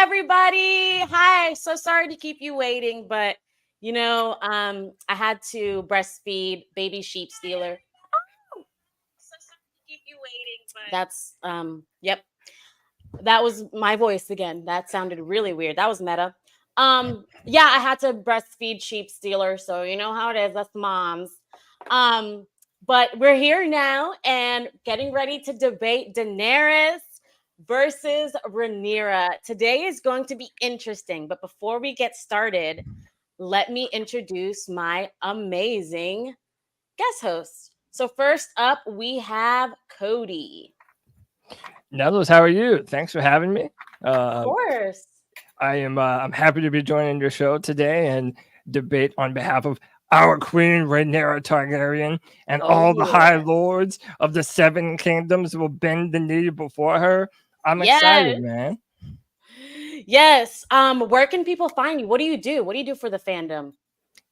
everybody. Hi. So sorry to keep you waiting, but I had to breastfeed baby sheep stealer. So sorry to keep you waiting, but yep. That was my voice again. That sounded really weird. That was meta. Yeah, I had to breastfeed sheep stealer, so you know how it is. That's moms. Um, but we're here now and getting ready to debate Daenerys versus Rhaenyra. Today is going to be interesting, but before we get started, let me introduce my amazing guest host. So first up, we have Cody. Nettles, how are you? Thanks for having me. Of course. I'm happy to be joining your show today and debate on behalf of our Queen Rhaenyra Targaryen and Oh all the High yeah. Lords of the Seven Kingdoms will bend the knee before her. I'm excited, Yes. man. Yes. Where can people find you? What do you do? What do you do for the fandom?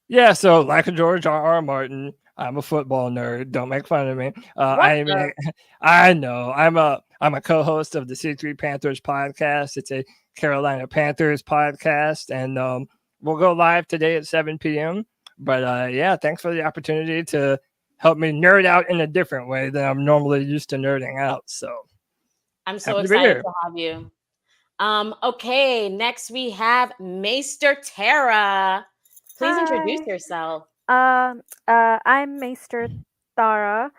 Yeah, so like a George R. Martin, I'm a football nerd. Don't make fun of me. What the? I know. I'm a co-host of the C3 Panthers podcast. It's a Carolina Panthers podcast, and we'll go live today at 7 p.m. But yeah, thanks for the opportunity to help me nerd out in a different way than I'm normally used to nerding out. So I'm so happy to be excited here. to have you. Okay, next we have Maester Tara. Please introduce Hi. yourself. I'm Maester Thara,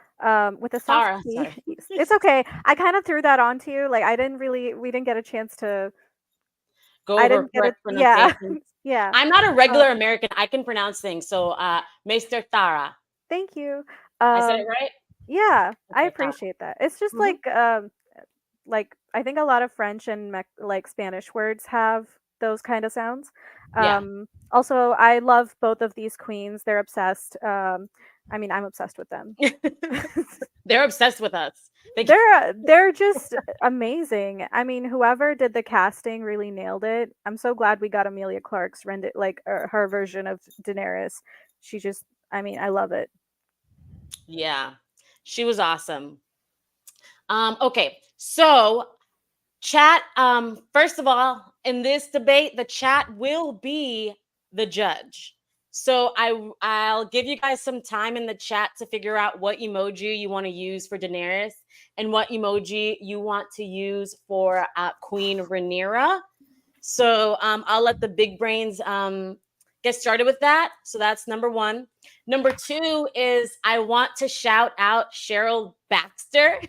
with a soft Tara, T. sorry. It's okay. I kind of threw that onto you. Like we didn't get a chance to. Go I over didn't get correct it. Yeah, pronunciation. yeah. I'm not a Uh, regular American. I can pronounce things. So Maester Tara. Thank you. I said it Um, right? yeah, I Okay, Tara. appreciate that. It's just Hmm. like I think a lot of French and like Spanish words have those kind of sounds. Yeah. Also, I love both of these queens. They're obsessed. I mean, I'm obsessed with them. They're obsessed with us. They're just amazing. I mean, whoever did the casting really nailed it. I'm so glad we got Amelia Clark's her version of Daenerys. She just, I mean, I love it. Yeah. She was awesome. Okay. So chat, first of all, in this debate, the chat will be the judge. So I'll give you guys some time in the chat to figure out what emoji you want to use for Daenerys and what emoji you want to use for Queen Rhaenyra. So I'll let the big brains get started with that. So that's number one. Number two is I want to shout out Cheryl Baxter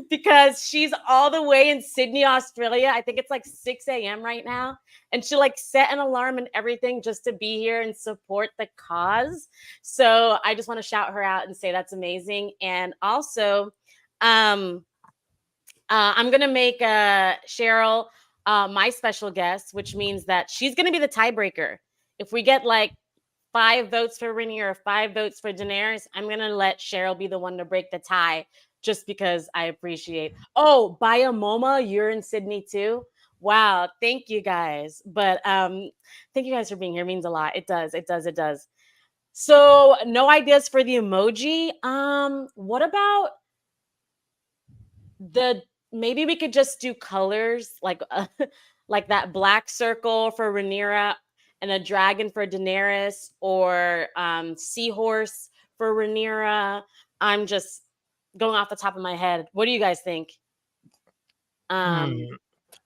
because she's all the way in Sydney, Australia. I think it's like 6 a.m. right now. And she like set an alarm and everything just to be here and support the cause. So I just want to shout her out and say that's amazing. And also, um, I'm gonna make Cheryl my special guest, which means that she's gonna be the tiebreaker. If we get like 5 votes for Rhaenyra or 5 votes for Daenerys, I'm gonna let Cheryl be the one to break the tie, just because I appreciate. Oh, Baya Moma, you're in Sydney too. Wow, thank you guys. But thank you guys for being here. It means a lot. It does. It does. It does. So, no ideas for the emoji. What about the maybe we could just do colors like like that black circle for Rhaenyra and a dragon for Daenerys or seahorse for Rhaenyra. I'm just going off the top of my head. What do you guys think? Hmm. Um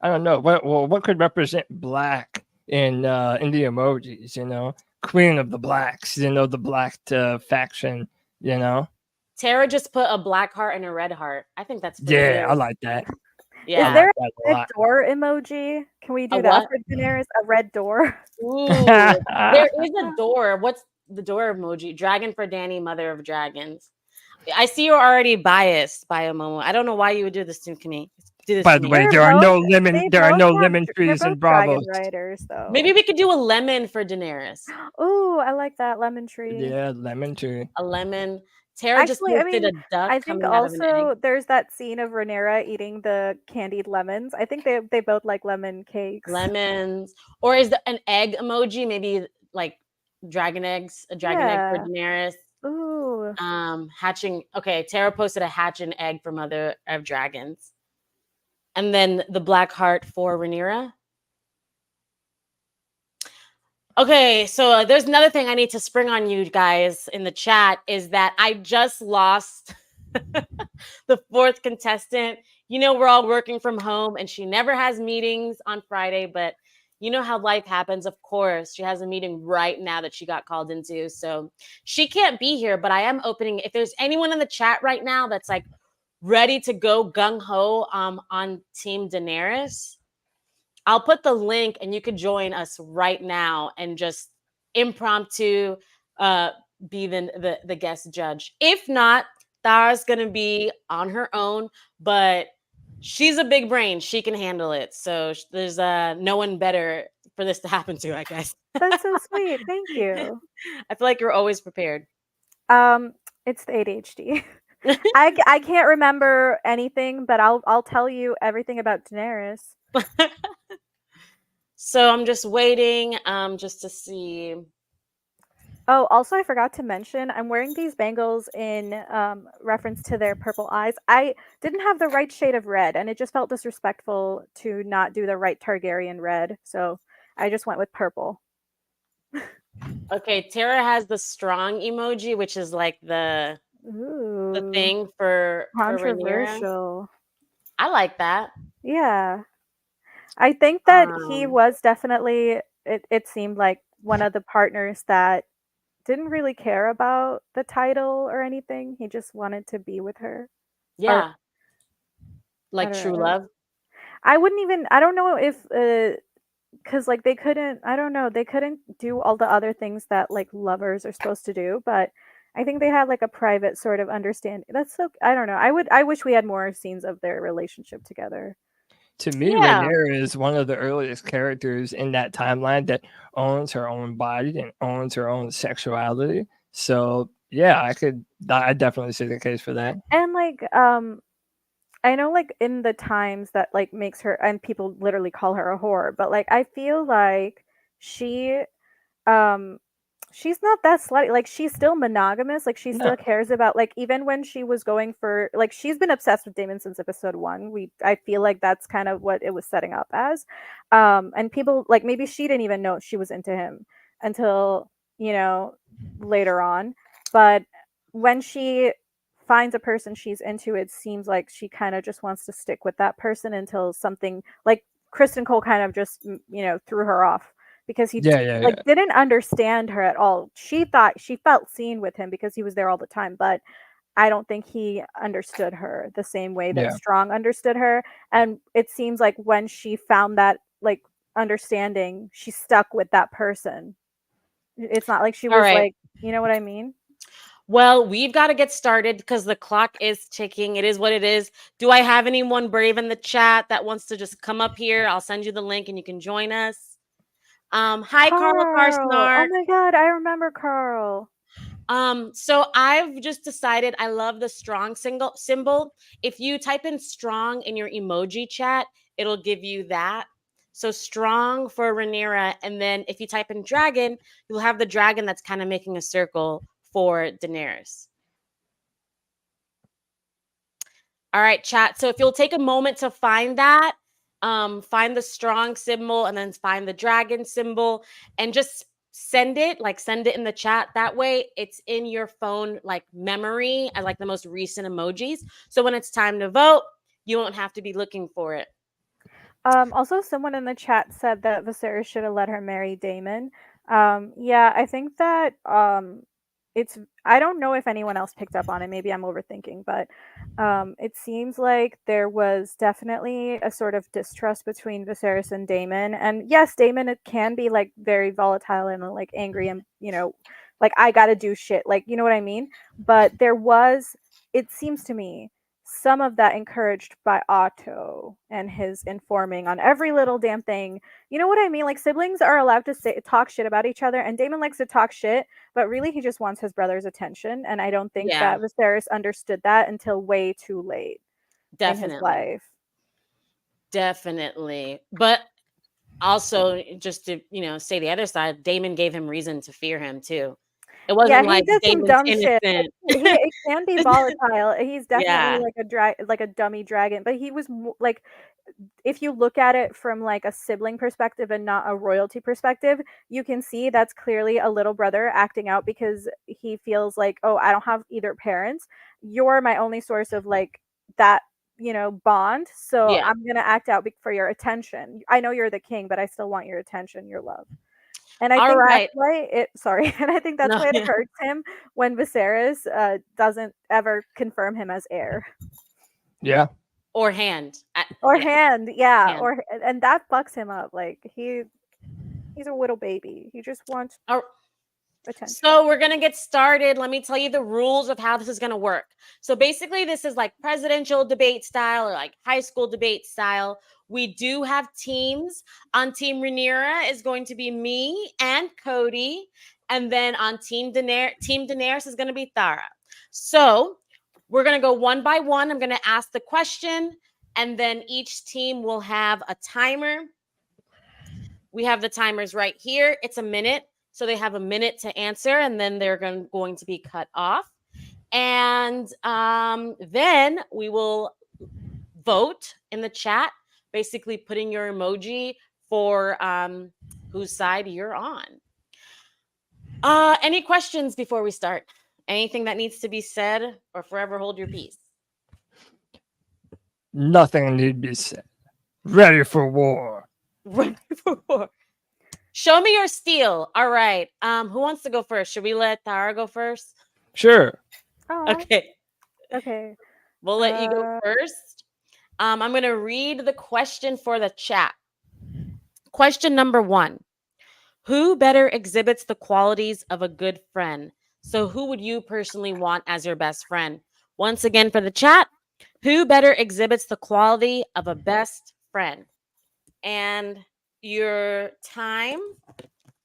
I don't know. What could represent black in the emojis? Queen of the Blacks. The black faction. You know. Tara just put a black heart and a red heart. I think that's pretty Yeah, good. I like that. I Is Yeah. there like a that a red lot. door emoji? Can we A do that what? for Daenerys? A red door? Ooh, there is a door. What's the door emoji? Dragon for Danny, mother of dragons. I see you're already biased by a moment. I don't know why you would do this to me. Do this By to the me. way, They're there are both no lemon. they There are both no have lemon they're trees both in dragon Bravos. riders Maybe though. we could do a lemon for Daenerys. Ooh, I like that lemon tree. Yeah, lemon tree. A lemon. Tara just Actually, I posted mean, a duck I think coming out of an egg. also there's that scene of Rhaenyra eating the candied lemons. I think they both like lemon cakes. Lemons. Or is there an egg emoji? Maybe like dragon eggs, a dragon egg for Yeah. Daenerys. Ooh. Hatching. Okay, Tara posted a hatch an egg for Mother of Dragons. And then the black heart for Rhaenyra. Okay, so there's another thing I need to spring on you guys in the chat is that I just lost the fourth contestant. You know, we're all working from home and she never has meetings on Friday, but you know how life happens. Of course, she has a meeting right now that she got called into. So she can't be here, but I am opening. If there's anyone in the chat right now that's like ready to go gung ho on Team Daenerys, I'll put the link and you could join us right now and just impromptu uh be the guest judge. If not, Tara's gonna be on her own, but she's a big brain. She can handle it. So there's no one better for this to happen to, I guess. That's so sweet. Thank you. I feel like you're always prepared. It's the ADHD. I can't remember anything, but I'll tell you everything about Daenerys. So I'm just waiting just to see. Oh, also I forgot to mention, I'm wearing these bangles in reference to their purple eyes. I didn't have the right shade of red, and it just felt disrespectful to not do the right Targaryen red, so I just went with purple. Okay, Tara has the strong emoji, which is like the Ooh, thing for Rhaenyra. controversial. I like that. Yeah. I think that he Um, was definitely it seemed like one of the partners that didn't really care about the title or anything. He just wanted to be with her. Or yeah, I like don't true know. love. I wouldn't even I don't know if cuz like they couldn't I don't know, they couldn't do all the other things that like lovers are supposed to do, but I think they had like a private sort of understanding. That's so I don't know. I wish we had more scenes of their relationship together. To me, Yeah. Rhaenyra is one of the earliest characters in that timeline that owns her own body and owns her own sexuality. So yeah, I definitely see the case for that. And like I know like in the times that like makes her and people literally call her a whore, but like I feel like she um she's not that slutty. Like she's still monogamous. Like she No, still cares about like even when she was going for like she's been obsessed with Damon since episode 1. I feel like that's kind of what it was setting up as. And people like maybe she didn't even know she was into him until, you know, later on. But when she finds a person she's into, it seems like she kind of just wants to stick with that person until something like Kristen Cole kind of just threw her off because he yeah, yeah, like yeah, didn't understand her at all. She thought she felt seen with him because he was there all the time, but I don't think he understood her the same way that yeah. Strong understood her. And it seems like when she found that like understanding, she stuck with that person. It's not like she All was right. like, you know what I mean? Well, we've got to get started because the clock is ticking. It is what it is. Do I have anyone brave in the chat that wants to just come up here? I'll send you the link and you can join us. Hi, Carl Carl. Oh Karsnart. my god, I remember Carl. So I've just decided I love the strong single symbol. If you type in strong in your emoji chat, it'll give you that. So strong for Rhaenyra, and then if you type in dragon, you'll have the dragon that's kind of making a circle for Daenerys. All right, chat. So if you'll take a moment to find that, find the strong symbol and then find the dragon symbol and just send it in the chat. That way it's in your phone like memory as like the most recent emojis. So when it's time to vote, you won't have to be looking for it. Also, someone in the chat said that Viserys should have let her marry Daemon. Yeah, I think that it's. I don't know if anyone else picked up on it. Maybe I'm overthinking, but it seems like there was definitely a sort of distrust between Viserys and Daemon. And yes, Daemon it can be like very volatile and like angry and like I gotta do shit. Like you know what I mean. But there was. It seems to me some of that encouraged by Otto and his informing on every little damn thing. You know what I mean? Like siblings are allowed to talk shit about each other, and Damon likes to talk shit, but really he just wants his brother's attention. And I don't think Yeah, that Viserys understood that until way too late in his definitely. life. Definitely. But also just to, say the other side, Damon gave him reason to fear him too. It Yeah, wasn't he like did some Damon's dumb shit. innocent. He it can be volatile. He's definitely Yeah. like a like a dummy dragon, but he was like if you look at it from like a sibling perspective and not a royalty perspective, you can see that's clearly a little brother acting out because he feels like, oh, I don't have either parents. You're my only source of like that, bond. So Yeah. I'm going to act out for your attention. I know you're the king, but I still want your attention, your love. And I All think that's right. why and I think that's No, why it yeah. hurts him when Viserys doesn't ever confirm him as heir. Yeah. Or hand. Or Yeah, hand, yeah, hand. and that fucks him up. Like he's a little baby. He just wants All attention. So we're going to get started. Let me tell you the rules of how this is going to work. So basically, this is like presidential debate style or like high school debate style. We do have teams. On Team Rhaenyra is going to be me and Cody. And then on Team Daenerys is going to be Thara. So we're going to go one by one. I'm going to ask the question, and then each team will have a timer. We have the timers right here. It's a minute. So they have a minute to answer, and then they're going to be cut off. And then we will vote in the chat, basically putting your emoji for whose side you're on. Any questions before we start? Anything that needs to be said, or forever hold your peace? Nothing need be said. Ready for war. Ready for war. Show me your steel. All right. Who wants to go first? Should we let Tara go first? Sure. Oh, Okay. okay. We'll let you go first. I'm going to read the question for the chat. Question number 1. Who better exhibits the qualities of a good friend? So who would you personally want as your best friend? Once again for the chat, who better exhibits the quality of a best friend? And your time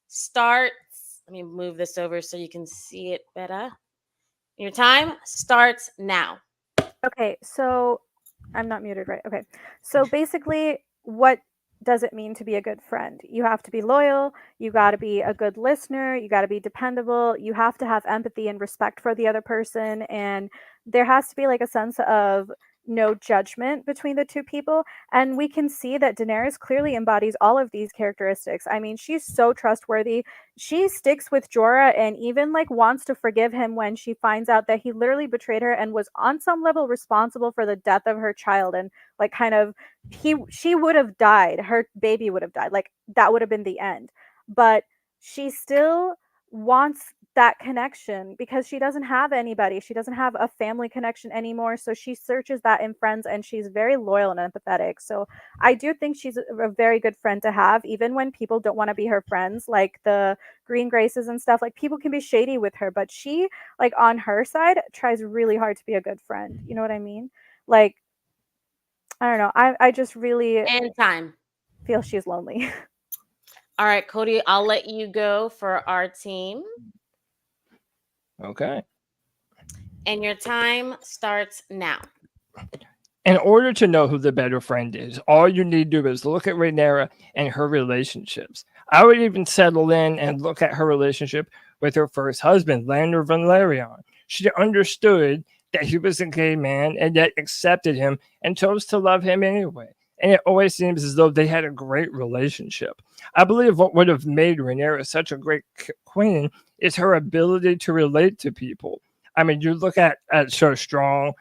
starts. Let me move this over so you can see it better. Your time starts now. Okay, so I'm not muted, right? Okay. So basically, what does it mean to be a good friend? You have to be loyal, you got to be a good listener, you got to be dependable, you have to have empathy and respect for the other person, and there has to be like a sense of no judgment between the two people. And we can see that Daenerys clearly embodies all of these characteristics. I mean, she's so trustworthy. She sticks with Jorah and even like wants to forgive him when she finds out that he literally betrayed her and was on some level responsible for the death of her child, and like kind of she would have died, her baby would have died, like that would have been the end. But she still wants that connection because she doesn't have anybody, she doesn't have a family connection anymore, so she searches that in friends, and she's very loyal and empathetic. So I do think she's a very good friend to have, even when people don't want to be her friends, like the Green Graces and stuff. Like people can be shady with her, but she, like on her side, tries really hard to be a good friend. You know what I mean? Like, I don't know. I just really And time. feel she's lonely. All right, Cody, I'll let you go for our team. Okay. And your time starts now. In order to know who the better friend is, all you need to do is look at Rhaenyra and her relationships. I would even settle in and look at her relationship with her first husband, Lander Valerion. She understood that he was a gay man and yet accepted him and chose to love him anyway. And it always seems as though they had a great relationship. I believe what would have made Rhaenyra such a great queen is her ability to relate to people. I mean, you look at Sir Strong.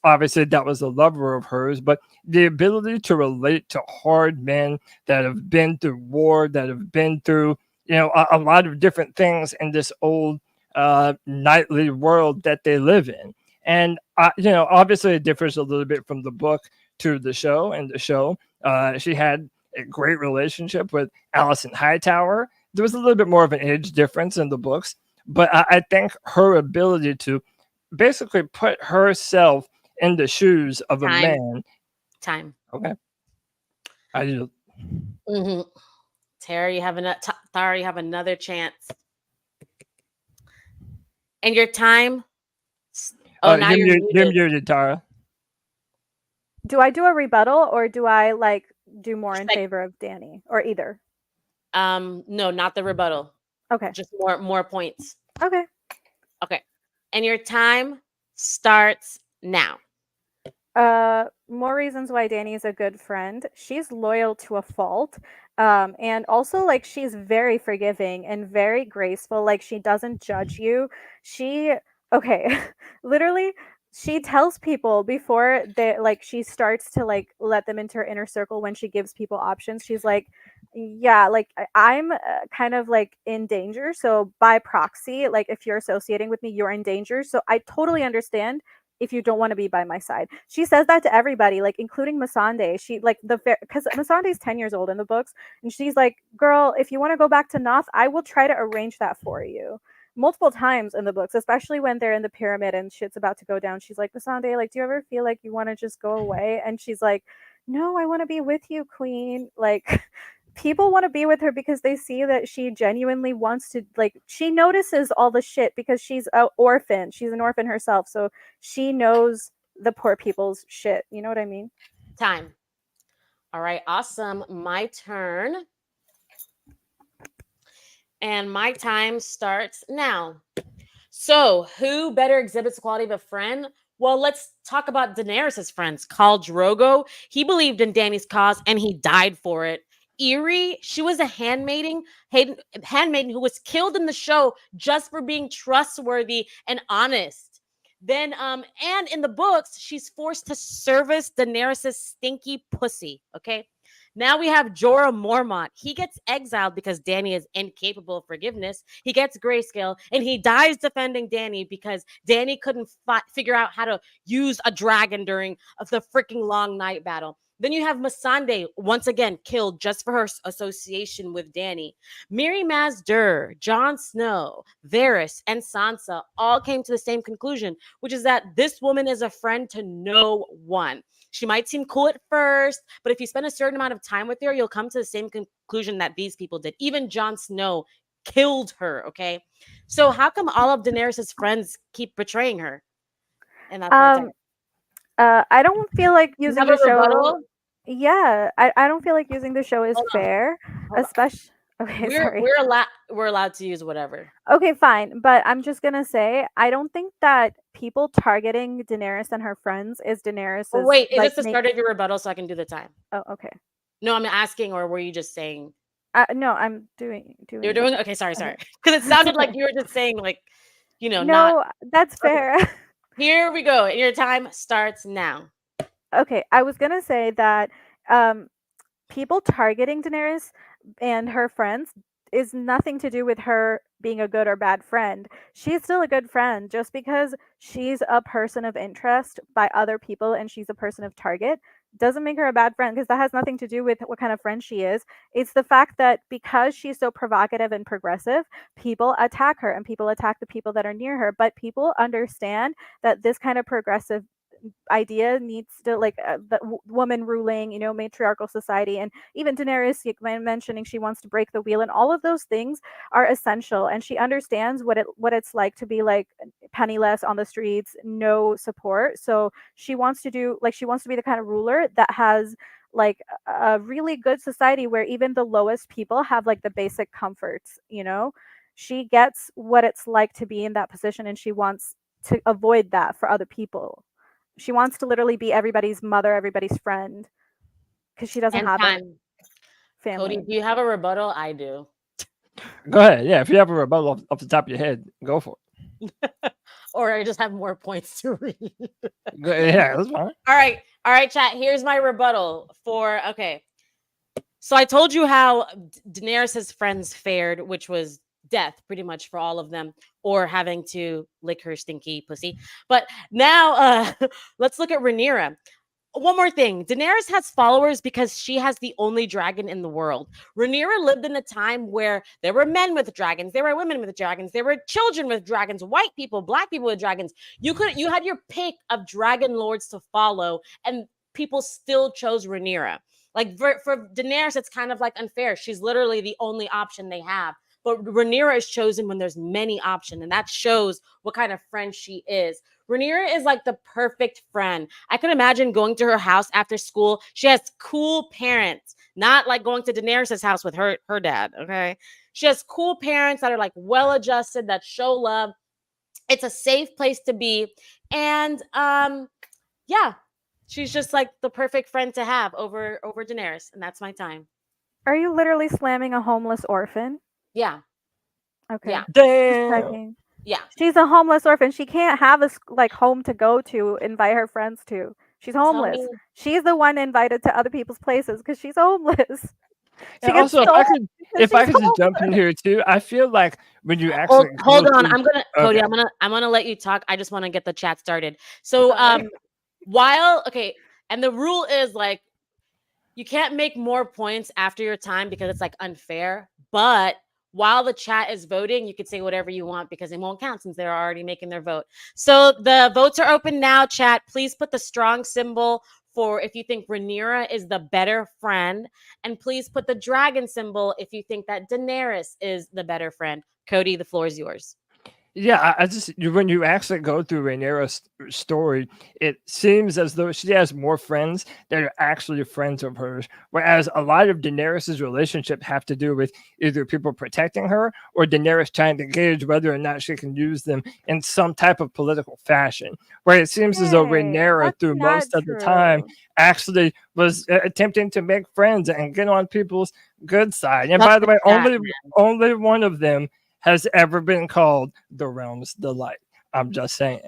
Obviously, that was a lover of hers, but the ability to relate to hard men that have been through war, that have been through, a lot of different things in this old knightly world that they live in. And, obviously it differs a little bit from the book to the show. And the show, she had a great relationship with Alicent Hightower. There was a little bit more of an age difference in the books, but I think her ability to basically put herself in the shoes of a man. Time. Okay. I do. Mm-hmm. Tara, you have another chance. And your time. Oh, now you're muted. You're muted, Tara. Do I do a rebuttal or do I like do more Just in like, favor of Danny, or either? No, not the rebuttal. Okay. Just more points. Okay. Okay. And your time starts now. More reasons why Dany is a good friend. She's loyal to a fault. And also like she's very forgiving and very graceful. Like she doesn't judge you. She okay, literally she tells people before they like she starts to like let them into her inner circle when she gives people options. She's like, yeah, like I'm kind of like in danger. So by proxy, like if you're associating with me, you're in danger. So I totally understand if you don't want to be by my side. She says that to everybody, like including Masande. She like because Masande's 10 years old in the books, and she's like, "Girl, if you want to go back to Noth, I will try to arrange that for you." Multiple times in the books, especially when they're in the pyramid and shit's about to go down. She's like, "Masande, like, do you ever feel like you want to just go away?" And she's like, "No, I want to be with you, Queen." Like people want to be with her because they see that she genuinely wants to like she notices all the shit because she's an orphan. She's an orphan herself. So she knows the poor people's shit. You know what I mean? Time. All right, awesome. My turn. And my time starts now. So, who better exhibits the quality of a friend? Well, let's talk about Daenerys' friends. Khal Drogo, he believed in Dany's cause and he died for it. Eerie, she was a handmaiden who was killed in the show just for being trustworthy and honest. Then, and in the books, she's forced to service Daenerys' stinky pussy. Okay. Now we have Jorah Mormont. He gets exiled because Dany is incapable of forgiveness. He gets grayscale and he dies defending Dany because Dany couldn't figure out how to use a dragon during the freaking long night battle. Then you have Missandei, once again killed just for her association with Dany. Mirri Maz Duur, Jon Snow, Varys, and Sansa all came to the same conclusion, which is that this woman is a friend to no one. She might seem cool at first, but if you spend a certain amount of time with her, you'll come to the same conclusion that these people did. Even Jon Snow killed her, okay? So how come all of Daenerys' friends keep betraying her? And that's my time. I don't feel like You using have the a show. rebuttal? Yeah, I don't feel like using the show is Hold on. fair, Hold on. especially. Okay, We're sorry. we're allowed to use whatever. Okay, fine. But I'm just gonna say I don't think that people targeting Daenerys and her friends is Oh, Daenerys's wait, is like this the start of your rebuttal so I can do the time? oh, okay. No, I'm asking, or were you just saying No, I'm doing you're it. doing? Okay, sorry, Okay. because it That's sounded like okay. you were just saying like, not. No, that's Okay, fair. here we go. Your time starts now. Okay, I was gonna say that um, people targeting Daenerys and her friends is nothing to do with her being a good or bad friend. She's still a good friend just because she's a person of interest by other people and she's a person of target doesn't make her a bad friend because that has nothing to do with what kind of friend she is. It's the fact that because she's so provocative and progressive, people attack her and people attack the people that are near her. But people understand that this kind of progressive idea needs to like the woman ruling, matriarchal society, and even Daenerys mentioning she wants to break the wheel, and all of those things are essential. And she understands what it's like to be like penniless on the streets, no support. So she wants to do like she wants to be the kind of ruler that has like a really good society where even the lowest people have like the basic comforts. She gets what it's like to be in that position, and she wants to avoid that for other people. She wants to literally be everybody's mother, everybody's friend, because she doesn't And have a time. Cody, family. do you have a rebuttal? I do. Go ahead. Yeah, if you have a rebuttal off the top of your head, go for Or I just have more points to read. Yeah, that's fine. All right, chat. Here's my rebuttal for okay. So I told you how Daenerys' friends fared, which was death pretty much for all of them, or having to lick her stinky pussy. But now let's look at Rhaenyra. One more thing. Daenerys has followers because she has the only dragon in the world. Rhaenyra lived in a time where there were men with dragons, there were women with dragons, there were children with dragons, white people, black people with dragons. You had your pick of dragon lords to follow, and people still chose Rhaenyra. Like for Daenerys, it's kind of like unfair. She's literally the only option they have. But Rhaenyra is chosen when there's many options, and that shows what kind of friend she is. Rhaenyra is like the perfect friend. I could imagine going to her house after school. She has cool parents, not like going to Daenerys' house with her dad. Okay, she has cool parents that are like well adjusted, that show love. It's a safe place to be, and yeah, She's just like the perfect friend to have over Daenerys, and that's my time. Are you literally slamming a homeless orphan? Yeah, Okay. yeah, Just Damn. checking. yeah. She's a homeless orphan. She can't have a like home to go to, invite her friends to. She's Tell homeless. me, She's the one invited to other people's places because she's homeless. She And gets also, sold because if I she's could just jump in homeless. here too, I feel like when you hold actually hold go on. through, I'm gonna Cody. okay, I'm gonna let you talk. I just want to get the chat started. So Sorry. while okay, and the rule is like you can't make more points after your time because it's like unfair. But while the chat is voting, you can say whatever you want because it won't count since they're already making their vote. So the votes are open now, chat. Please put the strong symbol for if you think Rhaenyra is the better friend. And please put the dragon symbol if you think that Daenerys is the better friend. Cody, the floor is yours. yeah, I just when you actually go through Rhaenyra's story, it seems as though she has more friends that are actually friends of hers, whereas a lot of Daenerys's relationship have to do with either people protecting her or Daenerys trying to gauge whether or not she can use them in some type of political fashion. Where it seems as though Hey, Rhaenyra, that's through not most of the time, true. actually was attempting to make friends and get on people's good side. And Shut by the the way, chat, only one of them has ever been called the realm's delight. I'm just saying.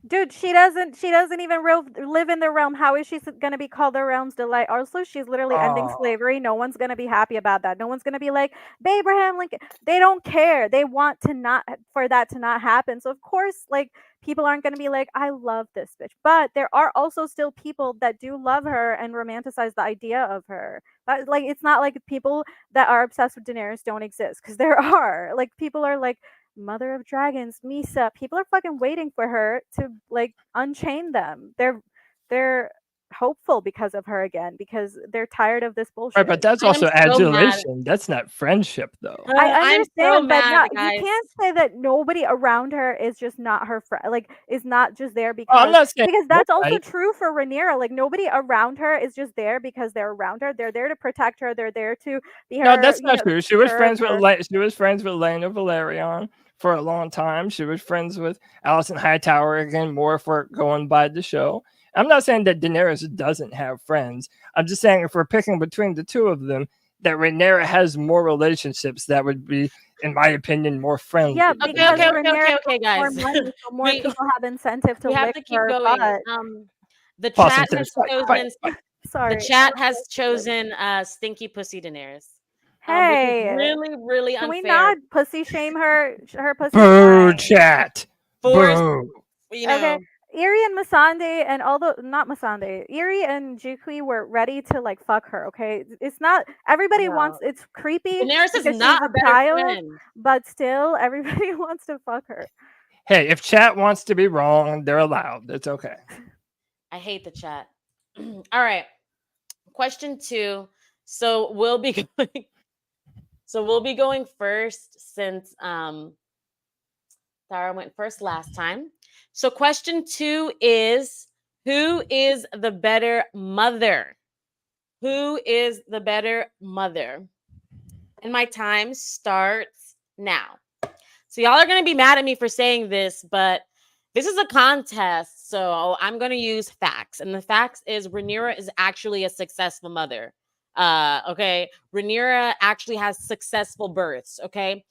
Dude, she doesn't even live in the realm. How is she going to be called the realm's delight? Also, she's literally ending Oh, slavery. No one's going to be happy about that. No one's going to be like, Abraham Lincoln. They don't care. They want to not for that to not happen. So of course, like people aren't going to be like, I love this bitch. But there are also still people that do love her and romanticize the idea of her. But like it's not like people that are obsessed with Daenerys don't exist because there are. Like people are like Mother of Dragons, Misa. People are fucking waiting for her to like unchain them. They're hopeful because of her again because they're tired of this right, but bullshit. that's I am also so mad. adulation. That's not friendship, though. I I'm so understand, but mad, not you guys. can't say that nobody around her is just not her friend. Like is not just there Oh, I'm not saying because that's also nobody. true for Rhaenyra. Like nobody around her is just there because they're around her. They're there to protect her. They're there to be No, her, that's not true. She was friends with surrogate. she was friends with Lena Valerion for a long time. She was friends with Alison Hightower again, more for going by the show. I'm not saying that Daenerys doesn't have friends. I'm just saying if we're picking between the two of them, that Rhaenyra has more relationships that would be, in my opinion, more Yeah, friendly than Okay, because okay, Daenerys. okay, Rhaenyra okay, has okay, more guys. money, so more we people have incentive to we have lick to keep her going. butt. The Possum chat has says, fight, fight, chosen fight. the Sorry. chat has chosen Stinky Pussy Daenerys. Which is Hey, really, really can we unfair. not pussy shame her? Her pussy's Boo, fine. chat. Forced, Boo. you Okay. know. Eri and Masande and although not Masande, Eri and Jukui were ready to like fuck her, okay? It's not everybody wants No. it's creepy Daenerys is because she's not a a better child, friend. but still everybody wants to fuck her. Hey, if chat wants to be wrong, they're allowed. It's okay. I hate the chat. All right. Question 2. So we'll be going first since Tara went first last time. So question 2 is who is the better mother? Who is the better mother? And my time starts now. So y'all are going to be mad at me for saying this, but this is a contest. So I'm going to use facts. And the facts is Rhaenyra is actually a successful mother. Okay. Rhaenyra actually has successful births. Okay.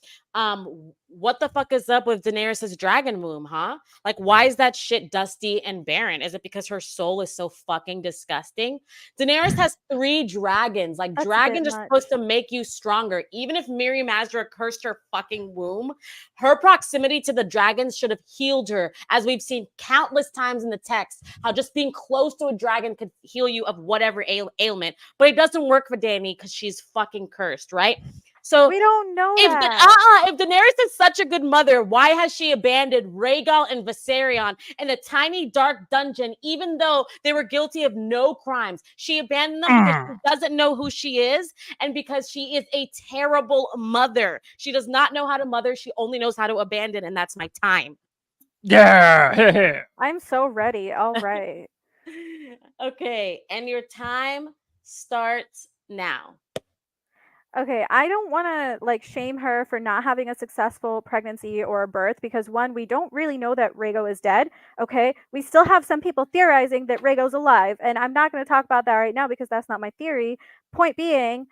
What the fuck is up with Daenerys's dragon womb, huh? Like, why is that shit dusty and barren? Is it because her soul is so fucking disgusting? Daenerys has 3 dragons. Like, That's a bit dragons are much. supposed to make you stronger. Even if Miri Mazra cursed her fucking womb, her proximity to the dragons should have healed her, as we've seen countless times in the text, how just being close to a dragon could heal you of whatever ailment. But it doesn't work for Dany because she's fucking cursed, right? So We don't know if that. if Daenerys is such a good mother, why has she abandoned Rhaegal and Viserion in a tiny dark dungeon, even though they were guilty of no crimes? She abandoned them because she doesn't know who she is and because she is a terrible mother. She does not know how to mother. She only knows how to abandon, and that's my time. Yeah. I'm so ready. All right. Okay, and your time starts now. Okay, I don't want to like shame her for not having a successful pregnancy or a birth because one, we don't really know that Rhaego is dead. Okay, we still have some people theorizing that Rhaego's alive, and I'm not going to talk about that right now because that's not my theory. Point being,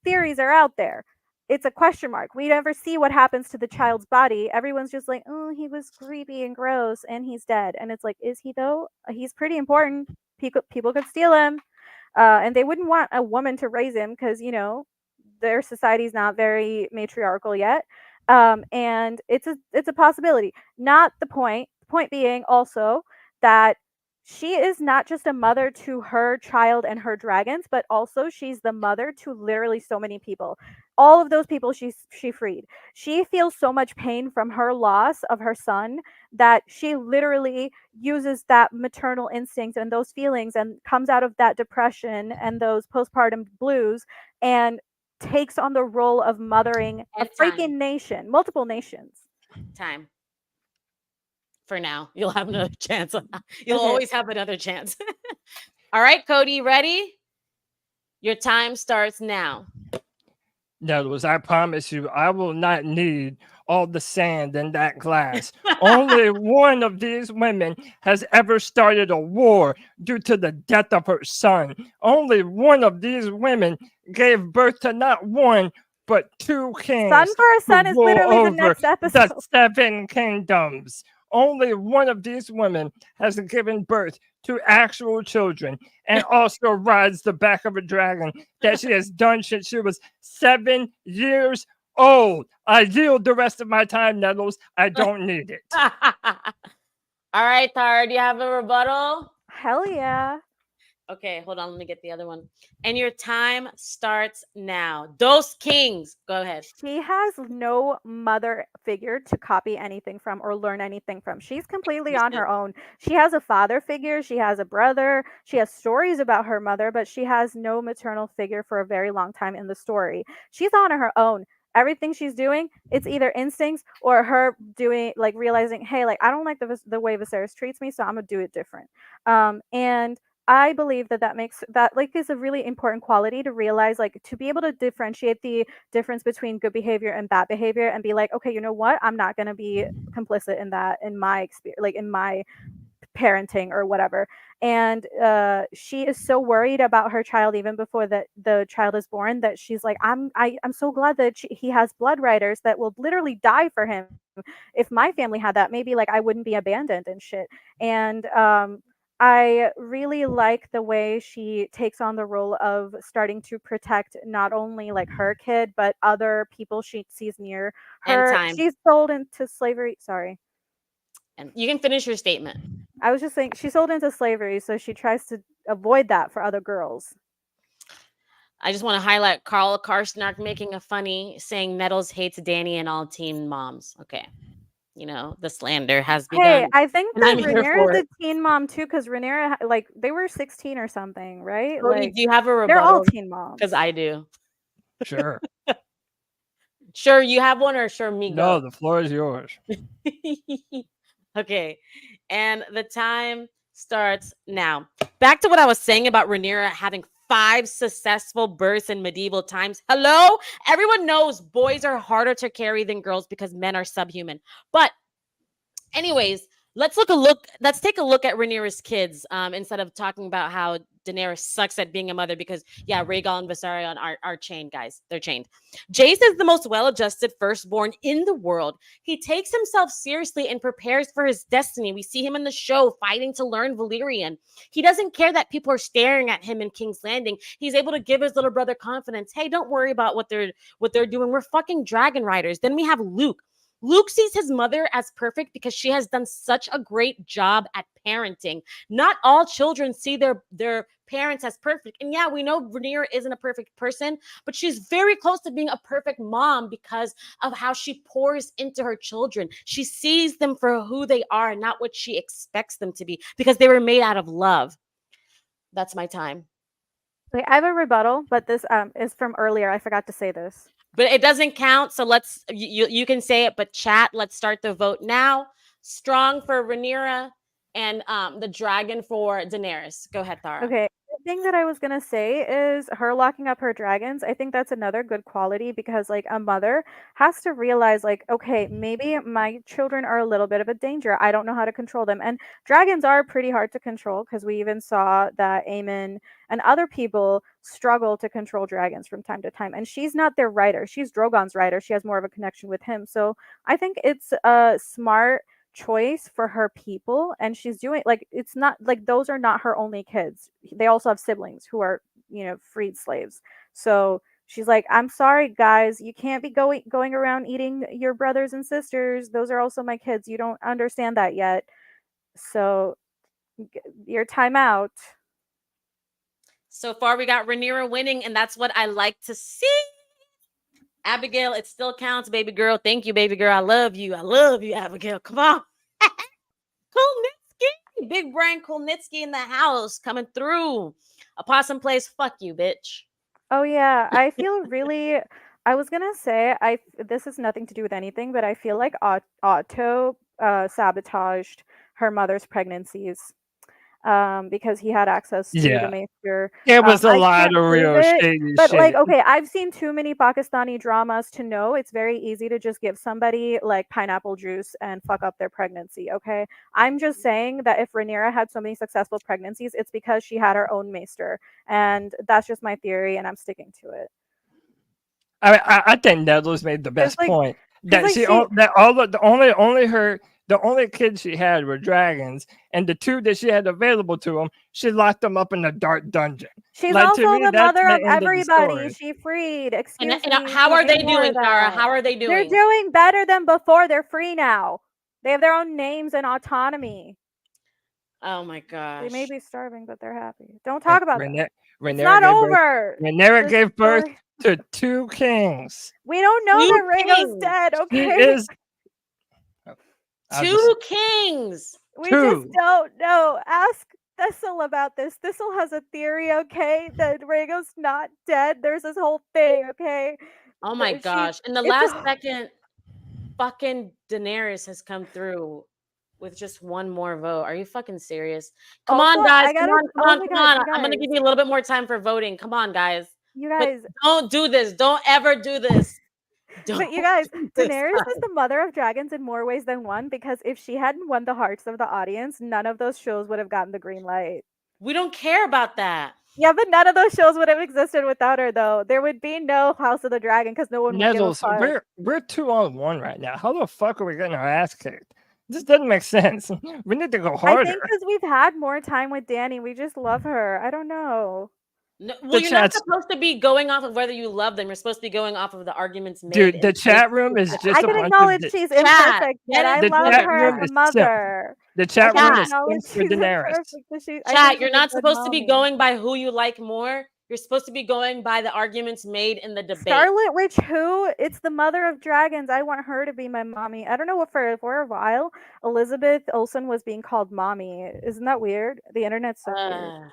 theories are out there. It's a question mark. We never see what happens to the child's body. Everyone's just like, oh, he was creepy and gross, and he's dead. And it's like, is he though? He's pretty important. People could steal him, and they wouldn't want a woman to raise him because their society's not very matriarchal yet, and it's a possibility. Not the point. The point being also that she is not just a mother to her child and her dragons, but also she's the mother to literally so many people. All of those people she freed. She feels so much pain from her loss of her son that she literally uses that maternal instinct and those feelings and comes out of that depression and those postpartum blues and takes on the role of mothering a And time. freaking nation, multiple nations. Time. For now. You'll have another chance. You'll Okay. always have another chance. All right, Cody, ready? Your time starts now. Nettles, I promise you, I will not need all the sand in that glass. Only one of these women has ever started a war due to the death of her son. Only one of these women gave birth to not one, but two kings Son for a to son is rule literally the over next the episode. 7 kingdoms. Only one of these women has given birth to actual children and also rides the back of a dragon that she has done since she was 7 years old. I yield the rest of my time, Nettles. I don't need it. All right, Tara, do you have a rebuttal? Hell yeah. Okay, hold on. Let me get the other one. And your time starts now. Those kings. Go ahead. She has no mother figure to copy anything from or learn anything from. She's completely on her own. She has a father figure, she has a brother, she has stories about her mother, but she has no maternal figure for a very long time in the story. She's on her own. Everything she's doing, it's either instincts or her doing like realizing, hey, like I don't like the way Viserys treats me, so I'm gonna do it different. And I believe that makes that like is a really important quality to realize, like to be able to differentiate the difference between good behavior and bad behavior and be like, okay, you know what? I'm not going to be complicit in that in my experience, like in my parenting or whatever. And she is so worried about her child even before the child is born that she's like, I'm so glad that he has blood riders that will literally die for him. If my family had that, maybe like I wouldn't be abandoned and shit. And I really like the way she takes on the role of starting to protect not only like her kid, but other people she sees near And her. time. She's sold into slavery. Sorry. And you can finish your statement. I was just saying she's sold into slavery, so she tries to avoid that for other girls. I just want to highlight Carl Karstnark making a funny saying Nettles hates Danny and all teen moms. Okay. The slander has begun. Hey, I think And that I'm here Rhaenyra's for a it. teen mom too, because Rhaenyra like they were 16 or something, right? Cody, Like do you have a they're all rebuttal? teen moms. Because I do. Sure. Sure, you have one, or sure me No, go? the floor is yours. Okay. And the time starts now. Back to what I was saying about Rhaenyra having 5 successful births in medieval times. Hello? Everyone knows boys are harder to carry than girls because men are subhuman. But anyways, let's take a look at Rhaenyra's kids instead of talking about how Daenerys sucks at being a mother because Rhaegal and Viserion are chained, guys. They're chained. Jace is the most well-adjusted firstborn in the world. He takes himself seriously and prepares for his destiny. We see him in the show fighting to learn Valyrian. He doesn't care that people are staring at him in King's Landing. He's able to give his little brother confidence. Hey, don't worry about what they're doing. We're fucking dragon riders. Then we have Luke. Luke sees his mother as perfect because she has done such a great job at parenting. Not all children see their parents as perfect. And we know Rhaenyra isn't a perfect person, but she's very close to being a perfect mom because of how she pours into her children. She sees them for who they are, not what she expects them to be, because they were made out of love. That's my time. Okay, I have a rebuttal, but this is from earlier. I forgot to say this. But it doesn't count. So you can say it, but chat, let's start the vote now. Strong for Rhaenyra and the dragon for Daenerys. Go ahead, Thara. Okay, thing that I was gonna say is her locking up her dragons. I think that's another good quality because, like, a mother has to realize, like, okay, maybe my children are a little bit of a danger. I don't know how to control them. And dragons are pretty hard to control because we even saw that Aemon and other people struggle to control dragons from time to time. And she's not their rider. She's Drogon's rider. She has more of a connection with him. So I think it's a smart choice for her people, and she's doing, like, it's not like those are not her only kids. They also have siblings who are, freed slaves. So she's like, I'm sorry guys, you can't be going around eating your brothers and sisters. Those are also my kids. You don't understand that yet. So your time out. So far, we got Rhaenyra winning, and that's what I like to see. Abigail, it still counts, baby girl. Thank you, baby girl. I love you. I love you, Abigail. Come on. Kulnitsky. Big brain Kulnitsky in the house coming through. A possum plays fuck you, bitch. Oh yeah, I feel really. I was gonna say this has nothing to do with anything, but I feel like Otto sabotaged her mother's pregnancies because he had access to the Yeah, Maester. it was a I lot can't of prove real it, shady but like, shit. okay, I've seen too many Pakistani dramas to know it's very easy to just give somebody like pineapple juice and fuck up their pregnancy. Okay, I'm just saying that if Rhaenyra had so many successful pregnancies, it's because she had her own Maester, and that's just my theory, and I'm sticking to it. I think Nettles made the Because best point because that like she she that all of the only kids she had were dragons, and the two that she had available to them, she locked them up in a dark dungeon. she's Like to also me, the that's mother the of end of the everybody story. she freed. And, Excuse and me, how don't are they ignore doing, Sarah? that. How are they They're doing? doing better than before. They're free now. They have their own names and autonomy. Oh my They may gosh. be starving, but they're happy. Don't talk about that. It's Rhaenyra not gave birth. over. Rhaenyra The gave birth story. to two kings. We don't know Two that Rhaego's kings. dead, She okay? is. I'll just Two kings. We just two. don't know. Ask Thistle about this. Thistle has a theory, okay, that Rhaego's not dead. There's this whole thing, okay? Oh my She gosh. In the it's last second, fucking Daenerys has come through with just one more vote. Are you fucking serious? Come also on, guys. I Come gotta on, come oh on, my come god, on. you I'm gonna give guys. you a little bit more time for voting. Come on, guys. You But guys, don't do this. Don't ever do this. Don't but you guys, do this, Daenerys is guys. the mother of dragons in more ways than one because if she hadn't won the hearts of the audience, none of those shows would have gotten the green light. We don't care about that. Yeah, but none of those shows would have existed without her, though. There would be no House of the Dragon because no one would give a Nettles, fuck. we're 2-1 right now. How the fuck are we getting our ass kicked? This doesn't make sense. We need to go I harder. think because we've had more time with Danny, we just love her. I don't know. No, well, The you're not chat's supposed to be going off of whether you love them. You're supposed to be going off of the arguments made dude. in The the debate. chat room is just I a can bunch acknowledge of she's Chat, imperfect, get but I it the love chat her room as a is simp. mother. The I chat can room Chat. is acknowledge simp for she's Daenerys. imperfect, but I Chat, think you're she's a not good supposed to be mommy. going by who you like more. You're supposed to be going by the arguments made in the debate. Scarlet Witch who? It's the mother of dragons. I want her to be my mommy. I don't know what for a while Elizabeth Olsen was being called mommy. Isn't that weird? The internet's so weird.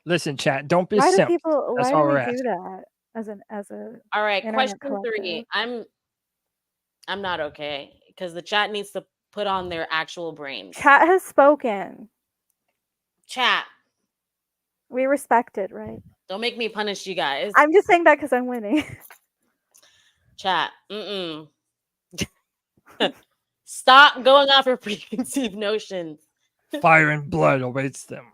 Listen, chat. Don't be Why do simp. people That's why all do we we're do asking. that as a All right, internet question 3. collective? I'm not okay because the chat needs to put on their actual brains. Chat has spoken. Chat, We respect it, right? don't make me punish you guys. I'm just saying that because I'm winning. Chat, stop going off your preconceived notions. Fire and blood awaits them.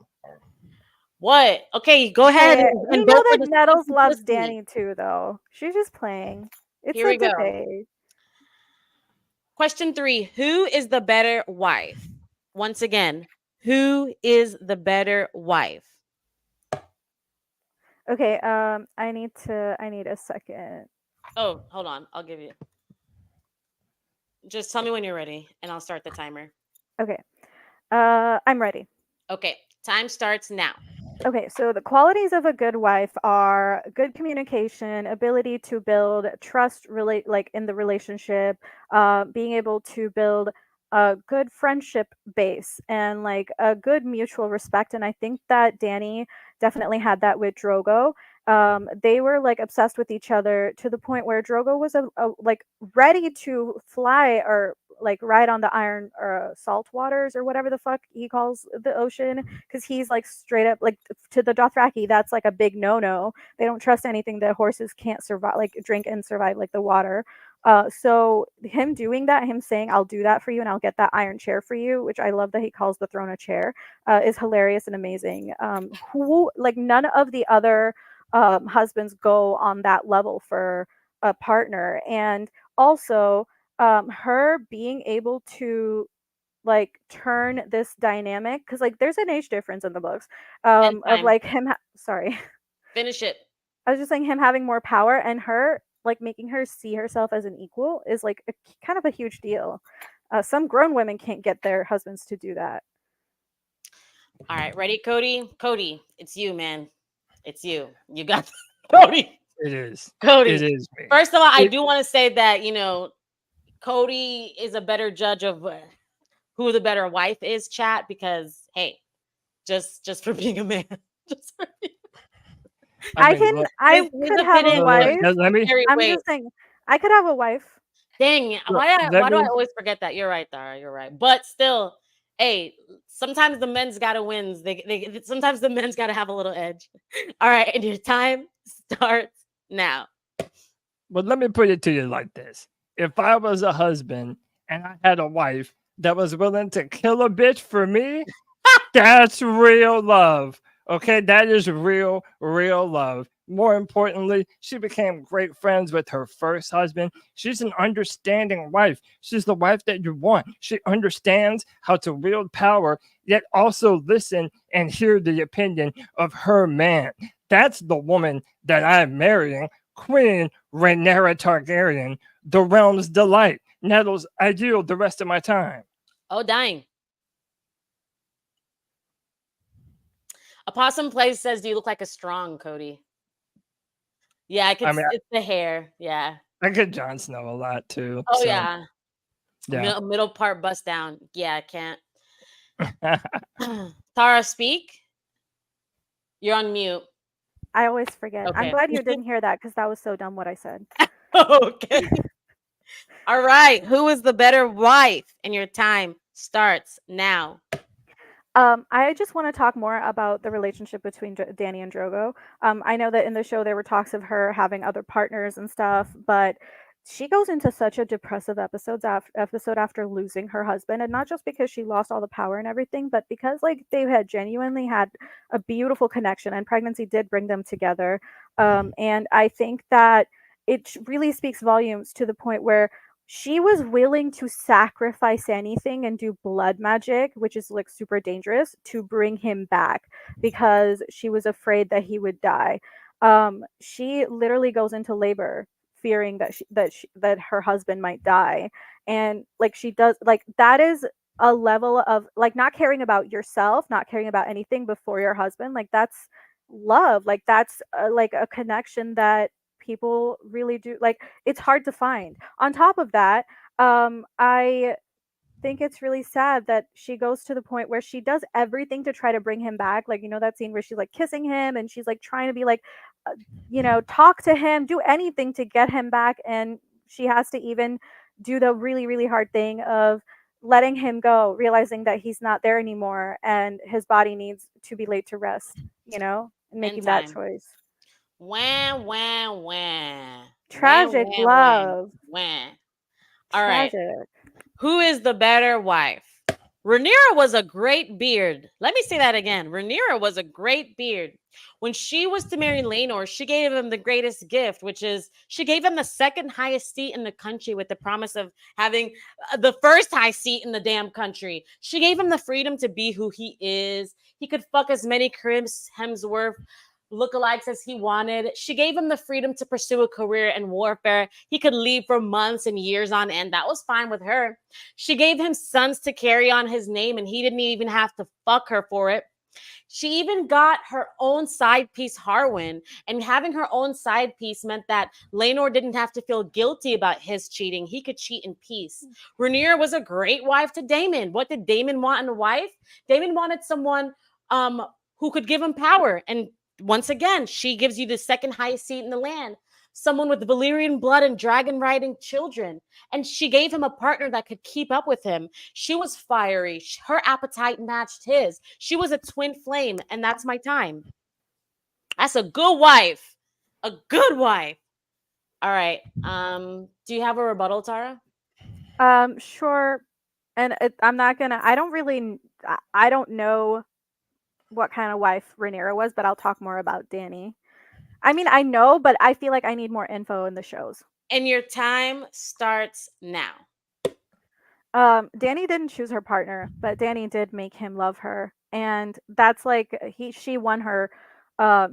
What? Okay, go ahead Hey, and we know vote for that the Nettles loves simplicity. Danny too, though. She's just playing. It's Here a we go. debate. Question 3. Who is the better wife? Once again, who is the better wife? Okay, I need a second. Oh, hold on. I'll give you. Just tell me when you're ready and I'll start the timer. Okay. I'm ready. Okay, time starts now. Okay, so the qualities of a good wife are good communication, ability to build trust, relate like in the relationship, being able to build a good friendship base and like a good mutual respect. And I think that Danny definitely had that with Drogo. They were like obsessed with each other to the point where Drogo was like ready to fly or like ride on the iron or salt waters or whatever the fuck he calls the ocean, because he's like straight up like to the Dothraki that's like a big no. They don't trust anything that horses can't survive, like drink and survive, like the water. So him doing that, him saying I'll do that for you and I'll get that iron chair for you, which I love that he calls the throne a chair, is hilarious and amazing. Who like none of the other husbands go on that level for a partner. And also her being able to like turn this dynamic, because like there's an age difference in the books, And of time. like him sorry, Finish it. I was just saying him having more power and her like making her see herself as an equal is like a, kind of a huge deal. Some grown women can't get their husbands to do that. All right, ready, Cody? Cody, it's you, man. It's you. You got Cody. It is. Cody. It is me. First of all, I It- do want to say that, Cody is a better judge of who the better wife is, chat, because hey, just for being a man. Just for being, I mean, can look, I his could have a opinion wife. let me carry I'm weight. just saying I could have a wife. Dang, look, why let do I me always forget that? You're right, Dara. You're right. But still, hey, sometimes the men's gotta win. They sometimes the men's gotta have a little edge. All right, and your time starts now. But let me put it to you like this. If I was a husband and I had a wife that was willing to kill a bitch for me, that's real love. Okay, that is real love. More importantly, she became great friends with her first husband. She's an understanding wife. She's the wife that you want. She understands how to wield power, yet also listen and hear the opinion of her man. That's the woman that I'm marrying, Queen Rhaenyra Targaryen, the realm's delight. Nettles, I yield the rest of my time. Oh, dying. A possum place says, "Do you look like a strong, Cody?" Yeah, I could. I mean, It's the hair. Yeah. I get Jon Snow a lot too. Oh So yeah. yeah. Middle part bust down. Yeah, I can't. Tara, speak. You're on mute. I always forget. I'm Okay. glad you didn't hear that because that was so dumb what I said. Okay. All right. Who is the better wife? And your time starts now. I just want to talk more about the relationship between Danny and Drogo. I know that in the show there were talks of her having other partners and stuff, but she goes into such a depressive episode after losing her husband, and not just because she lost all the power and everything, but because like they had genuinely had a beautiful connection, and pregnancy did bring them together. And I think that it really speaks volumes to the point where she was willing to sacrifice anything and do blood magic, which is like super dangerous, to bring him back because she was afraid that he would die. She literally goes into labor fearing that her husband might die, and like she does, like that is a level of like not caring about yourself, not caring about anything before your husband. Like that's love. Like that's like a connection that people really do, like it's hard to find. On top of that, I think it's really sad that she goes to the point where she does everything to try to bring him back. Like, you know, that scene where she's like kissing him and she's like trying to be like, talk to him, do anything to get him back. And she has to even do the really, really hard thing of letting him go, realizing that he's not there anymore and his body needs to be laid to rest, and End making that time. choice. Wah, wah, wah. Wah, Tragic wah, wah. love. Wah. All right. Tragic. Who is the better wife? Rhaenyra was a great beard. Let me say that again. Rhaenyra was a great beard. When she was to marry Laenor, she gave him the greatest gift, which is she gave him the second highest seat in the country with the promise of having the first high seat in the damn country. She gave him the freedom to be who he is. He could fuck as many Chris Hemsworth lookalikes as he wanted. She gave him the freedom to pursue a career in warfare. He could leave for months and years on end. That was fine with her. She gave him sons to carry on his name, and he didn't even have to fuck her for it. She even got her own side piece, Harwin, and having her own side piece meant that Laenor didn't have to feel guilty about his cheating. He could cheat in peace. Rhaenyra was a great wife to Daemon. What did Daemon want in a wife? Daemon wanted someone who could give him power. And once again, she gives you the second highest seat in the land. someone with Valyrian blood and dragon riding children. And she gave him a partner that could keep up with him. She was fiery. Her appetite matched his. She was a twin flame, and that's my time. That's a good wife. A good wife. All right. Do you have a rebuttal, Tara? Sure. And I'm not gonna. I don't really. I don't know what kind of wife Rhaenyra was, but I'll talk more about Dany. I mean, I know, but I feel like I need more info in the shows. And your time starts now. Dany didn't choose her partner, but Dany did make him love her, and that's like she won her.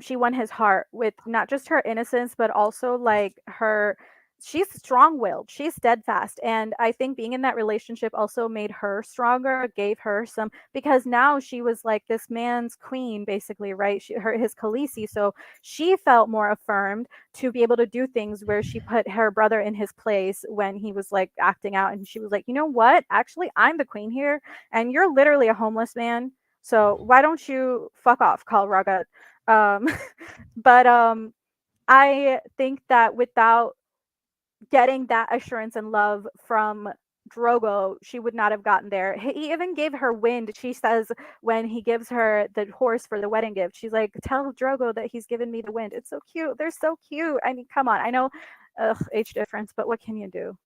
She won his heart with not just her innocence, but also like her. She's strong-willed. She's steadfast, and I think being in that relationship also made her stronger. Gave her some because now she was like this man's queen, basically, right? His Khaleesi, so she felt more affirmed to be able to do things where she put her brother in his place when he was like acting out, and she was like, you know what, actually I'm the queen here and you're literally a homeless man, so why don't you fuck off, Khal Ragat. um but I think that without getting that assurance and love from Drogo, she would not have gotten there. He even gave her wind. She says when he gives her the horse for the wedding gift, she's like, "Tell Drogo that he's given me the wind." It's so cute. They're so cute. I mean, come on. I know, age difference, but what can you do?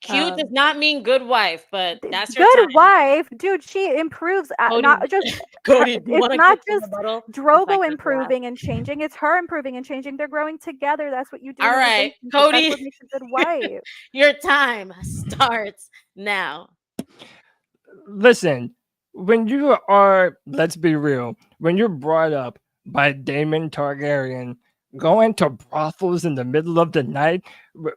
Cute does not mean good wife, but that's your Good time. wife, dude. She improves. Cody, Not just Cody, do you it's want to not get the just rebuttal? Drogo improving and changing. It's her improving and changing. They're growing together. That's what you do in All a right, relationship. That's Cody, what makes a good wife. your time starts now. Listen, when you are, let's be real, when you're brought up by Daemon Targaryen, going to brothels in the middle of the night,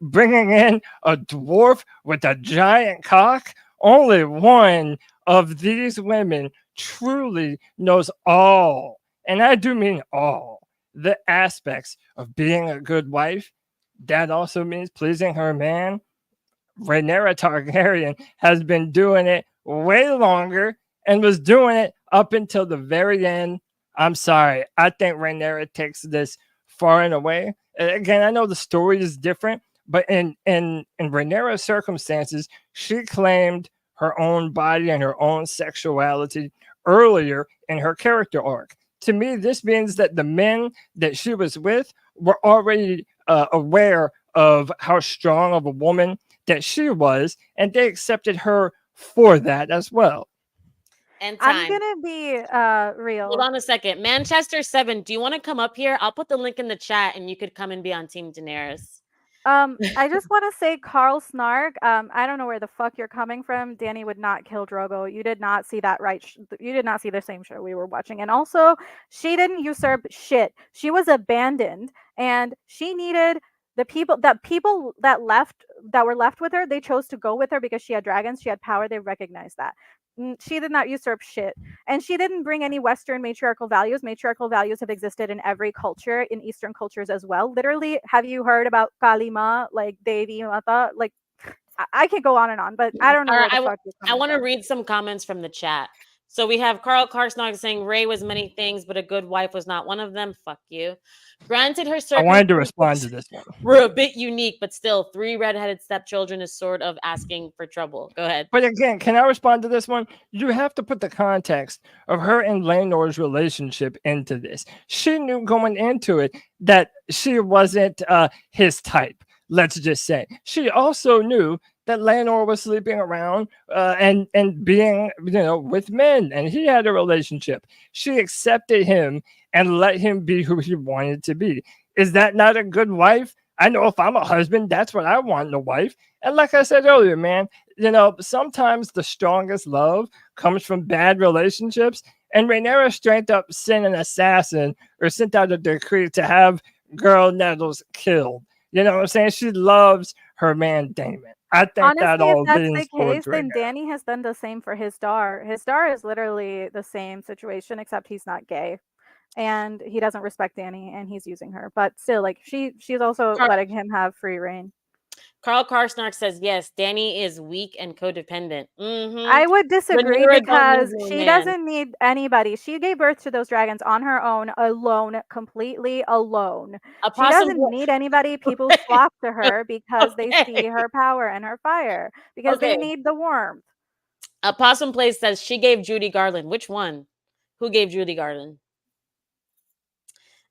bringing in a dwarf with a giant cock, only one of these women truly knows all, and I do mean all, the aspects of being a good wife. That also means pleasing her man. Rhaenyra Targaryen has been doing it way longer and was doing it up until the very end. I'm sorry. I think Rhaenyra takes this far and away. Again, I know the story is different, but in Rhaenyra's circumstances, she claimed her own body and her own sexuality earlier in her character arc. To me, this means that the men that she was with were already aware of how strong of a woman that she was, and they accepted her for that as well. And I'm time. gonna be Hold real. on a second. Manchester 7, do you want to come up here? I'll put the link in the chat and you could come and be on Team Daenerys. I just want to say, Carl Snark. I don't know where the fuck you're coming from. Dany would not kill Drogo. You did not see that right. You did not see the same show we were watching. And also, she didn't usurp shit. She was abandoned, and she needed the people that were left with her. They chose to go with her because she had dragons. She had power. They recognized that. She did not usurp shit. And she didn't bring any Western matriarchal values. Matriarchal values have existed in every culture, in Eastern cultures as well. Literally, have you heard about Kalima, like Devi Mata? Like, I could go on and on, but I don't know All where right, the fuck you're I coming want to from. read some comments from the chat. So we have Carl Karsnog saying Ray was many things, but a good wife was not one of them. Fuck you. Granted, her I wanted to respond to circumstances this one. were a bit unique, but still, 3 redheaded stepchildren is sort of asking for trouble. Go ahead. But again, can I respond to this one? You have to put the context of her and Laenor's relationship into this. She knew going into it that she wasn't his type. Let's just say she also knew that Laenor was sleeping around and being with men, and he had a relationship. She accepted him and let him be who he wanted to be. Is that not a good wife? I know if I'm a husband, that's what I want in a wife. And like I said earlier, man, sometimes the strongest love comes from bad relationships. And Rhaenyra straight up sent an assassin or sent out a decree to have girl Nettles killed. You know what I'm saying? She loves her man Daemon. I think that Honestly, if all that's the leans towards case, then Rhaenyra. Dany has done the same for his Dar. His Dar is literally the same situation, except he's not gay. And he doesn't respect Dany, and he's using her. But still, like she's also Car- letting him have free reign. Carl Karsnark says yes. Dany is weak and codependent. I would disagree Rhaenyra don't need because no she man. doesn't need anybody. She gave birth to those dragons on her own, alone, completely alone. She Opossum. doesn't need anybody. People flock to her because they see Okay. her power and her fire because they Okay. need the warmth. Opossum Place says she gave Judy Garland. Which one? Who gave Judy Garland?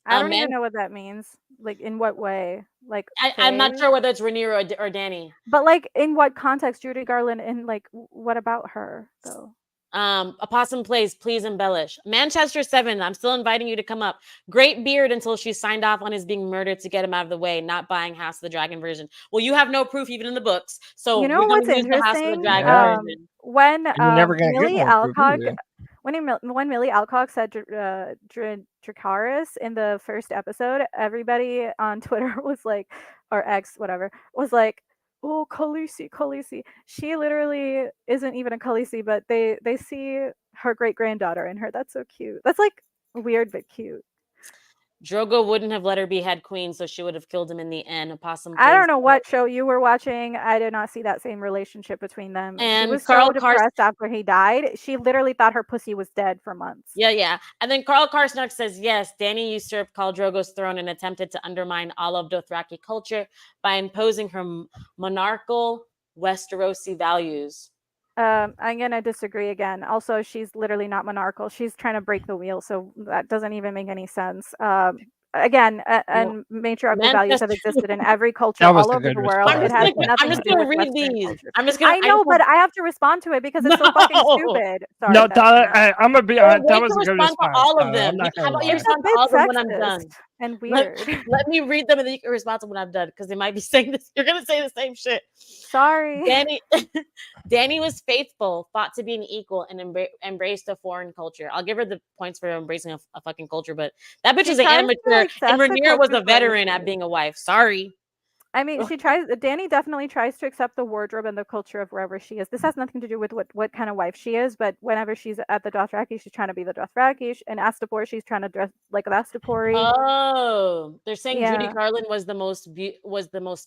I don't Man, even know what that means. Like, in what way? Like, I'm not Faye? sure whether it's Rhaenyra or Dany. But, like, in what context? Judy Garland, and, like, what about her, though? Opossum Place, please embellish. Manchester 7, I'm still inviting you to come up. Great beard until she signed off on his being murdered to get him out of the way, not buying House of the Dragon version. Well, you have no proof even in the books, so You know we're going what's to use the House of the interesting? Dragon Yeah. version. When And you're never gonna get Millie more proof Alcock, either. when Millie Alcock said Dracarys in the first episode, everybody on Twitter was like, or X, whatever, was like, "Oh, Khaleesi, Khaleesi." She literally isn't even a Khaleesi, but they see her great granddaughter in her. That's so cute. That's like weird but cute. Drogo wouldn't have let her be head queen, so she would have killed him in the end. Opossum I don't Place. know what show you were watching. I did not see that same relationship between them. She And was Carl so depressed after he died. She literally thought her pussy was dead for months. Yeah. And then Carl Karsnark says, yes, Dany usurped Khal Drogo's throne and attempted to undermine all of Dothraki culture by imposing her monarchical Westerosi values. I'm gonna disagree again. Also, she's literally not monarchical. She's trying to break the wheel, so that doesn't even make any sense. Again, and matriarchal values have existed in every culture That was all a over good the world. response. It has Okay. nothing I'm just to do gonna with read Western these. culture. I'm just gonna. I know, but I have to respond to it because it's so fucking No. stupid. Sorry. No, that's Tyler, not- I'm gonna be Well, honest. That wait was to a good respond to response. all of Tyler. them. I'm not How gonna about you lie. It's a respond to bit all of them when I'm done? sexist and weird. Let me read them and then you can respond to when I'm done because they might be saying this. You're gonna say the same shit. Sorry. Danny was faithful, fought to be an equal, and embraced a foreign culture. I'll give her the points for embracing a fucking culture, but that bitch She is an tries to amateur, accept and the Rhaenyra was a culture's veteran at legacy. being a wife. Sorry. I mean, Danny definitely tries to accept the wardrobe and the culture of wherever she is. This has nothing to do with what kind of wife she is, but whenever she's at the Dothraki, she's trying to be the Dothraki. And Astapor, she's trying to dress like the Astapori. Oh, they're saying Judy Yeah. Garland was the most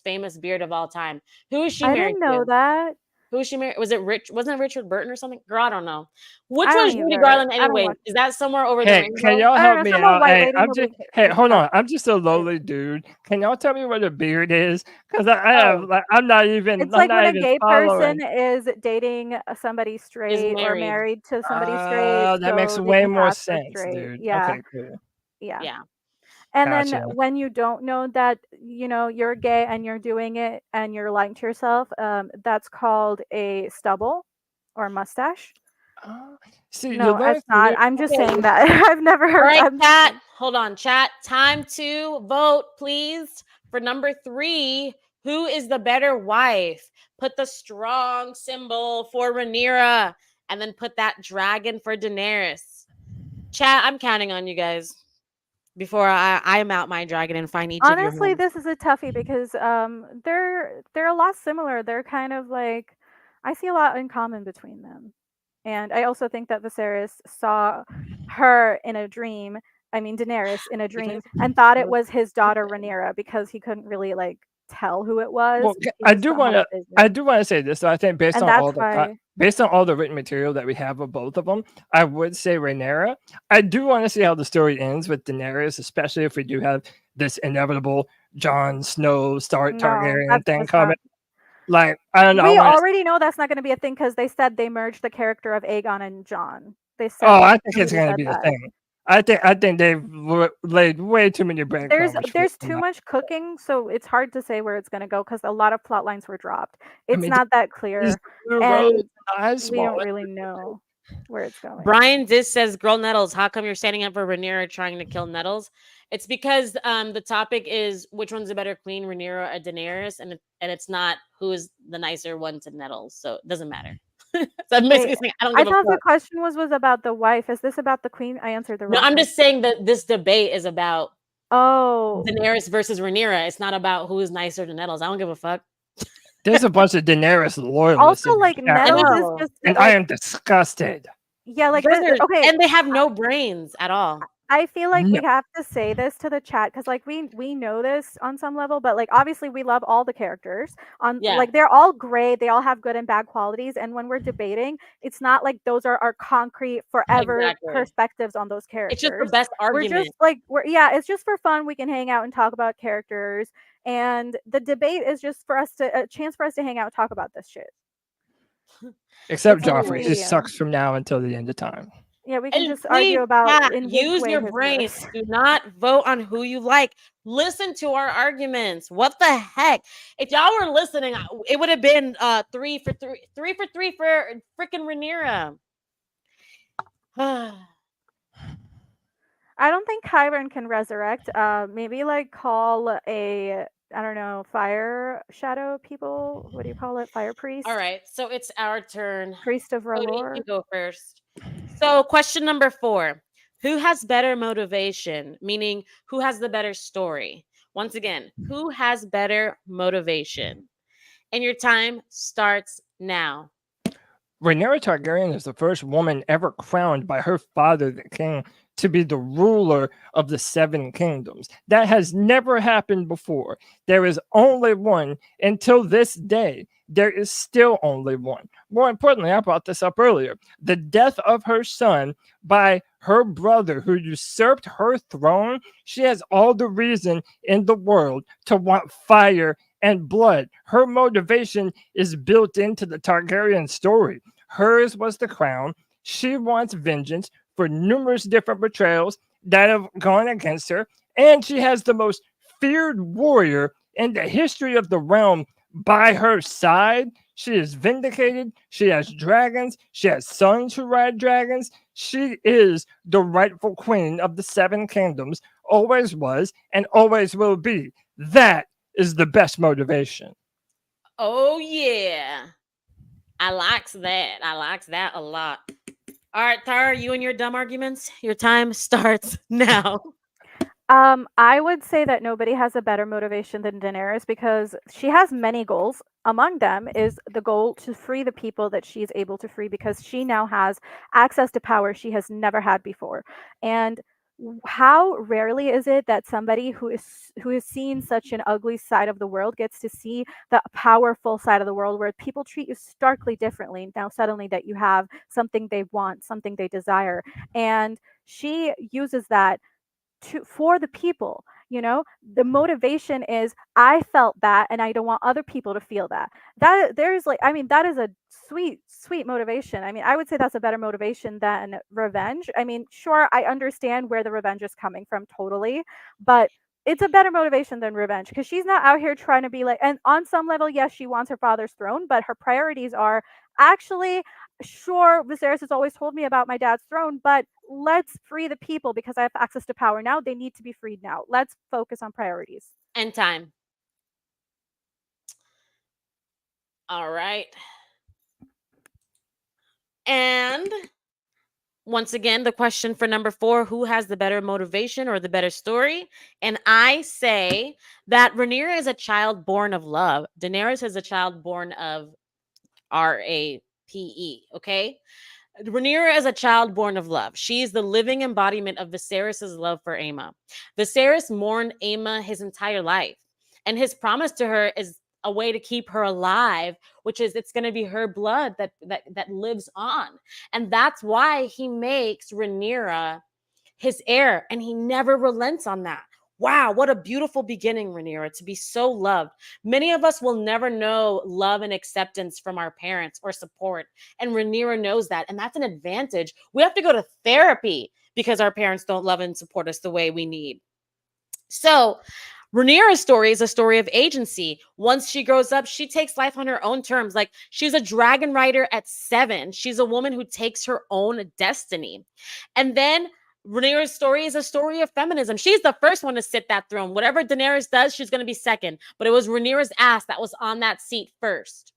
famous beard of all time. Who is she I married didn't know to? that. Who is she married? Wasn't it Richard Burton or something? Girl, I don't know. Which I don't one's Judy either. Garland I don't anyway? watch. Is that somewhere over the Hey, rainbow? can y'all I don't help know. me Some out? old white Hey, lady. I'm Nobody just cares. hey, It's hold fine. on. I'm just a lowly dude. Can y'all tell me what a beard is? Because I have Oh, like I'm not even It's like when a gay following. person is dating somebody is straight or married. married to somebody straight, That makes so they way can more pass for sense, straight. dude. Yeah. Okay, cool. Yeah. Yeah. And then Gotcha. when you don't know that, you're gay and you're doing it and you're lying to yourself, that's called a stubble or a mustache. See, you No, learn it's some not. new. I'm just Okay. saying that. I've never All heard. right, I'm chat. Hold on, chat. Time to vote, please. For number 3, who is the better wife? Put the strong symbol for Rhaenyra, and then put that dragon for Daenerys. Chat, I'm counting on you guys before I mount my dragon and find each of your honestly, homes. this is a toughie because they're a lot similar. They're kind of like, I see a lot in common between them. And I also think that Viserys saw her in a dream, I mean Daenerys in a dream, and thought it was his daughter Rhaenyra because he couldn't really like tell who it was. Well, He I just do had want a to. I vision. do want to say this. So I think And that's why based on all the written material that we have of both of them, I would say Rhaenyra. I do want to see how the story ends with Daenerys, especially if we do have this inevitable Jon Snow Stark no, Targaryen that's thing just coming. not. Like I don't know. I We want. already know that's not going to be a thing because they said they merged the character of Aegon and Jon. They said Oh, I that. think it's Somebody gonna said be a that. thing. I think they've laid way too many breadcrumbs. There's too much cooking, so it's hard to say where it's going to go because a lot of plot lines were dropped. I It's mean, not that these clear, blue and roads, eyes we small. don't really know where it's going. Brian Dis says, "Girl Nettles, how come you're standing up for Rhaenyra trying to kill Nettles?" It's because the topic is which one's a better queen, Rhaenyra or Daenerys, and it's not who is the nicer one to Nettles, so it doesn't matter. So I'm Wait, basically saying I don't I give a thought the fuck. question was about the wife. Is this about the queen? I answered the No, wrong I'm question. just saying that this debate is about Oh, Daenerys versus Rhaenyra. It's not about who is nicer to Nettles. I don't give a fuck. There's a bunch of Daenerys loyalists also in like the chat I room, Nettles is know. just and I like, am disgusted. yeah, like Those are, okay. and they have no brains at all. I feel like No. we have to say this to the chat because, like, we know this on some level, but like obviously we love all the characters. On Yeah, like they're all great, they all have good and bad qualities, and when we're debating, it's not like those are our concrete forever exactly. perspectives on those It's just the characters. best We're just argument. like we're yeah, it's just for fun. We can hang out and talk about characters, and the debate is just for us to a chance for us to hang out and talk about this shit. Except It's like a Joffrey. It Ooh. sucks medium. from now until the end of time. Yeah, we can And just please, argue about chat, in which use way your his brains. worse. Do not vote on who you like. Listen to our arguments. What the heck? If y'all were listening, it would have been 3 for 3 for freaking Rhaenyra. I don't think Kyron can resurrect. Maybe like call a I don't know fire shadow people. What do you call it? Fire All priest, right, so it's our turn. priest of Cody, you can R'hllor. go first. So, question number 4. Who has better motivation? Meaning, who has the better story? Once again, who has better motivation? And your time starts now. Rhaenyra Targaryen is the first woman ever crowned by her father, the king, to be the ruler of the Seven Kingdoms. That has never happened before. There is only one until this day. There is still only one. More importantly, I brought this up earlier. The death of her son by her brother who usurped her throne, she has all the reason in the world to want fire and blood. Her motivation is built into the Targaryen story. Hers was the crown. She wants vengeance for numerous different betrayals that have gone against her, and she has the most feared warrior in the history of the realm by her side. She is vindicated. She has dragons. She has sons who ride dragons. She is the rightful queen of the Seven Kingdoms, always was, and always will be. That is the best motivation. Oh, yeah. I likes that. I likes that a lot. All right, Tara, you and your dumb arguments. Your time starts now. I would say that nobody has a better motivation than Daenerys because she has many goals. Among them is the goal to free the people that she's able to free because she now has access to power she has never had before. And how rarely is it that somebody who has seen such an ugly side of the world gets to see the powerful side of the world where people treat you starkly differently now suddenly that you have something they want, something they desire, and she uses that for the people. The motivation is I felt that and I don't want other people to feel that. That there's like I mean that is a sweet motivation. I mean, I would say that's a better motivation than revenge. I mean, sure, I understand where the revenge is coming from totally, but it's a better motivation than revenge because she's not out here trying to be like, and on some level yes, she wants her father's throne, but her priorities are actually, sure, Viserys has always told me about my dad's throne, but let's free the people because I have access to power now. They need to be freed now. Let's focus on priorities. And time. All right. And once again, the question for number 4, who has the better motivation or the better story? And I say that Rhaenyra is a child born of love. Daenerys is a child born of RAPE, okay? Rhaenyra is a child born of love. She is the living embodiment of Viserys' love for Aemma. Viserys mourned Aemma his entire life, and his promise to her is a way to keep her alive, which is it's going to be her blood that lives on, and that's why he makes Rhaenyra his heir, and he never relents on that. Wow, what a beautiful beginning, Rhaenyra, to be so loved. Many of us will never know love and acceptance from our parents or support, and Rhaenyra knows that, and that's an advantage. We have to go to therapy because our parents don't love and support us the way we need. So, Rhaenyra's story is a story of agency. Once she grows up, she takes life on her own terms. Like, she's a dragon rider at 7. She's a woman who takes her own destiny. And then Rhaenyra's story is a story of feminism. She's the first one to sit that throne. Whatever Daenerys does, she's going to be second. But it was Rhaenyra's ass that was on that seat first.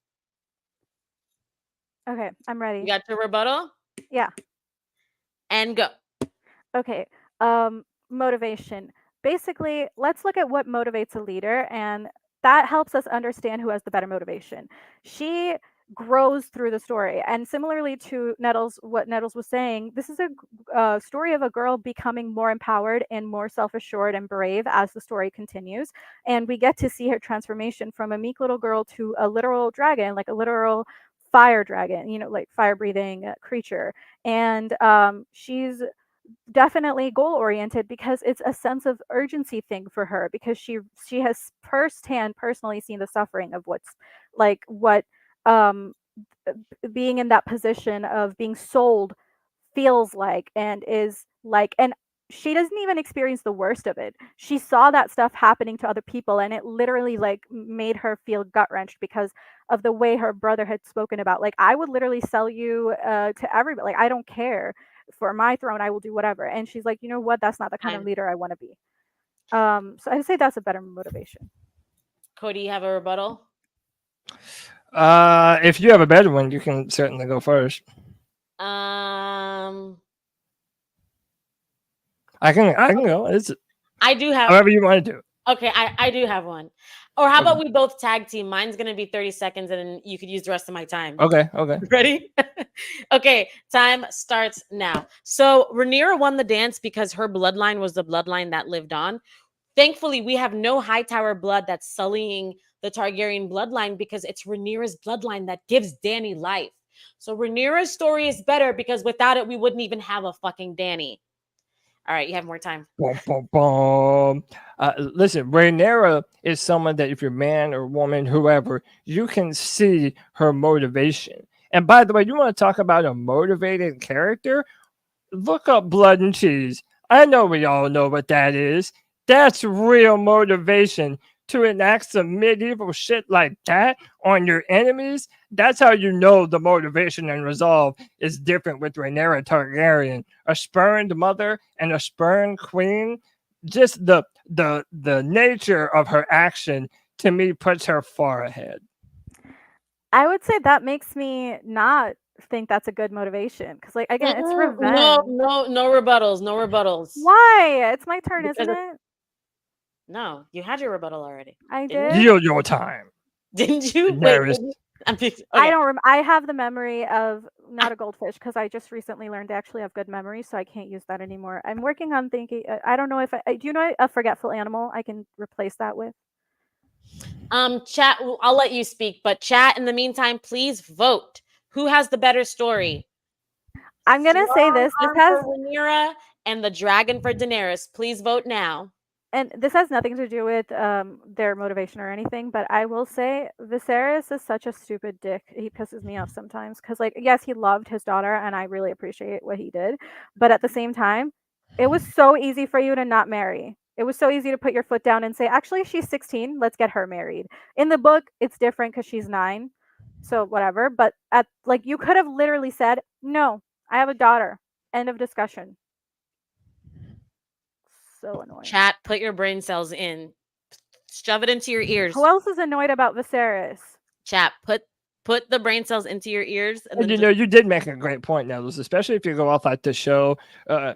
Okay, I'm You ready. got your rebuttal? Yeah. And go. Okay. Motivation. Basically, let's look at what motivates a leader, and that helps us understand who has the better motivation. She grows through the story. And similarly to Nettles, what Nettles was saying, this is a story of a girl becoming more empowered and more self-assured and brave as the story continues. And we get to see her transformation from a meek little girl to a literal dragon, like a literal fire dragon, like fire breathing creature. And she's definitely goal oriented because it's a sense of urgency thing for her, because she has firsthand personally seen the suffering of what um being in that position of being sold feels like, and is like. And she doesn't even experience the worst of it. She saw that stuff happening to other people, and it literally like made her feel gut wrenched because of the way her brother had spoken about, like, I would literally sell you to everybody, like, I don't care, for my throne I will do whatever. And she's like, you know what, that's not the kind of Time. leader I want to be. So I'd say that's a better motivation. Cody, you have a rebuttal? If you have a better one, you can certainly go first. I can go. It's I do have. however you want to do. Okay, I do have one. Or how about we both tag team? Mine's gonna be 30 seconds, and then you could use the rest of my time. Okay. Ready? Okay, time starts now. So Rhaenyra won the dance because her bloodline was the bloodline that lived on. Thankfully, we have no Hightower blood that's sullying the Targaryen bloodline, because it's Rhaenyra's bloodline that gives Dany life. So Rhaenyra's story is better because without it, we wouldn't even have a fucking Dany. All right, you have more time. Boom, boom, boom. Listen, Rhaenyra is someone that if you're man or woman, whoever, you can see her motivation. And by the way, you want to talk about a motivated character? Look up Blood and Cheese. I know we all know what that is. That's real motivation. To enact some medieval shit like that on your enemies, that's how you know the motivation and resolve is different with Rhaenyra Targaryen. A spurned mother and a spurned queen, just the nature of her action to me puts her far ahead. I would say that makes me not think that's a good motivation, because, like, again, it's revenge. No rebuttals. No rebuttals. Why? It's my turn, Because isn't it? No, you had your rebuttal already. I Didn't did. Yield your time. Didn't you? Daenerys. Wait. Okay. I don't. I have the memory of not a goldfish, because I just recently learned to actually have good memory, so I can't use that anymore. I'm working on thinking. I don't know if do you know a forgetful animal I can replace that with? Chat. I'll let you speak, but chat. In the meantime, please vote. Who has the better story? I'm gonna say this. This has for Rhaenyra and the dragon for Daenerys. Please vote now. And this has nothing to do with their motivation or anything, but I will say Viserys is such a stupid dick. He pisses me off sometimes, because, like, yes, he loved his daughter, and I really appreciate what he did, but at the same time, it was so easy for you to not marry. It was so easy to put your foot down and say, actually, she's 16, let's get her married. In the book, it's different because she's 9, so whatever. But you could have literally said, no, I have a daughter. End of discussion. So annoying. Chat, put your brain cells in. Shove it into your ears. Who else is annoyed about Viserys? Chat, put the brain cells into your ears. And you know, you did make a great point, Nettles, especially if you go off like the show,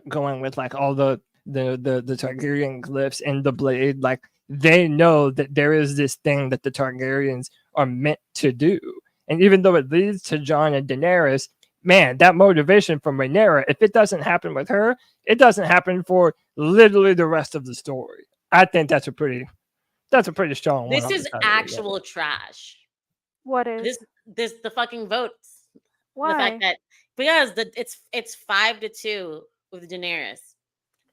going with like all the Targaryen glyphs in the blade. Like, they know that there is this thing that the Targaryens are meant to do. And even though it leads to Jon and Daenerys, man, that motivation from Rhaenyra, if it doesn't happen with her, it doesn't happen for literally the rest of the story. I think that's a pretty strong one. This is actual trash. What is this the fucking votes? Why? The fact that because it's 5-2 with Daenerys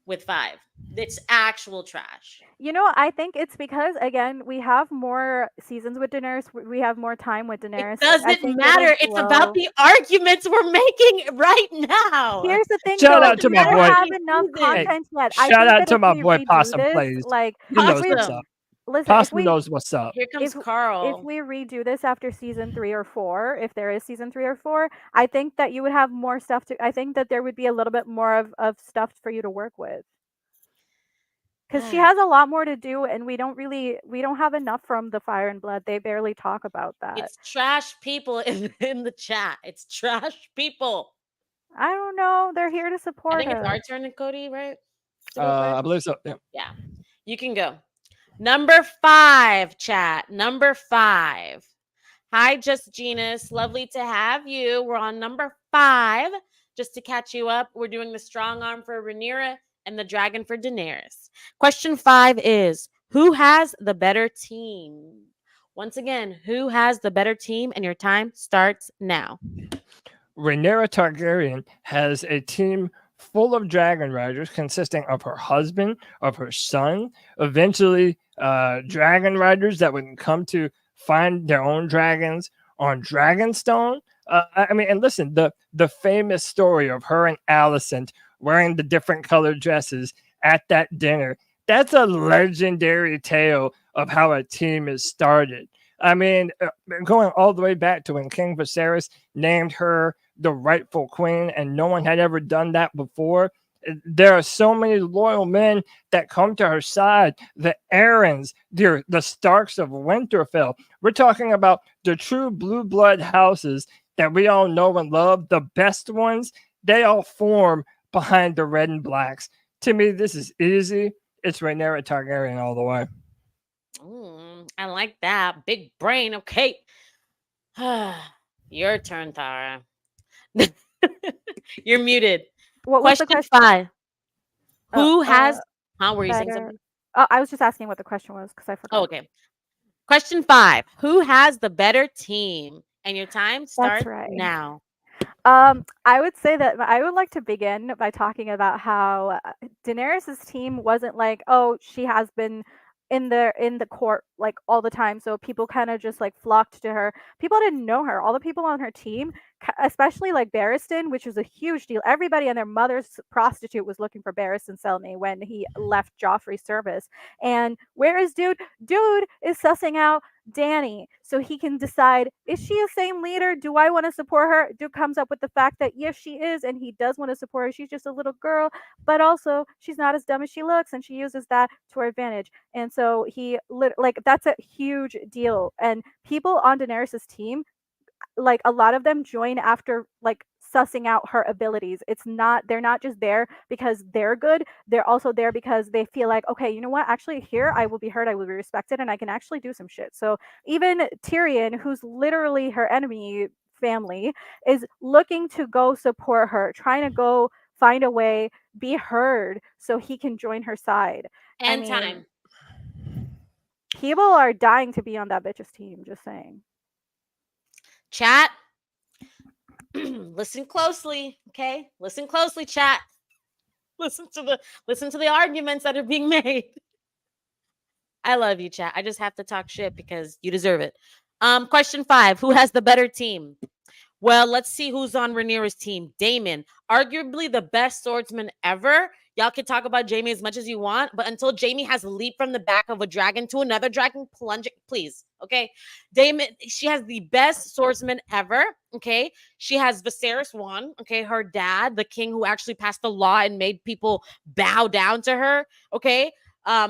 with 5. It's actual trash. You know, I think it's because, again, we have more seasons with Daenerys. We have more time with Daenerys. It doesn't matter. It's about the arguments we're making right now. Here's the thing. Shout out to my boy. Have enough content yet. Shout out to my boy Possum Plays. Like, he knows what's up. Listen, Possum knows what's up. Here comes Carl. If we redo this after season 3 or 4, if there is season 3 or 4, I think that you would have more stuff to. I think that there would be a little bit more of stuff for you to work with. Because she has a lot more to do, and we don't have enough from the Fire and Blood. They barely talk about that. It's trash people in the chat. It's trash people. I don't know. They're here to support. I think it's our turn, Cody, right? I believe so. Yeah. Yeah. You can go. Number 5, chat. Number 5. Hi, Just Genus. Lovely to have you. We're on number 5. Just to catch you up, we're doing the strong arm for Rhaenyra and the dragon for Daenerys. Question 5 is, who has the better team? Once again, who has the better team? And your time starts now. Rhaenyra Targaryen has a team full of dragon riders consisting of her husband, of her son, eventually dragon riders that would come to find their own dragons on Dragonstone. And listen, the famous story of her and Alicent wearing the different colored dresses at that dinner. That's a legendary tale of how a team is started. Going all the way back to when King Viserys named her the rightful queen, and no one had ever done that before. There are so many loyal men that come to her side. The Aarons, the Starks of Winterfell. We're talking about the true blue blood houses that we all know and love. The best ones, they all form behind the red and blacks. To me, this is easy. It's Rhaenyra Targaryen all the way. I like that. Big brain. Okay. Your turn, Tara. You're muted. What was the Question question? 5. Oh, Who has were you saying better. something? Oh, I was just asking what the question was because I forgot. Oh, okay. Question 5. Who has the better team? And your time That's starts right. now. I would say that I would like to begin by talking about how Daenerys' team wasn't like, oh, she has been in the court like all the time, so people kind of just like flocked to her. People didn't know her. All the people on her team, especially like Barristan, which was a huge deal. Everybody and their mother's prostitute was looking for Barristan Selmy when he left Joffrey's service. And where is dude? Dude is sussing out Danny so he can decide, is she a same leader? Do I want to support her? Dude comes up with the fact that yes, she is, and he does want to support her. She's just a little girl, but also she's not as dumb as she looks, and she uses that to her advantage. And so like that's a huge deal. And people on Daenerys' team, like a lot of them join after like sussing out her abilities. They're not just there because they're good. They're also there because they feel like, okay, you know what? Actually, here I will be heard, I will be respected, and I can actually do some shit. So even Tyrion, who's literally her enemy family, is looking to go support her, trying to go find a way, be heard, so he can join her side. And time. People are dying to be on that bitch's team. Just saying. Chat. Listen closely, okay? Listen closely, chat. Listen to the arguments that are being made. I love you, chat. I just have to talk shit because you deserve it. Question 5. Who has the better team? Well, let's see who's on Rhaenyra's team. Daemon, arguably the best swordsman ever. Y'all can talk about Jaime as much as you want, but until Jaime has leaped from the back of a dragon to another dragon, plunge it, please. Okay. Daemon, she has the best swordsman ever. Okay. She has Viserys one. Okay. Her dad, the king who actually passed the law and made people bow down to her. Okay.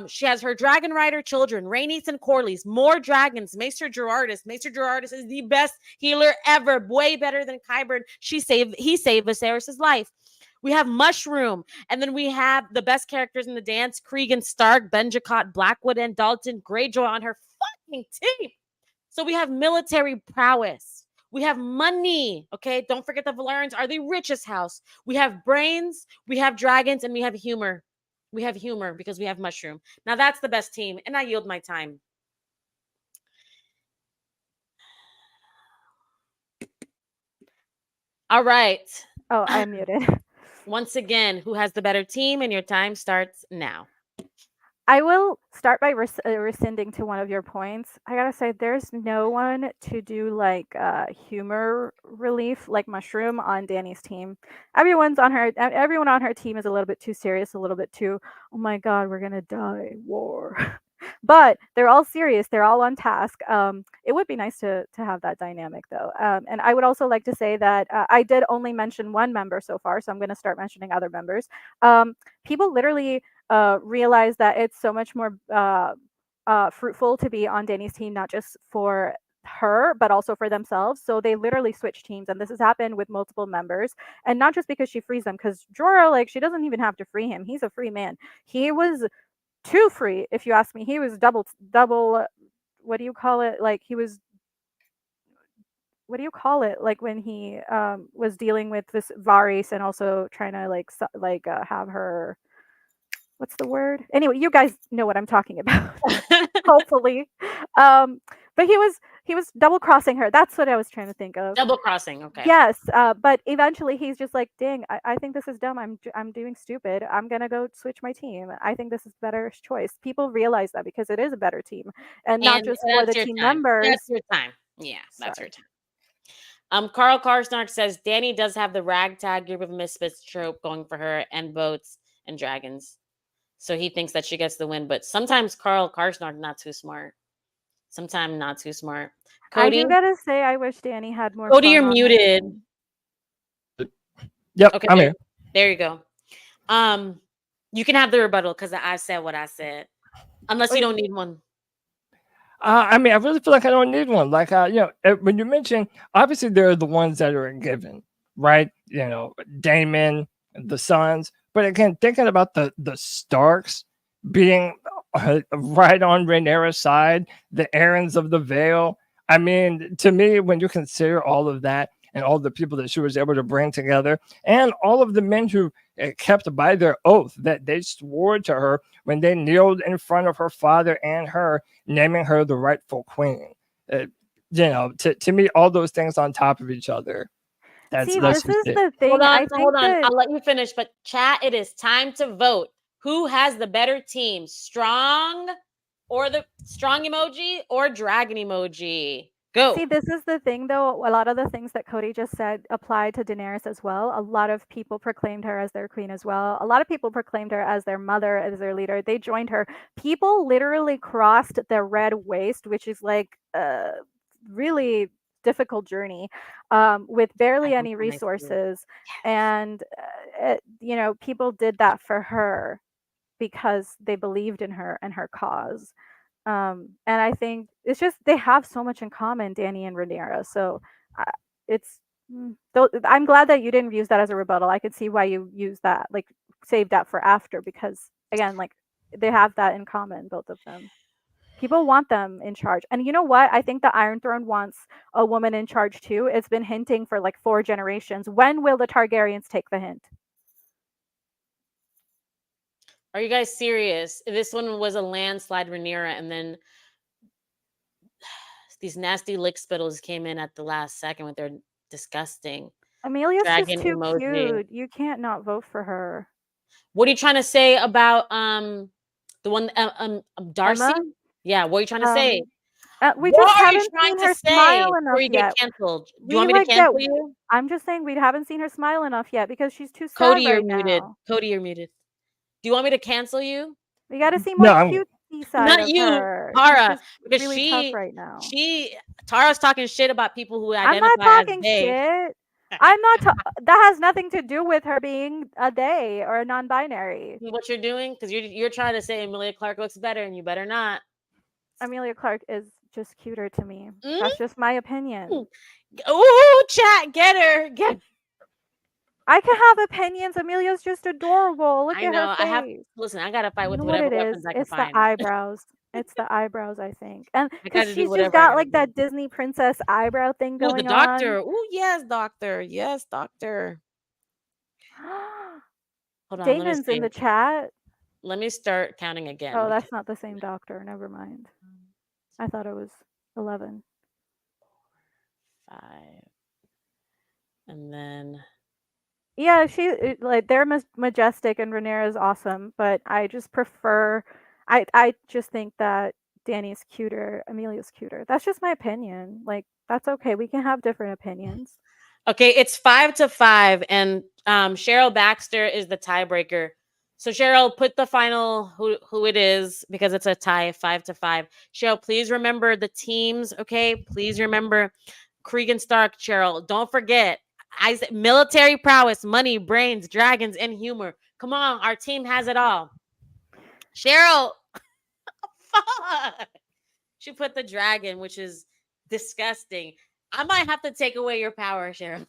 She has her dragon rider children, Rhaenys and Corlys, more dragons, Maester Gerardus. Maester Gerardus is the best healer ever, way better than Qyburn. He saved Viserys' life. We have Mushroom, and then we have the best characters in the dance: Cregan Stark, Benjicott, Blackwood, and Dalton Greyjoy on her fucking team. So we have military prowess. We have money. Okay, don't forget the Valerians are the richest house. We have brains, we have dragons, and we have humor. We have humor because we have Mushroom. Now that's the best team, and I yield my time. All right. Oh, I'm muted. Once again, who has the better team? And your time starts now. I will start by rescinding to one of your points. I gotta say, there's no one to do like humor relief like Mushroom on Danny's team. Everyone on her team is a little bit too serious, a little bit too, oh my god, we're gonna die, war. But they're all serious. They're all on task. It would be nice to have that dynamic though. And I would also like to say that I did only mention one member so far, so I'm going to start mentioning other members. People literally realize that it's so much more fruitful to be on Danny's team, not just for her but also for themselves. So they literally switch teams, and this has happened with multiple members. And not just because she frees them, because Jorah, like, she doesn't even have to free him. He's a free man. He was too free, if you ask me. He was double, what do you call it, like he was what do you call it? Like when he was dealing with this Varys and also trying to have her, what's the word? Anyway, you guys know what I'm talking about. Hopefully. Um, but he was double crossing her. That's what I was trying to think of. Double crossing. Okay. Yes, but eventually he's just like, "Dang, I think this is dumb. I'm doing stupid. I'm gonna go switch my team. I think this is better choice." People realize that because it is a better team, and not And just for the that's your team time. That's members. your time. Yeah, that's your Sorry. time. Carl Karsnark says Danny does have the ragtag group of misfits trope going for her and boats and dragons. So he thinks that she gets the win, but sometimes Carl Karsnark not too smart. Sometimes not too smart. I Cody, do gotta say, I wish Danny had more Cody, fun you're on her muted. team. Yep, Okay, I'm here. there you go. You can have the rebuttal because I said what I said. Unless you don't need one. I mean, I really feel like I don't need one. Like, when you mention, obviously there are the ones that are a given, right? Damon, the Sons. But again, thinking about the Starks being right on Rhaenyra's side, the Aarons of the Vale. I mean, to me, when you consider all of that and all the people that she was able to bring together, and all of the men who kept by their oath that they swore to her when they kneeled in front of her father and her, naming her the rightful queen. To me, all those things on top of each other. See, That's this just is it. the Hold thing. on, I hold think on. that I'll let you finish. But chat, it is time to vote. Who has the better team? Strong or the strong emoji or dragon emoji? Go. See, this is the thing, though. A lot of the things that Cody just said apply to Daenerys as well. A lot of people proclaimed her as their queen as well. A lot of people proclaimed her as their mother, as their leader. They joined her. People literally crossed the red waste, which is like a really difficult journey, with I barely don't any know my food. resources. And, people did that for her because they believed in her and her cause. And I think it's just they have so much in common, Danny and Rhaenyra. So uh, it's though I'm glad that you didn't use that as a rebuttal. I could see why you use that, like save that for after, because again, like they have that in common, both of them. People want them in charge. And you know what? I think the Iron Throne wants a woman in charge too. It's been hinting for like 4 generations. When will the Targaryens take the hint? Are you guys serious? This one was a landslide Rhaenyra, and then these nasty lick spittles came in at the last second with their disgusting Amelia's just dragon too emoji. cute. You can't not vote for her. What are you trying to say about the one Darcy? Emma? Yeah, what are you trying to say? Um, we just What are you haven't trying seen to her say smile before enough you get yet. canceled? Do you We want me to like that. cancel you? I'm just saying we haven't seen her smile enough yet because she's too Cody, sad you're right muted. now. Cody, you're muted. Do you want me to cancel you? We got to see No, more I'm cutesy side Not of you, her. She's Tara, just because really tough right now. Tara's talking shit about people who I'm not identify as talking they. shit. I'm not. That has nothing to do with her being a they or a non-binary. What you're doing, because you're trying to say Emilia Clarke looks better, and you better not. Amelia Clark is just cuter to me. Mm? That's just my opinion. Ooh, chat, get her, get. I can have opinions. Amelia's just adorable. Look I at her know. face. Listen, I gotta fight You with know what whatever it weapons is? I can It's the find. eyebrows. It's the eyebrows, I think. And I because gotta do she's just whatever I got gotta like do. that Disney princess eyebrow thing Ooh, the going on. doctor. Ooh, yes, doctor. Yes, doctor. Hold on, let me Damon's in see. the chat. Let me start counting again. Oh, Because that's not the same doctor. Never mind. I thought it was 11. 5, and then Yeah, like they're majestic and Rhaenyra is awesome, but I just prefer. I just think that Danny's cuter, Amelia's cuter. That's just my opinion. Like that's okay. We can have different opinions. okay, it's 5-5, and Cheryl Baxter is the tiebreaker. So Cheryl, put the final who it is because it's a tie, 5-5. Cheryl, please remember the teams. Okay, please remember Cregan Stark. Cheryl, don't forget. I said military prowess, money, brains, dragons, and humor. Come on, our team has it all. Cheryl, fuck. She put the dragon, which is disgusting. I might have to take away your power, Cheryl.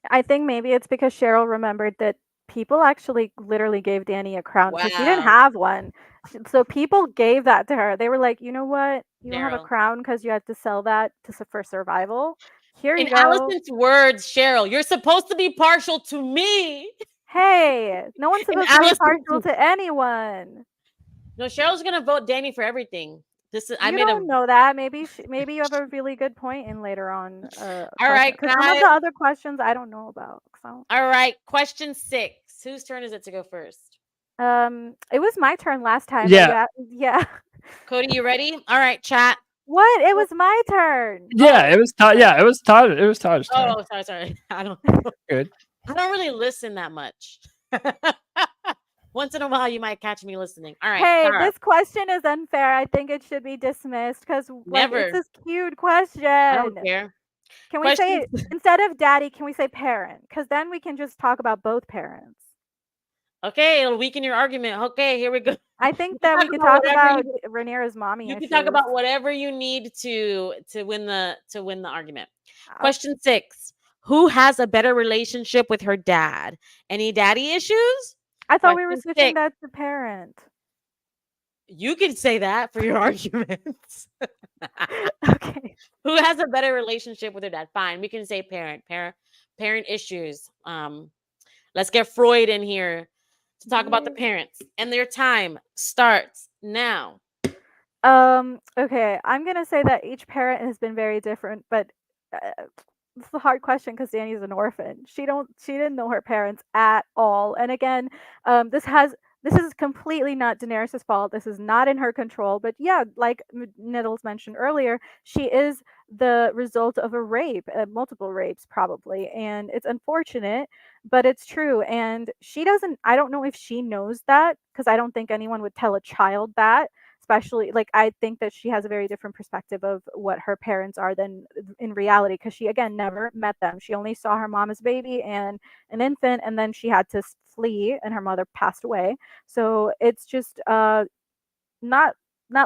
I think maybe it's because Cheryl remembered that people actually literally gave Danny a crown because she didn't Wow, have one. So people gave that to her. They were like, you know what? You don't have a Cheryl. crown because you had to sell that for survival. Here you In go. Allison's words, Cheryl, you're supposed to be partial to me. Hey, no one's In supposed to be Allison's partial to anyone. No, Cheryl's gonna vote Danny for everything. This is I You made a don't know that. Maybe you have a really good point in later on all question. right, Because some of guys. the other questions I don't know about. So, All right, question 6. Whose turn is it to go first? it was my turn last time. Yeah. Yeah. Cody, you ready? All right, chat. What? It was my turn. Yeah, Oh, it was Todd. Yeah, it was Todd. It was Todd's turn. oh, sorry. I don't Good. really listen that much. Once in a while, you might catch me listening. All right, Hey, Tara. this question is unfair. I think it should be dismissed because, like, it's Never. this cute I don't question. care. Can we Question. say, instead of daddy, can we say parent? Because then we can just talk about both parents. Okay, it'll weaken your argument. Okay, here we go. I think that we could talk about Rhaenyra's mommy You issues. can talk about whatever you need to win the argument. Question 6. Who has a better relationship with her dad? Any daddy issues? I thought we were Question switching 6. that to parent. You can say that for your arguments. Okay. Who has a better relationship with her dad? Fine, we can say parent. Parent issues. Let's get Freud in here to talk about the parents. And their time starts now. Okay, I'm gonna say that each parent has been very different, but it's a hard question because Dany's an orphan. She didn't know her parents at all. And again, this is completely not Daenerys' fault. This is not in her control. But yeah, like Nettles mentioned earlier, she is the result of a rape, multiple rapes probably, and it's unfortunate, but it's true. And she doesn't. I don't know if she knows that because I don't think anyone would tell a child that, especially like I think that she has a very different perspective of what her parents are than in reality because she again never met them. She only saw her mom as a baby and an infant, and then she had to flee and her mother passed away. So it's just not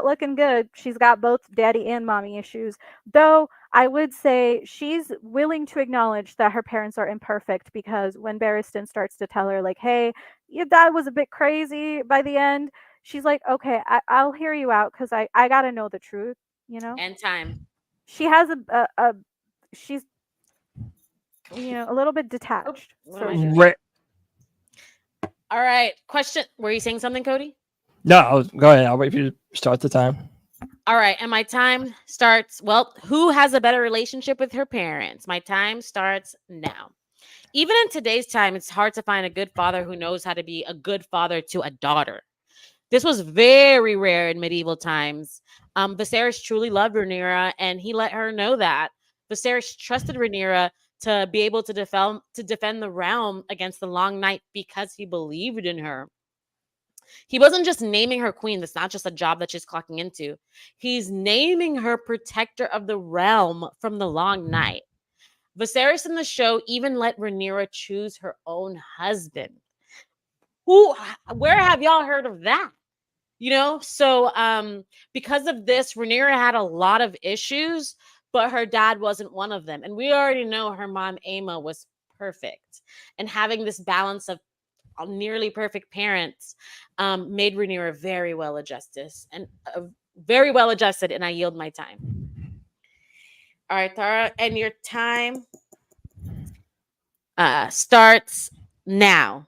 looking good. She's got both daddy and mommy issues, though I would say she's willing to acknowledge that her parents are imperfect because when Barristan starts to tell her like, hey, your dad was a bit crazy by the end, she's like, okay, I'll hear you out because I gotta know the truth, you know. And time. She has a she's a little bit detached. What am I So doing? Right. All right. Question. Were you saying something, Cody? No, go ahead. I'll wait for you to start the time. All right. And my time starts. Well, who has a better relationship with her parents? My time starts now. Even in today's time, it's hard to find a good father who knows how to be a good father to a daughter. This was very rare in medieval times. Viserys truly loved Rhaenyra, and he let her know that. Viserys trusted Rhaenyra to be able to defend the realm against the Long Night because he believed in her. He wasn't just naming her queen. That's not just a job that she's clocking into. He's naming her protector of the realm from the Long Night. Viserys in the show even let Rhaenyra choose her own husband. Where have y'all heard of that? So because of this, Rhaenyra had a lot of issues, but her dad wasn't one of them. And we already know her mom, Aemma, was perfect. And having this balance of nearly perfect parents made Rhaenyra very well adjusted. And I yield my time. All right, Tara, and your time starts now.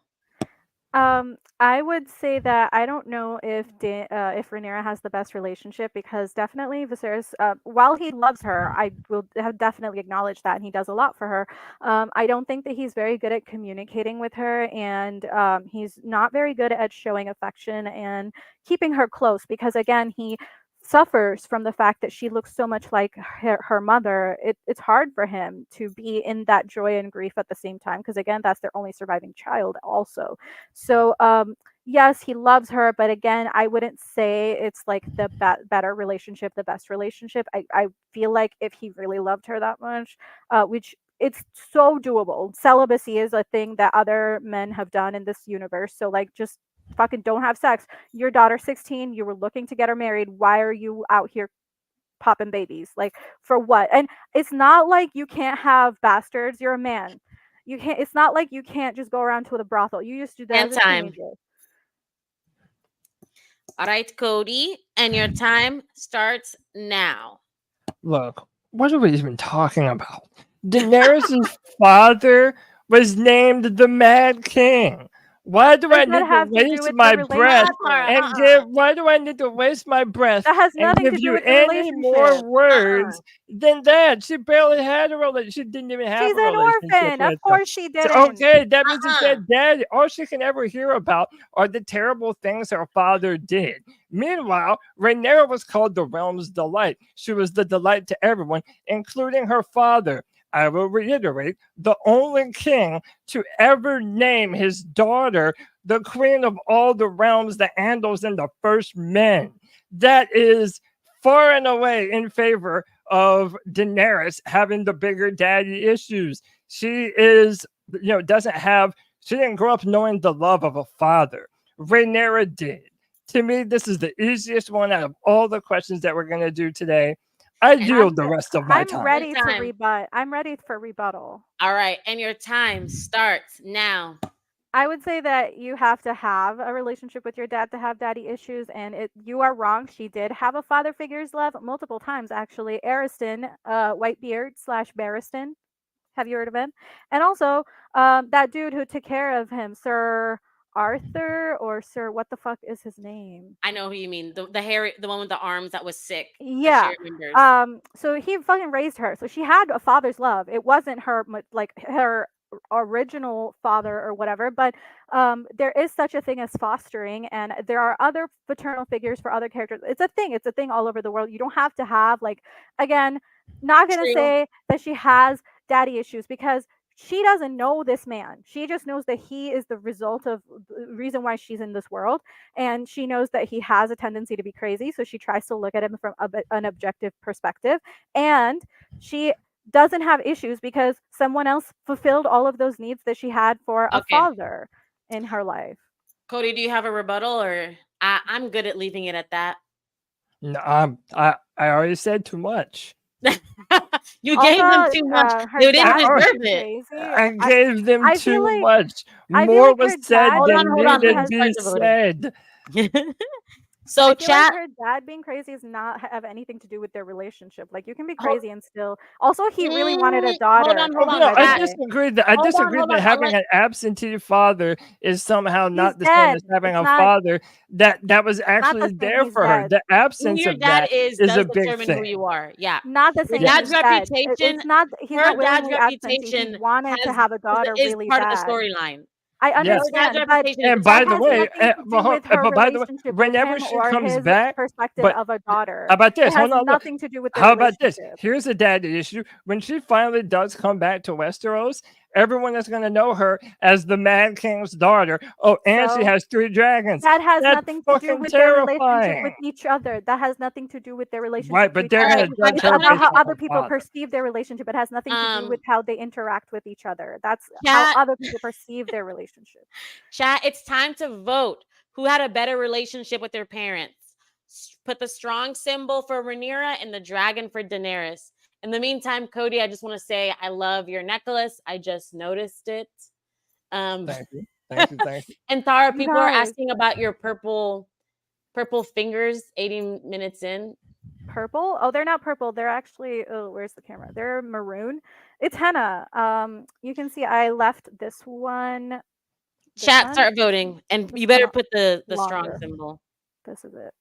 I would say that I don't know if Rhaenyra has the best relationship because definitely Viserys, while he loves her, I will have definitely acknowledge that, and he does a lot for her. I don't think that he's very good at communicating with her, and he's not very good at showing affection and keeping her close because again he suffers from the fact that she looks so much like her mother. It's hard for him to be in that joy and grief at the same time because again that's their only surviving child also. So yes, he loves her, but again I wouldn't say it's like the better relationship, the best relationship. I feel like if he really loved her that much, which it's so doable. Celibacy is a thing that other men have done in this universe, so like just fucking don't have sex. Your daughter's 16, you were looking to get her married, why are you out here popping babies? Like for what? And it's not like you can't have bastards. You're a man. You can't. It's not like you can't just go around to the brothel. You used to do that And as a time. teenager. All right, Cody, and your time starts now. Look, what are we even talking about? Daenerys' father was named the Mad King. Why do I Does that need to have to do waste with their my breath relationship? and give? Why do I need to waste my breath That has and nothing give to do you with the any more relationship. words than that? She barely had a relationship. She didn't even have She's a an relationship orphan. with Of him. course she So, didn't. okay, that means it's that dad. All she can ever hear about are the terrible things her father did. Meanwhile, Rhaenyra was called the realm's delight. She was the delight to everyone, including her father. I will reiterate, the only king to ever name his daughter the queen of all the realms, the Andals, and the first men. That is far and away in favor of Daenerys having the bigger daddy issues. She is, doesn't have, she didn't grow up knowing the love of a father. Rhaenyra did. To me, this is the easiest one out of all the questions that we're going to do today. I yield the rest of my I'm time. ready to rebut. I'm ready for rebuttal. All right, and your time starts now. I would say that you have to have a relationship with your dad to have daddy issues, and you are wrong. She did have a father figure's love multiple times, actually. Ariston, Whitebeard / Barristan. Have you heard of him? And also, that dude who took care of him, Sir Arthur or Sir, what the fuck is his name? I know who you mean. The hairy, the one with the arms that was sick. That Yeah. she remembers. So he fucking raised her. So she had a father's love. It wasn't her like her original father or whatever, but there is such a thing as fostering, and there are other paternal figures for other characters. It's a thing. It's a thing all over the world. You don't have to have like, again, not gonna True. say that she has daddy issues because she doesn't know this man. She just knows that he is the result of the reason why she's in this world, and she knows that he has a tendency to be crazy, so she tries to look at him from an objective perspective, and she doesn't have issues because someone else fulfilled all of those needs that she had for a Okay. father in her life. Cody, do you have a rebuttal, or I'm good at leaving it at that? No, I already said too much. You gave them Also, too much. her They didn't dad is deserve pretty it. crazy. I gave them I feel too like much. I feel More like was her said dad Hold on, than hold on. needed Let me be start the voting. said. So, I feel like chat. her dad being crazy does not have anything to do with their relationship. Like you can be Hold, crazy and still. Also, he really wanted a hold daughter. on, Oh hold on, no, I chat. disagree that Hold on. having an absentee father is somehow He's not the same dead. as having It's a not father that was not actually the same. there He's for her. dead. The Who absence your of dad that is does a big determine who thing. you are. Yeah. Not the Your same. Yeah. dad's He's dead. reputation, It's not. He's her not dad's willingly absentee. He reputation wanted to has have a daughter is really part of the bad. storyline. I Yes. Her dad's understand, but reputation is a And part by that of the the has way, story. nothing to do with her but by the way, relationship with whenever him she or comes his back, perspective but of a daughter. how about It this? has Hold on, look. nothing to do with their How about this? relationship. Here's a daddy issue. When she finally does come back to Westeros, everyone is going to know her as the Mad King's daughter. Oh, and she So has 3 dragons. that has That's nothing to do fucking with their relationship with terrifying. each other. That has nothing to do with their Right, relationship to but each they're All other. right, going to judge It's her about based how on other her people father. perceive their relationship. It has nothing to do with um how they interact with each other. That's how chat other people perceive their relationship. chat. It's time to vote. Who had a better relationship with their parents? Put the strong symbol for Rhaenyra and the dragon for Daenerys. In the meantime, Cody, I just want to say I love your necklace. I just noticed it. Thank you. Thank you. Thank you. And Tara, You people are guys, asking about your purple fingers 80 minutes in. purple? Oh, they're not purple. They're actually, oh, where's the camera? They're maroon. It's henna. You can see I left this one. This Chat, one. start voting. And This you one better put the strong longer. symbol. This is it.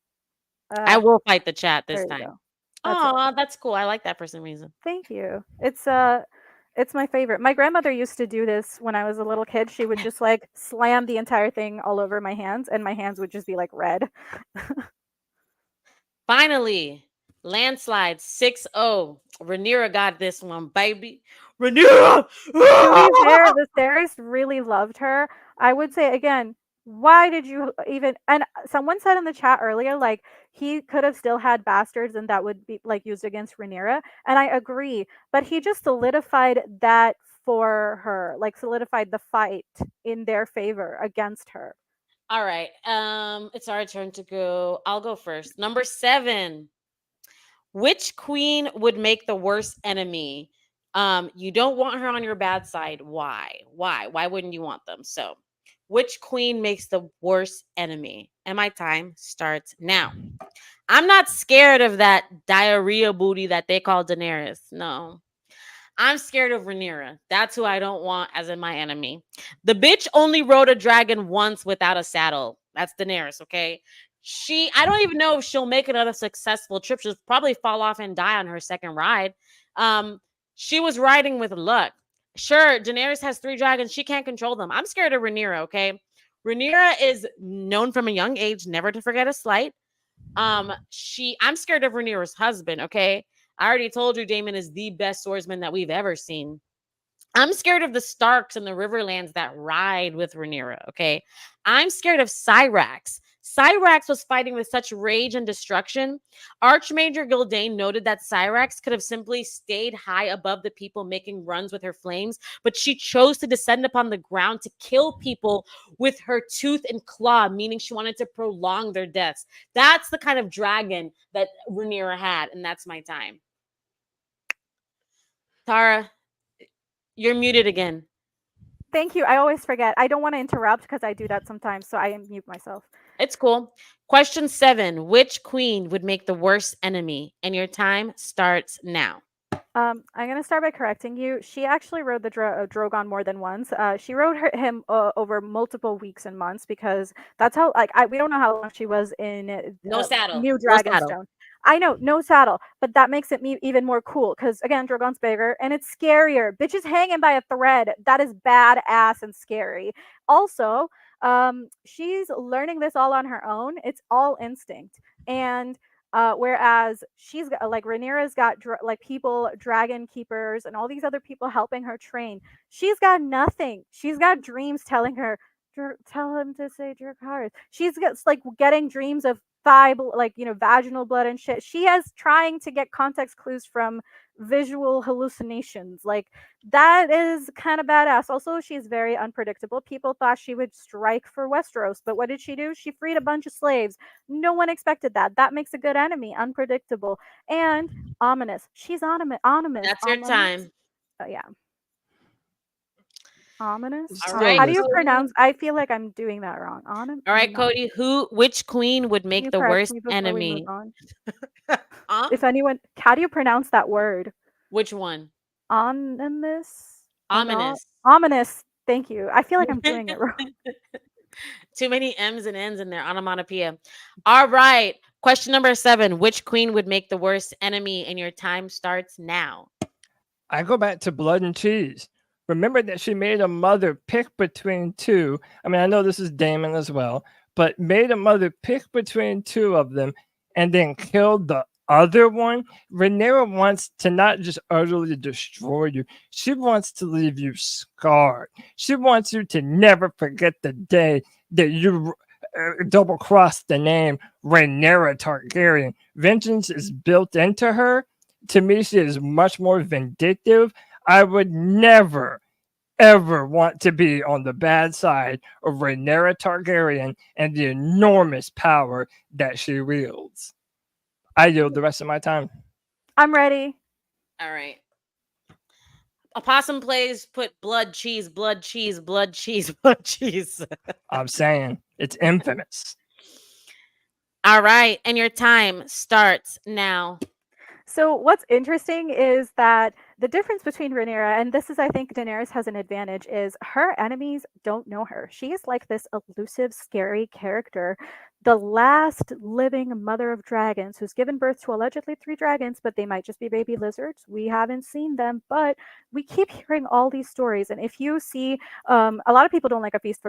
I will fight the chat this There you time. go. That's it. Oh, that's cool. I like that for some reason. Thank you. It's my favorite. My grandmother used to do this when I was a little kid. She would just like slam the entire thing all over my hands, and my hands would just be like red. Finally, landslide 6-0. Rhaenyra got this one, baby. Rhaenyra! To be fair, Viserys really loved her. I would say again, why did you even? And someone said in the chat earlier, like he could have still had bastards, and that would be like used against Rhaenyra. And I agree, but he just solidified that for her, like solidified the fight in their favor against her. All right. It's our turn to go. I'll go first. Number 7. Which queen would make the worst enemy? You don't want her on your bad side. Why? Why wouldn't you want them? So, which queen makes the worst enemy? And my time starts now. I'm not scared of that diarrhea booty that they call Daenerys. No. I'm scared of Rhaenyra. That's who I don't want as in my enemy. The bitch only rode a dragon once without a saddle. That's Daenerys, okay? I don't even know if she'll make another successful trip. She'll probably fall off and die on her second ride. Um, she was riding with luck. Sure, Daenerys has 3 dragons. She can't control them. I'm scared of Rhaenyra, okay? Rhaenyra is known from a young age never to forget a slight. I'm scared of Rhaenyra's husband, okay? I already told you Daemon is the best swordsman that we've ever seen. I'm scared of the Starks and the Riverlands that ride with Rhaenyra, okay? I'm scared of Cyrax. Cyrax was fighting with such rage and destruction. Archmajor Gildane noted that Cyrax could have simply stayed high above the people making runs with her flames, but she chose to descend upon the ground to kill people with her tooth and claw, meaning she wanted to prolong their deaths. That's the kind of dragon that Rhaenyra had, and that's my time. Tara, you're muted again. Thank you. I always forget. I don't want to interrupt because I do that sometimes, so I mute myself. It's cool. Question 7. Which queen would make the worst enemy? And your time starts now. I'm gonna start by correcting you. She actually rode the Drogon more than once. She rode him over multiple weeks and months because that's how we don't know how long she was in No saddle. New No saddle. Dragonstone. I know, no saddle, but that makes it even more cool because again, Drogon's bigger and it's scarier. Bitches hanging by a thread. That is badass and scary. Also, she's learning this all on her own. It's all instinct and. Whereas she's got like Rhaenyra's got like people, dragon keepers, and all these other people helping her train. She's got nothing. She's got dreams telling her, tell him to say Dracarys. She's got like getting dreams of vaginal blood and shit. She has trying to get context clues from visual hallucinations. Like that is kind of badass. Also, she's very unpredictable. People thought she would strike for Westeros, but what did she do? She freed a bunch of slaves. No one expected that. That makes a good enemy. Unpredictable and ominous. She's ominous. That's your time. Oh yeah. Ominous. All right, How do you Cody. pronounce? I feel like I'm doing that wrong. All right, Cody. Which queen would make the worst enemy? If anyone, how do you pronounce that word? Which one? Ominous. Ominous. Ominous. Thank you. I feel like I'm doing it wrong. Too many M's and N's in there. Onomatopoeia. All right. Question number 7. Which queen would make the worst enemy? And your time starts now. I go back to Blood and Cheese. Remember that she made a mother pick between two. I mean, I know this is Daemon as well, but made a mother pick between two of them and then killed the other one. Rhaenyra wants to not just utterly destroy you. She wants to leave you scarred. She wants you to never forget the day that you double-crossed the name Rhaenyra Targaryen. Vengeance is built into her. To me, she is much more vindictive. I would never, ever want to be on the bad side of Rhaenyra Targaryen and the enormous power that she wields. I yield the rest of my time. I'm ready. All right. Opossum plays put blood, cheese, blood, cheese, blood, cheese, blood, cheese. I'm saying it's infamous. All right. And your time starts now. So what's interesting is that the difference between Rhaenyra, and this is, I think, Daenerys has an advantage, is her enemies don't know her. She is like this elusive, scary character, the last living mother of dragons who's given birth to allegedly 3 dragons, but they might just be baby lizards. We haven't seen them, but we keep hearing all these stories. And if you see, a lot of people don't like a feast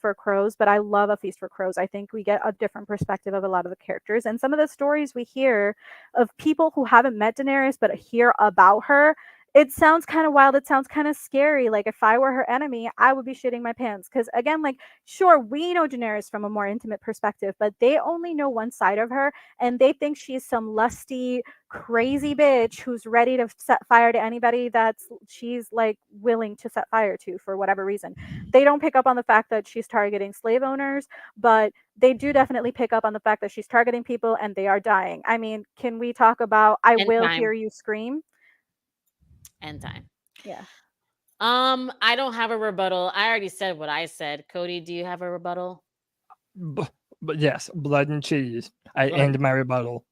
for crows, but I love A Feast for Crows. I think we get a different perspective of a lot of the characters, and some of the stories we hear of people who haven't met Daenerys but hear about her, it sounds kind of wild. It sounds kind of scary. Like if I were her enemy, I would be shitting my pants. Because again, like, sure, we know Daenerys from a more intimate perspective, but they only know one side of her, and they think she's some lusty, crazy bitch who's ready to set fire to anybody that's she's like willing to set fire to for whatever reason. They don't pick up on the fact that she's targeting slave owners, but they do definitely pick up on the fact that she's targeting people and they are dying. I mean, can we talk about I End Will time. Hear You Scream? End time. Yeah. I don't have a rebuttal. I already said what I said. Cody, do you have a rebuttal? But yes, blood and cheese. I end my rebuttal.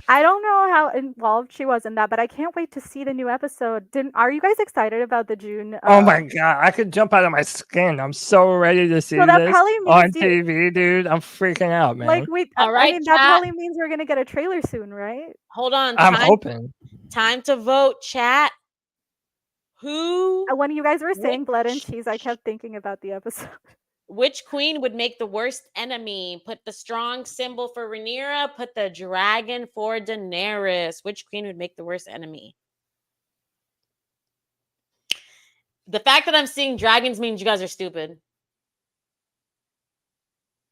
I don't know how involved she was in that, but I can't wait to see the new episode. Are you guys excited about the June? Oh my god, I could jump out of my skin. I'm so ready to see So that this probably means on TV, dude. I'm freaking out, like man. All I right, mean, that chat. probably means we're gonna get a trailer soon, right? Hold on. I'm Time. hoping. Time to vote, chat. Who? When you guys were saying blood and Which? cheese, I kept thinking about the episode. Which queen would make the worst enemy? Put the strong symbol for Rhaenyra. Put the dragon for Daenerys. Which queen would make the worst enemy? The fact that I'm seeing dragons means you guys are stupid.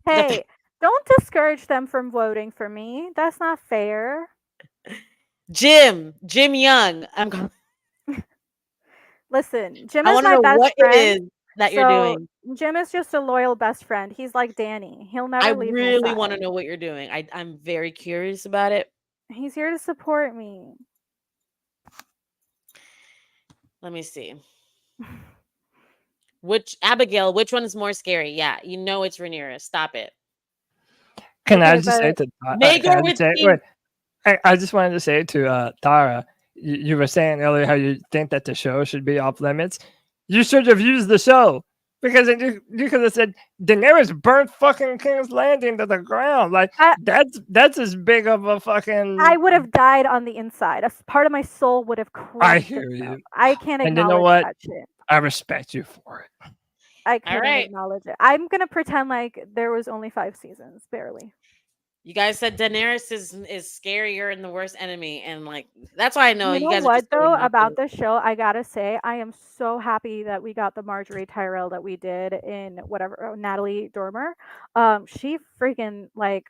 Hey, don't discourage them from voting for me. That's not fair. Jim Young. Listen, Jim I is want to my know best what it friend. is that you're So doing. Jim is just a loyal best friend. He's like Danny. He'll I never leave my really want to side. know what you're doing. I'm very curious about it. He's here to support me. Let me see. Abigail, which one is more scary? Yeah, you know it's Rhaenyra. Stop it. Can I Okay, just say but to May can I go just with say Team. wait, I just wanted to say to Tara, you were saying earlier how you think that the show should be off limits. You should have used the show because you could have said Daenerys burnt fucking King's Landing to the ground. Like I, that's as big of a I fucking. would have died on the inside. A part of my soul would have I crushed hear itself. you, I can't and you know acknowledge what? that shit. I respect you for it. I All couldn't right. acknowledge it. I'm gonna pretend like there was only 5 seasons, barely. You guys said Daenerys is scarier and the worst enemy, and like that's why I know You you know guys are what just though going off about the. the show? I gotta say, I am so happy that we got the Marjorie Tyrell that we did in whatever Natalie Dormer. She freaking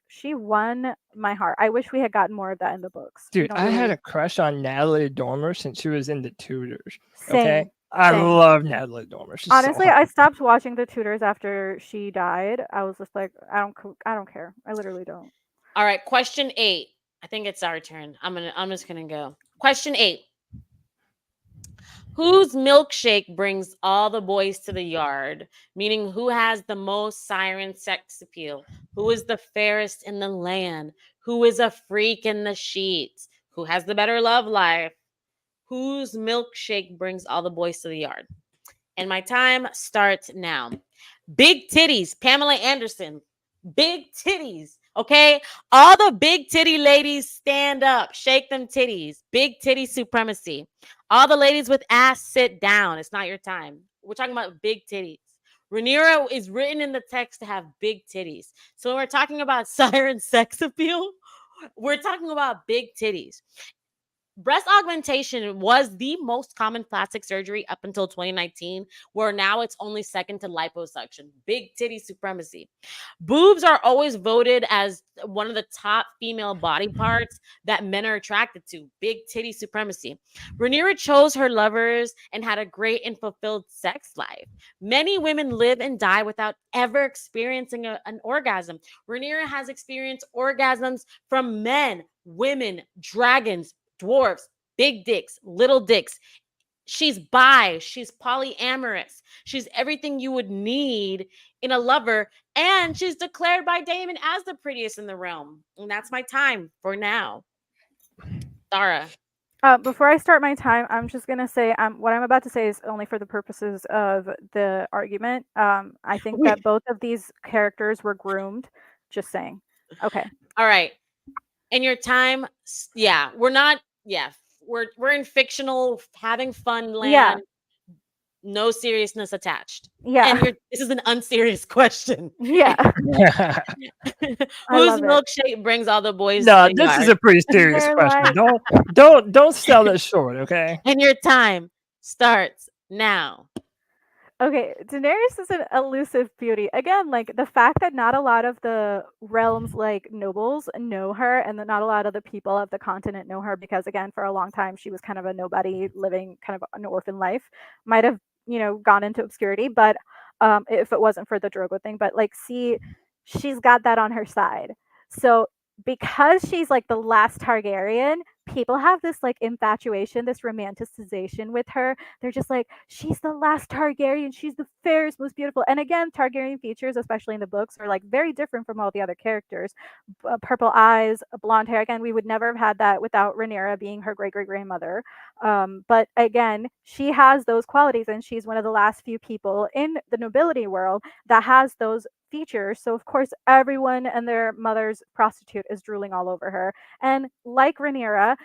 she won my heart. I wish we had gotten more of that in the books. We Dude, don't I had really. a crush on Natalie Dormer since she was in The Tudors. Okay, Same, I same. love Natalie Dormer. She's so Honestly, hot. I stopped watching the Tudors after she died. I was just like, I don't care. I literally don't. All right, question 8. I think it's our turn. I'm just gonna go. Question 8. Whose milkshake brings all the boys to the yard? Meaning, who has the most siren sex appeal? Who is the fairest in the land? Who is a freak in the sheets? Who has the better love life? Whose milkshake brings all the boys to the yard? And my time starts now. Big titties, Pamela Anderson. Big titties. Okay. All the big titty ladies stand up, shake them titties. Big titty supremacy. All the ladies with ass sit down. It's not your time. We're talking about big titties. Rhaenyra is written in the text to have big titties. So when we're talking about siren sex appeal, we're talking about big titties. Breast augmentation was the most common plastic surgery up until 2019, where now it's only second to liposuction. Big titty supremacy. Boobs are always voted as one of the top female body parts that men are attracted to. Big titty supremacy. Rhaenyra chose her lovers and had a great and fulfilled sex life. Many women live and die without ever experiencing an orgasm. Rhaenyra has experienced orgasms from men, women, dragons, dwarves, big dicks, little dicks. She's bi, she's polyamorous, she's everything you would need in a lover, and she's declared by Damon as the prettiest in the realm. And that's my time for now. Dara. Before I start my time, I'm just gonna say what I'm about to say is only for the purposes of the argument. I think that both of these characters were groomed. Just saying. Okay. All right. And your time, yeah, we're not, yeah, we're in fictional, having fun Yeah. land, no seriousness attached. Yeah. And this is an unserious question. Yeah. I Whose love it. milkshake brings all the boys to No, the this is yard? a pretty serious They're question. like, Don't sell it short, okay? And your time starts now. okay, Daenerys is an elusive beauty. Again, like the fact that not a lot of the realms like nobles know her and that not a lot of the people of the continent know her because again, for a long time she was kind of a nobody living kind of an orphan life. Might have, gone into obscurity, but if it wasn't for the Drogo thing, but like see she's got that on her side. So because she's like the last Targaryen, people have this like infatuation, this romanticization with her. They're just like, she's the last Targaryen, she's the fairest, most beautiful. And again, Targaryen features, especially in the books, are like very different from all the other characters. Purple eyes, blonde hair. Again, we would never have had that without Rhaenyra being her great great grandmother. But again, she has those qualities, and she's one of the last few people in the nobility world that has those features. So of course, everyone and their mother's prostitute is drooling all over her. And like Rhaenyra,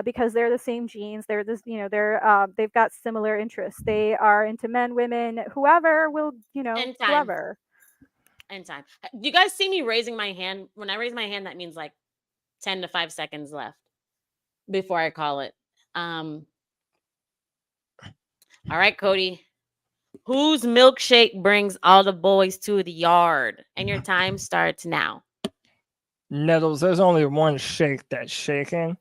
because they're the same genes, they're this, they've got similar interests. They are into men, women, whoever will, In time. whoever. In time. Do you guys see me raising my hand? When I raise my hand, that means like 10 to 5 seconds left before I call it. All right, Cody. Whose milkshake brings all the boys to the yard? And your time starts now. Nettles, there's only one shake that's shaking,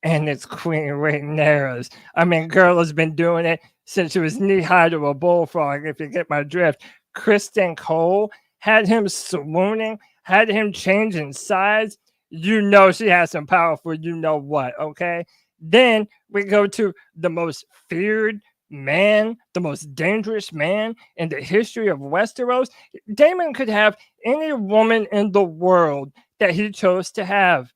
and it's Queen Rhaenyra's. I mean, girl has been doing it since she was knee high to a bullfrog, if you get my drift. Kristen Cole had him swooning, had him changing sides. You know she has some powerful, you know what, okay? Then we go to the most feared man, the most dangerous man in the history of Westeros. Daemon could have any woman in the world that he chose to have,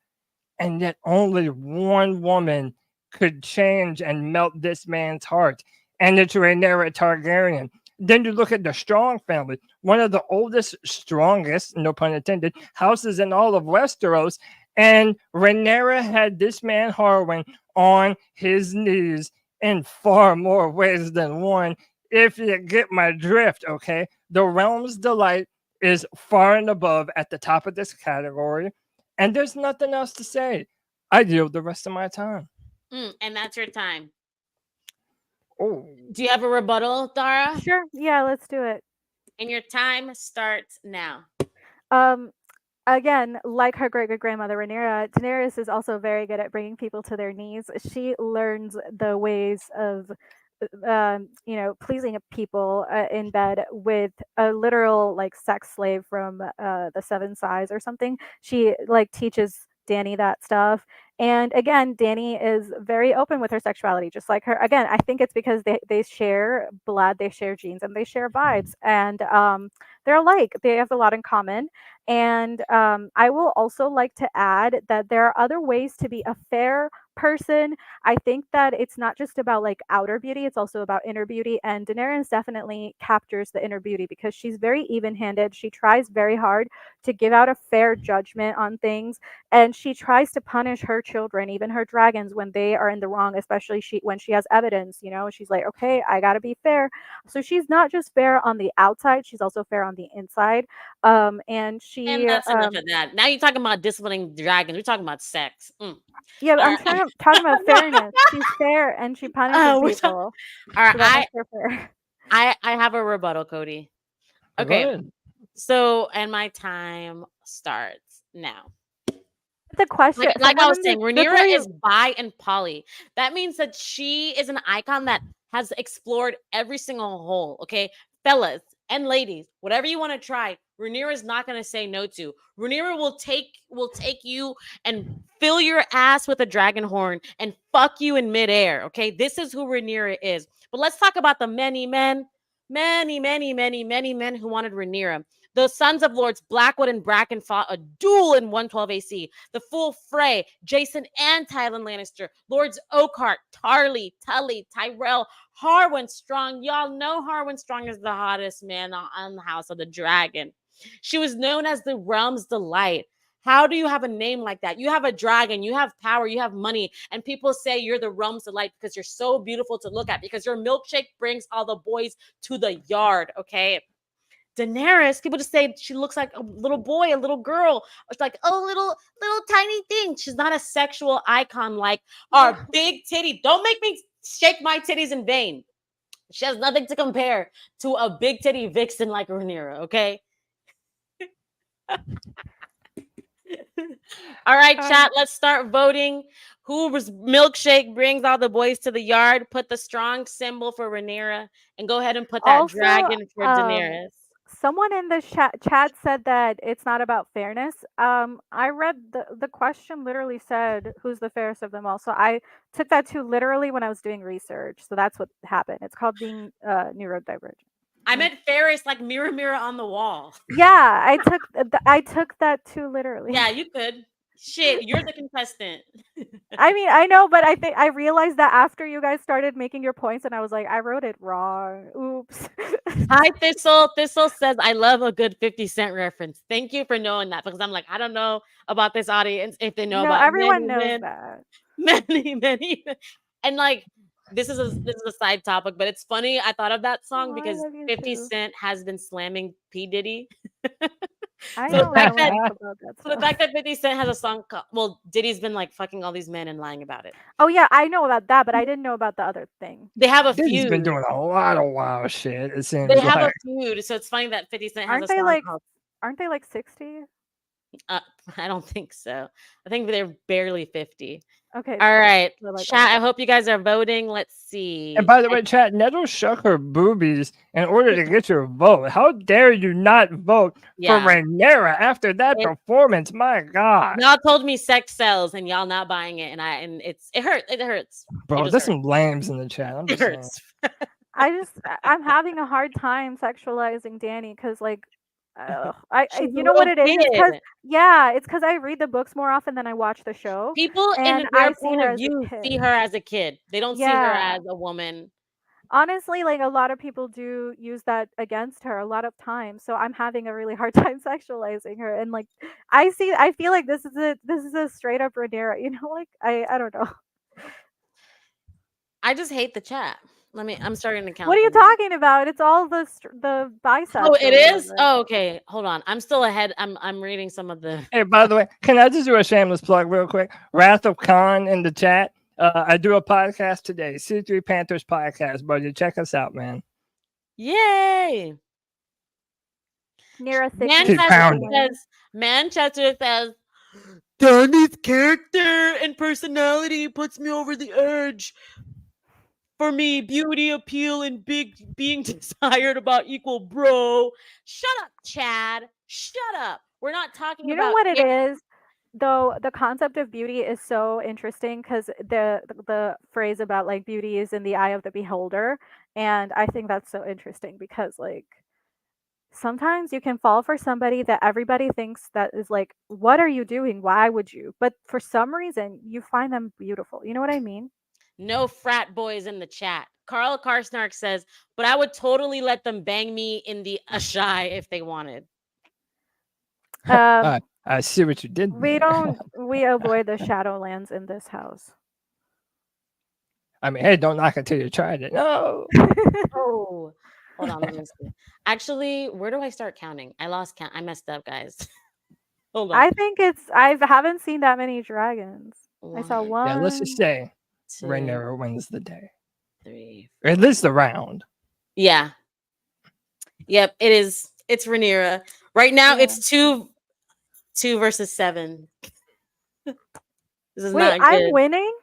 and yet only one woman could change and melt this man's heart, and it's Rhaenyra Targaryen. Then you look at the Strong family, one of the oldest, strongest, no pun intended, houses in all of Westeros, and Rhaenyra had this man Harwin on his knees in far more ways than one, if you get my drift, okay? The Realm's Delight is far and above at the top of this category, and there's nothing else to say. I yield the rest of my time. And that's your time. Oh, Do you have a rebuttal, Dara? Sure. Yeah, let's do it. And your time starts now. Um, Again, like her great great grandmother Rhaenyra, Daenerys is also very good at bringing people to their knees. She learns the ways of, pleasing people in bed with a literal like sex slave from the Seven Sighs or something. She like teaches Dany that stuff. And again, Dany is very open with her sexuality, just like her. Again, I think it's because they share blood, they share genes, and they share vibes. And they're alike. They have a lot in common. And I will also like to add that there are other ways to be a fair person. I think that it's not just about like outer beauty, it's also about inner beauty. And Daenerys definitely captures the inner beauty because she's very even handed. She tries very hard to give out a fair judgment on things. And she tries to punish her children, even her dragons, when they are in the wrong, especially when she has evidence. She's like, okay, I got to be fair. So she's not just fair on the outside, she's also fair on the inside. And And that's enough of that. Now you're talking about disciplining dragons. We're talking about sex. Yeah, All I'm right. talking about fairness. She's fair and she punishes people. All right. So that makes her fair. I have a rebuttal, Cody. go Okay. ahead. So, and my time starts now. The question, Like I someone was in saying, the before Rhaenyra you, is bi and poly. That means that she is an icon that has explored every single hole. Okay, fellas and ladies, whatever you want to try, Rhaenyra is not going to say no to. Rhaenyra will take you and fill your ass with a dragon horn and fuck you in midair. Okay, this is who Rhaenyra is. But let's talk about the many men, many men who wanted Rhaenyra. The sons of Lords Blackwood and Bracken fought a duel in 112 AC. The full fray, Jason and Tywin Lannister, Lords Oakheart, Tarly, Tully, Tyrell, Harwin Strong. Y'all know Harwin Strong is the hottest man on the House of the Dragon. She was known as the Realm's Delight. How do you have a name like that? You have a dragon, you have power, you have money, and people say you're the Realm's Delight because you're so beautiful to look at, because your milkshake brings all the boys to the yard, okay? Daenerys, people just say she looks like a little boy, a little girl. It's like, oh, little tiny thing. She's not a sexual icon like our big titty. Don't make me shake my titties in vain. She has nothing to compare to a big titty vixen like Rhaenyra, okay? All right, chat, let's start voting. Whose milkshake brings all the boys to the yard? Put the strong symbol for Rhaenyra and go ahead and put that also, dragon for Daenerys. Someone in the chat said that it's not about fairness. I read the question literally said, "Who's the fairest of them all?" So I took that too literally when I was doing research. So that's what happened. It's called being neurodivergent. I meant Ferris, like mirror, mirror on the wall. Yeah, I took that too literally. Yeah, you could. Shit, you're the contestant. I mean, I know, but I think I realized that after you guys started making your points, and I was like, I wrote it wrong. Oops. Hi, Thistle. Thistle says, I love a good 50 Cent reference. Thank you for knowing that because I'm like, I don't know about this audience if they know No, about everyone knows that. many. And like, this is a side topic, but it's funny. I thought of that song Oh, I because love you 50 too. Cent has been slamming P. Diddy. I So the know fact that enough about that so the stuff. fact that 50 Cent has a song well, Diddy's been like fucking all these men and lying about it. Oh yeah, I know about that, but I didn't know about the other thing. They have a Diddy's been feud. doing a lot of wild shit. It They seems have a like. feud. So it's funny that 50 Cent has a Aren't they song like called aren't they like 60? uh, I don't think so. I think they're barely 50. Okay, All right. they're like Chat, I old. hope you guys are voting. Let's And see. by the way, chat, Nettles shook her boobies in order to get your vote. How dare you not vote for Yeah. Rhaenyra after that It, performance? My God. y'all told me sex sells and y'all not buying it. And it hurts. It hurts. It Bro, just there's hurts. some lambs in the chat. I'm It just saying. hurts. I'm having a hard time sexualizing Danny because like She's a you know what little it is? It's because kid. yeah, it's because I read the books more often than I watch the show, People and in their I see point her of as a view see kid. her as a kid. They don't see her Yeah. as a woman. Honestly, like a lot of people do use that against her a lot of times. So I'm having a really hard time sexualizing her, and like I feel like this is a straight up Rhaenyra. You know, like I don't know. I just hate the chat. I'm starting to What count are you them. talking about? It's all the Oh, biceps it or is? whatever. Oh, okay. Hold on. I'm still ahead. I'm reading some of the Hey, by the way, can I just do a shameless plug real quick? Wrath of Khan in the chat. I do a podcast today, C3 Panthers podcast, buddy. Check us out, man. Yay! Near a thick meat Keep Manchester pounding. sibling. says Manchester says Danny's character and personality puts me over the edge. For me, beauty, appeal, and big being desired about equal, bro. Shut up, Chad. Shut up. We're not talking You know about what it it. is? Though the concept of beauty is so interesting because the phrase about like beauty is in the eye of the beholder, and I think that's so interesting because like sometimes you can fall for somebody that everybody thinks that is like, what are you doing? Why would you? But for some reason, you find them beautiful. You know what I mean? No frat boys in the chat. Carl Karsnark says, but I would totally let them bang me in the Ashai if they wanted. Um, I see what you did we there. we avoid the Shadowlands in this house. I mean, hey, don't knock it till you tried it. No. Oh, hold on. Let me see. Actually, where do I start counting? I lost count. I messed up, guys. Hold on. I think I haven't seen that many dragons. I saw One, Yeah, let's just one. say two, Rhaenyra wins the day. three. Or at least the round. Yeah. Yep. It is. It's Rhaenyra. Right now, Yeah. it's two versus 7. This is Wait, not I'm good. winning?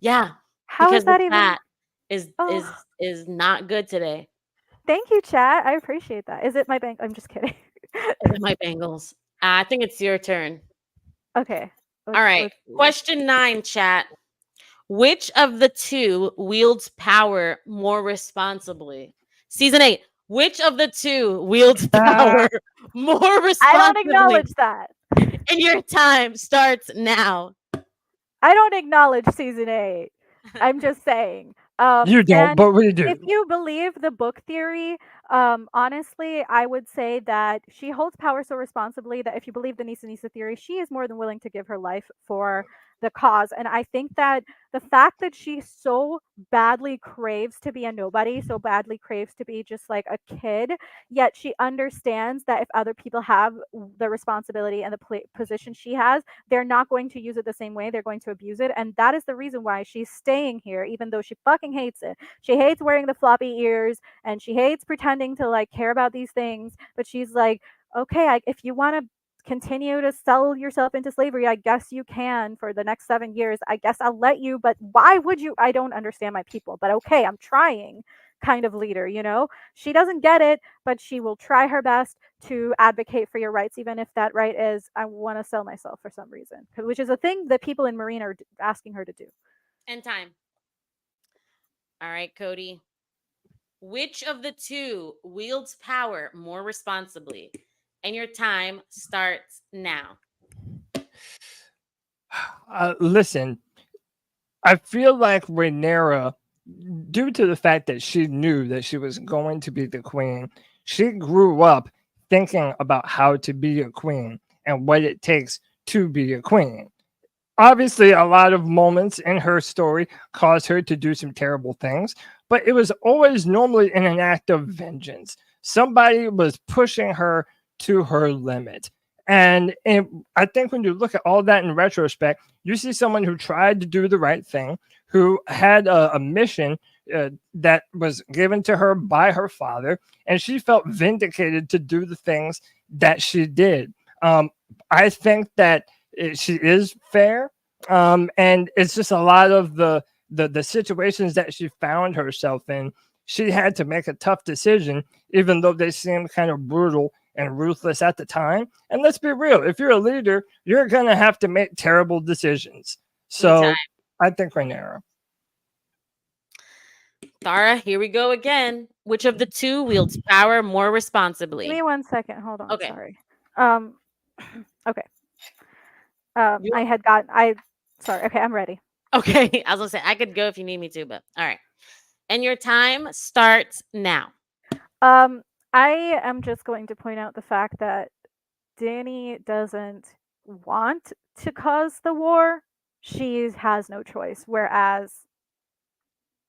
Yeah, How because is the that even? chat is Oh, is not good today. thank you, chat. I appreciate that. Is it my bank? I'm just kidding. Is it my Bengals? I think it's your turn. Okay. All right. Let's see. Question 9, chat. Which of the two wields power more responsibly? Season 8. Which of the two wields power more I don't responsibly? acknowledge that. And your time starts now. I don't acknowledge season 8. I'm just saying. You don't, And but we do. if you believe the book theory, honestly, I would say that she holds power so responsibly that if you believe the Nisa Nisa theory, she is more than willing to give her life for the cause. And I think that the fact that she so badly craves to be a nobody, so badly craves to be just like a kid, yet she understands that if other people have the responsibility and the position she has, they're not going to use it the same way. They're going to abuse it. And that is the reason why she's staying here, even though she fucking hates it. She hates wearing the floppy ears and she hates pretending to like care about these things. But she's like, okay, if you want to continue to sell yourself into slavery. I guess you can for the next 7 years. I guess I'll let you, but why would you? I don't understand my people, but okay, I'm trying kind of leader, you know? She doesn't get it, but she will try her best to advocate for your rights, even if that right is, I want to sell myself for some reason, which is a thing that people in Marine are asking her to do. And time. All right, Cody. Which of the two wields power more responsibly? And your time starts now. Listen, I feel like Rhaenyra, due to the fact that she knew that she was going to be the queen, she grew up thinking about how to be a queen and what it takes to be a queen. Obviously, a lot of moments in her story caused her to do some terrible things, but it was always normally in an act of vengeance. Somebody was pushing her to her limit. And I think when you look at all that in retrospect, you see someone who tried to do the right thing, who had a mission that was given to her by her father, and she felt vindicated to do the things that she did. I think that she is fair, and it's just a lot of the situations that she found herself in. She had to make a tough decision, even though they seemed kind of brutal and ruthless at the time. And let's be real, if you're a leader, you're gonna have to make terrible decisions. So I think Rhaenyra. Thara, here we go again. Which of the two wields power more Give responsibly? me 1 second. Hold on. Okay. Sorry. Um, okay. You- Sorry. Okay, I'm ready. Okay. I was gonna say I could go if you need me to, but all right. And your time starts now. I am just going to point out the fact that Dany doesn't want to cause the war. She has no choice. Whereas,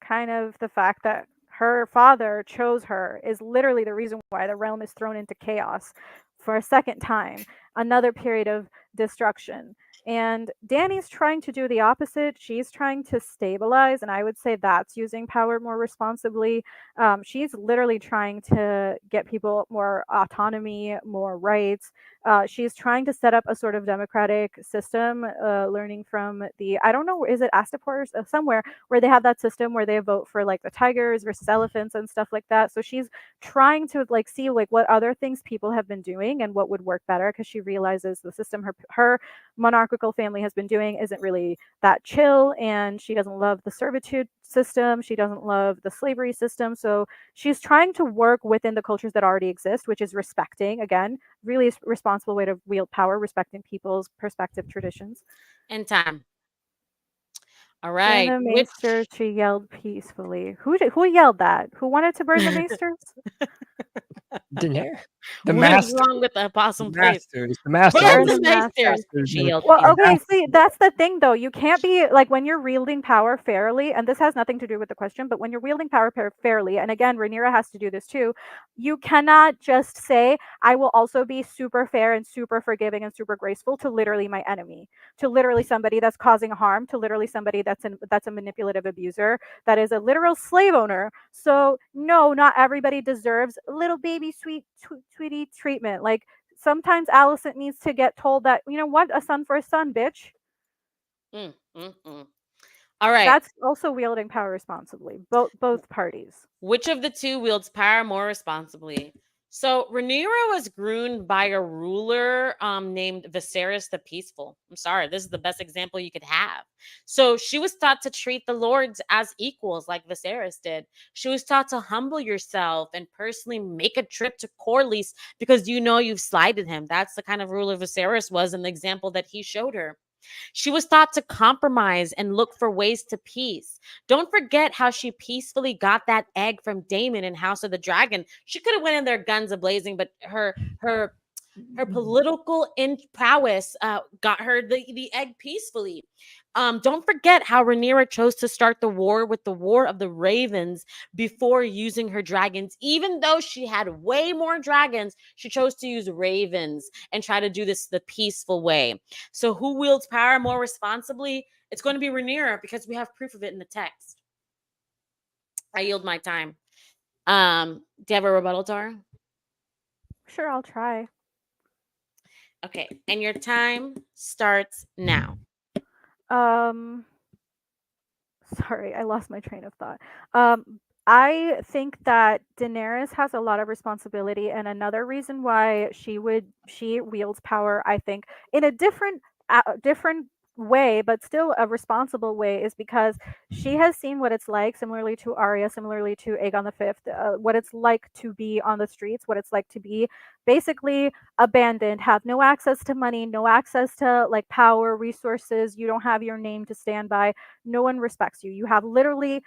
kind of the fact that her father chose her is literally the reason why the realm is thrown into chaos for a second time, another period of destruction. And Dany's trying to do the opposite. She's trying to stabilize, and I would say that's using power more responsibly. She's literally trying to get people more autonomy, more rights. She's trying to set up a sort of democratic system, learning from the, I don't know, is it Astapor or somewhere, where they have that system where they vote for like the tigers versus elephants and stuff like that. So she's trying to like see like what other things people have been doing and what would work better, because she realizes the system her monarchical family has been doing isn't really that chill, and she doesn't love the servitude system, she doesn't love the slavery system. So she's trying to work within the cultures that already exist, which is respecting, again, really responsible way to wield power, respecting people's perspective traditions. And time. All Burn right. the Which maester, she yelled peacefully. Who yelled that? Who wanted to burn the maesters? Daenerys, the what is master, wrong with the the opossum place? masters, the master. Burn Burn the the Maesters. masters. Masters She and yelled Well, the okay, peacefully. see, that's the thing though. You can't be like, when you're wielding power fairly, and this has nothing to do with the question, but when you're wielding power fairly, and again, Rhaenyra has to do this too, you cannot just say, I will also be super fair and super forgiving and super graceful to literally my enemy, to literally somebody that's causing harm, to literally somebody that's a manipulative abuser, that is a literal slave owner. So no, not everybody deserves little baby sweetie treatment. Like, sometimes Allison needs to get told that, you know what, a son for a son, bitch. Mm, mm, mm. All right. That's also wielding power responsibly. Both parties. Which of the two wields power more responsibly? So Rhaenyra was groomed by a ruler named Viserys the Peaceful. I'm sorry, this is the best example you could have. So she was taught to treat the lords as equals, like Viserys did. She was taught to humble yourself and personally make a trip to Corlys because you know you've slighted him. That's the kind of ruler Viserys was, and the example that he showed her. She was taught to compromise and look for ways to peace. Don't forget how she peacefully got that egg from Daemon in House of the Dragon. She could have went in there guns a blazing, but her political prowess got her the egg peacefully. Don't forget how Rhaenyra chose to start the war with the War of the Ravens before using her dragons. Even though she had way more dragons, she chose to use ravens and try to do this the peaceful way. So who wields power more responsibly? It's going to be Rhaenyra because we have proof of it in the text. I yield my time. Do you have a rebuttal, Tara? Sure, I'll try. Okay, and your time starts now. Um, sorry, I lost my train of thought. I think that Daenerys has a lot of responsibility, and another reason why she wields power, I think, in a different way, but still a responsible way, is because she has seen what it's like, similarly to Arya, similarly to Aegon the Fifth, what it's like to be on the streets, what it's like to be basically abandoned, have no access to money, no access to like power, resources. You don't have your name to stand by, no one respects you. You have literally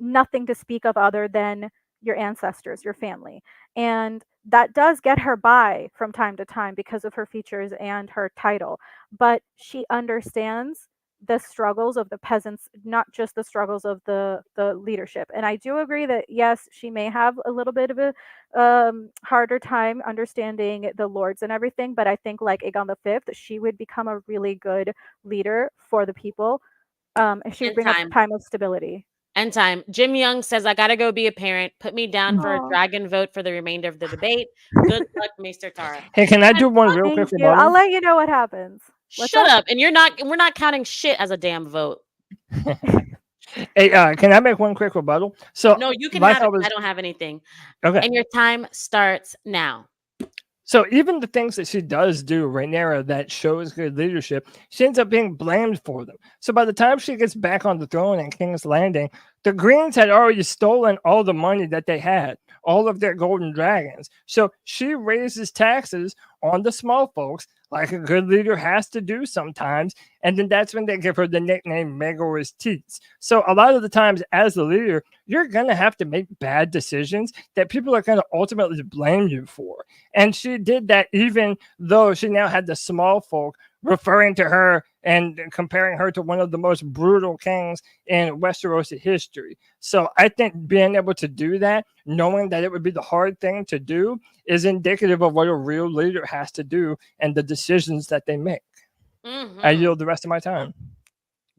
nothing to speak of other than your ancestors, your family. And that does get her by from time to time because of her features and her title. But she understands the struggles of the peasants, not just the struggles of the leadership. And I do agree that yes, she may have a little bit of a harder time understanding the lords and everything. But I think like Aegon the Fifth, she would become a really good leader for the people. If she would And bring a time. time of stability. And time. Jim Young says, I gotta go be a parent. Put me down for a Oh, dragon vote for the remainder of the debate. Good luck, Maester Tara. Hey, can I And do one fuck- real quick thank you. I'll rebuttal? let you know what happens. What's Shut up? up. And we're not counting shit as a damn vote. Hey, can I make one quick rebuttal? So, No, you can like have I it. was I don't have anything. okay. And your time starts now. So even the things that she does do, Rhaenyra, that shows good leadership, she ends up being blamed for them. So by the time she gets back on the throne in King's Landing, the Greens had already stolen all the money that they had, all of their golden dragons. So she raises taxes on the small folks, like a good leader has to do sometimes. And then that's when they give her the nickname Maegor's Teats. So a lot of the times, as the leader, you're going to have to make bad decisions that people are going to ultimately blame you for. And she did that even though she now had the small folk referring to her and comparing her to one of the most brutal kings in Westerosi history. So I think being able to do that, knowing that it would be the hard thing to do, is indicative of what a real leader has to do and the decisions that they make. I Mm-hmm. yield the rest of my time.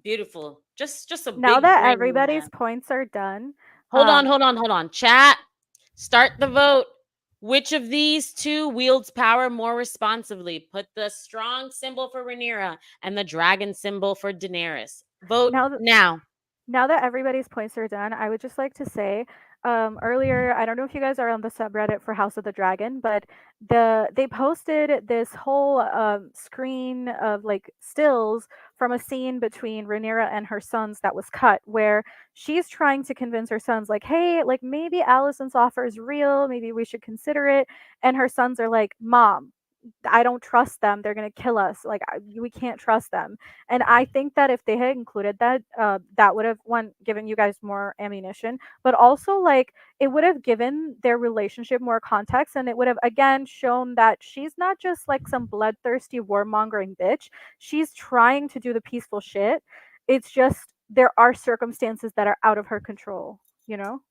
Beautiful. Just a Now big that brain you everybody's have. points are done, Hold on. Chat. Start the vote. Which of these two wields power more responsibly? Put the strong symbol for Rhaenyra and the dragon symbol for Daenerys. Vote now that now. now that everybody's points are done, I would just like to say, earlier, I don't know if you guys are on the subreddit for House of the Dragon, but they posted this whole screen of like stills from a scene between Rhaenyra and her sons that was cut, where she's trying to convince her sons, like, hey, like maybe Allison's offer is real, maybe we should consider it, and her sons are like, Mom, I don't trust them. They're gonna kill us. Like we can't trust them. And I think that if they had included that, that would have one given you guys more ammunition, but also like it would have given their relationship more context, and it would have again shown that she's not just like some bloodthirsty warmongering bitch. She's trying to do the peaceful shit. It's just there are circumstances that are out of her control. You know.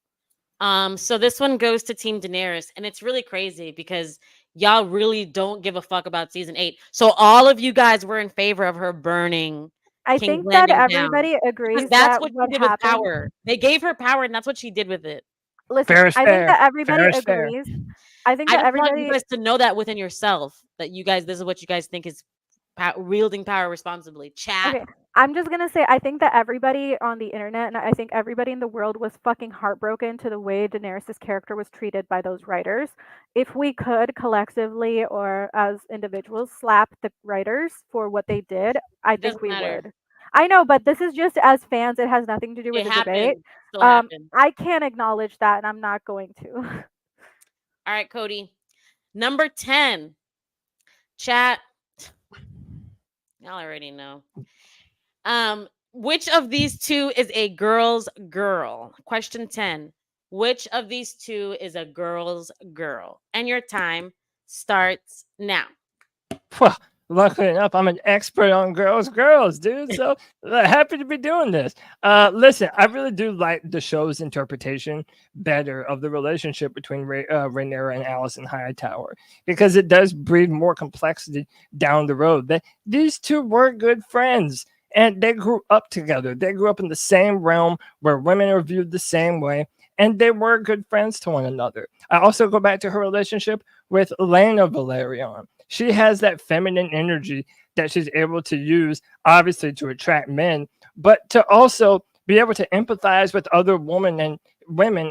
So this one goes to Team Daenerys, and it's really crazy because y'all really don't give a fuck about season 8. So all of you guys were in favor of her burning I King's think that Landing down everybody because agrees that's that what she what did with happened. power. They gave her power, and that's what she did with it. Listen, Fair is I think fair. that everybody Fair is fair. agrees. I think I that just want you everybody guys to know that within yourself that you guys, this is what you guys think is wielding power responsibly. Chat. Okay, I'm just gonna say I think that everybody on the internet and I think everybody in the world was fucking heartbroken to the way Daenerys' character was treated by those writers. If we could collectively or as individuals slap the writers for what they did, I It think doesn't we matter. would. I know, but this is just as fans. It has nothing to do with It the debate. happened. Still happened. I can't acknowledge that, and I'm not going to. All right, Cody. Number 10. Chat. Y'all already know. Which of these two is a girl's girl? Question 10. Which of these two is a girl's girl? And your time starts now. Well, luckily enough, I'm an expert on girls, dude. So happy to be doing this. Listen, I really do like the show's interpretation better of the relationship between Rhaenyra and Alicent Hightower because it does breed more complexity down the road. These two were good friends. And they grew up together. They grew up in the same realm where women are viewed the same way, and they were good friends to one another. I also go back to her relationship with Lena Valerion. she has that feminine energy that she's able to use, obviously, to attract men, but to also be able to empathize with other women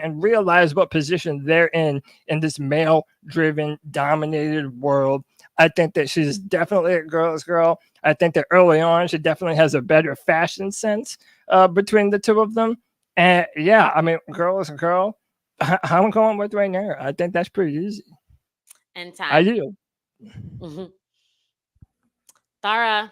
and realize what position they're in this male driven dominated world. I think that she's definitely a girl's girl. I think that early on she definitely has a better fashion sense between the two of them. And yeah, I mean, girl is a girl. I'm going with Rhaenyra. I think that's pretty easy. And I time. do. Mhm. Tara.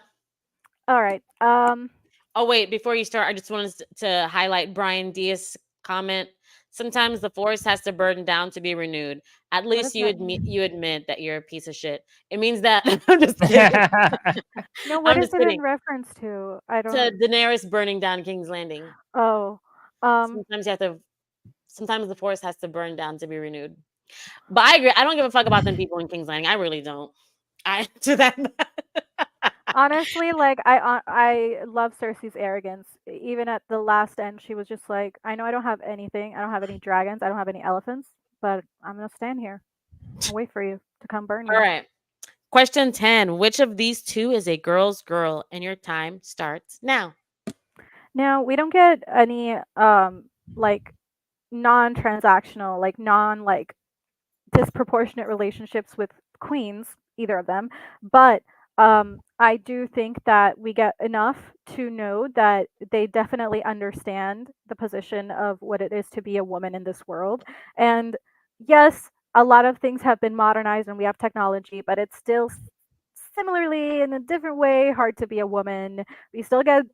All right. Oh wait, before you start, I just wanted to highlight Brian Diaz's comment. Sometimes the force has to burden down to be renewed. At What least does that admit mean? you admit that you're a piece of shit. It means that I'm just kidding. No, what I'm is just it in kidding. reference to? I To don't. Daenerys burning down King's Landing. Oh, Sometimes you have to. Sometimes the force has to burn down to be renewed. But I agree. I don't give a fuck about them people in King's Landing. I really don't. I to that. honestly, like I love Cersei's arrogance. Even at the last end, she was just like, I know I don't have anything. I don't have any dragons. I don't have any elephants, but I'm gonna stand here and wait for you to come burn All me. right. Question 10. Which of these two is a girl's girl? And your time starts now. Now we don't get any like non-transactional, like non like disproportionate relationships with queens, either of them. But I do think that we get enough to know that they definitely understand the position of what it is to be a woman in this world. And yes, a lot of things have been modernized and we have technology, but it's still similarly in a different way hard to be a woman. We still get,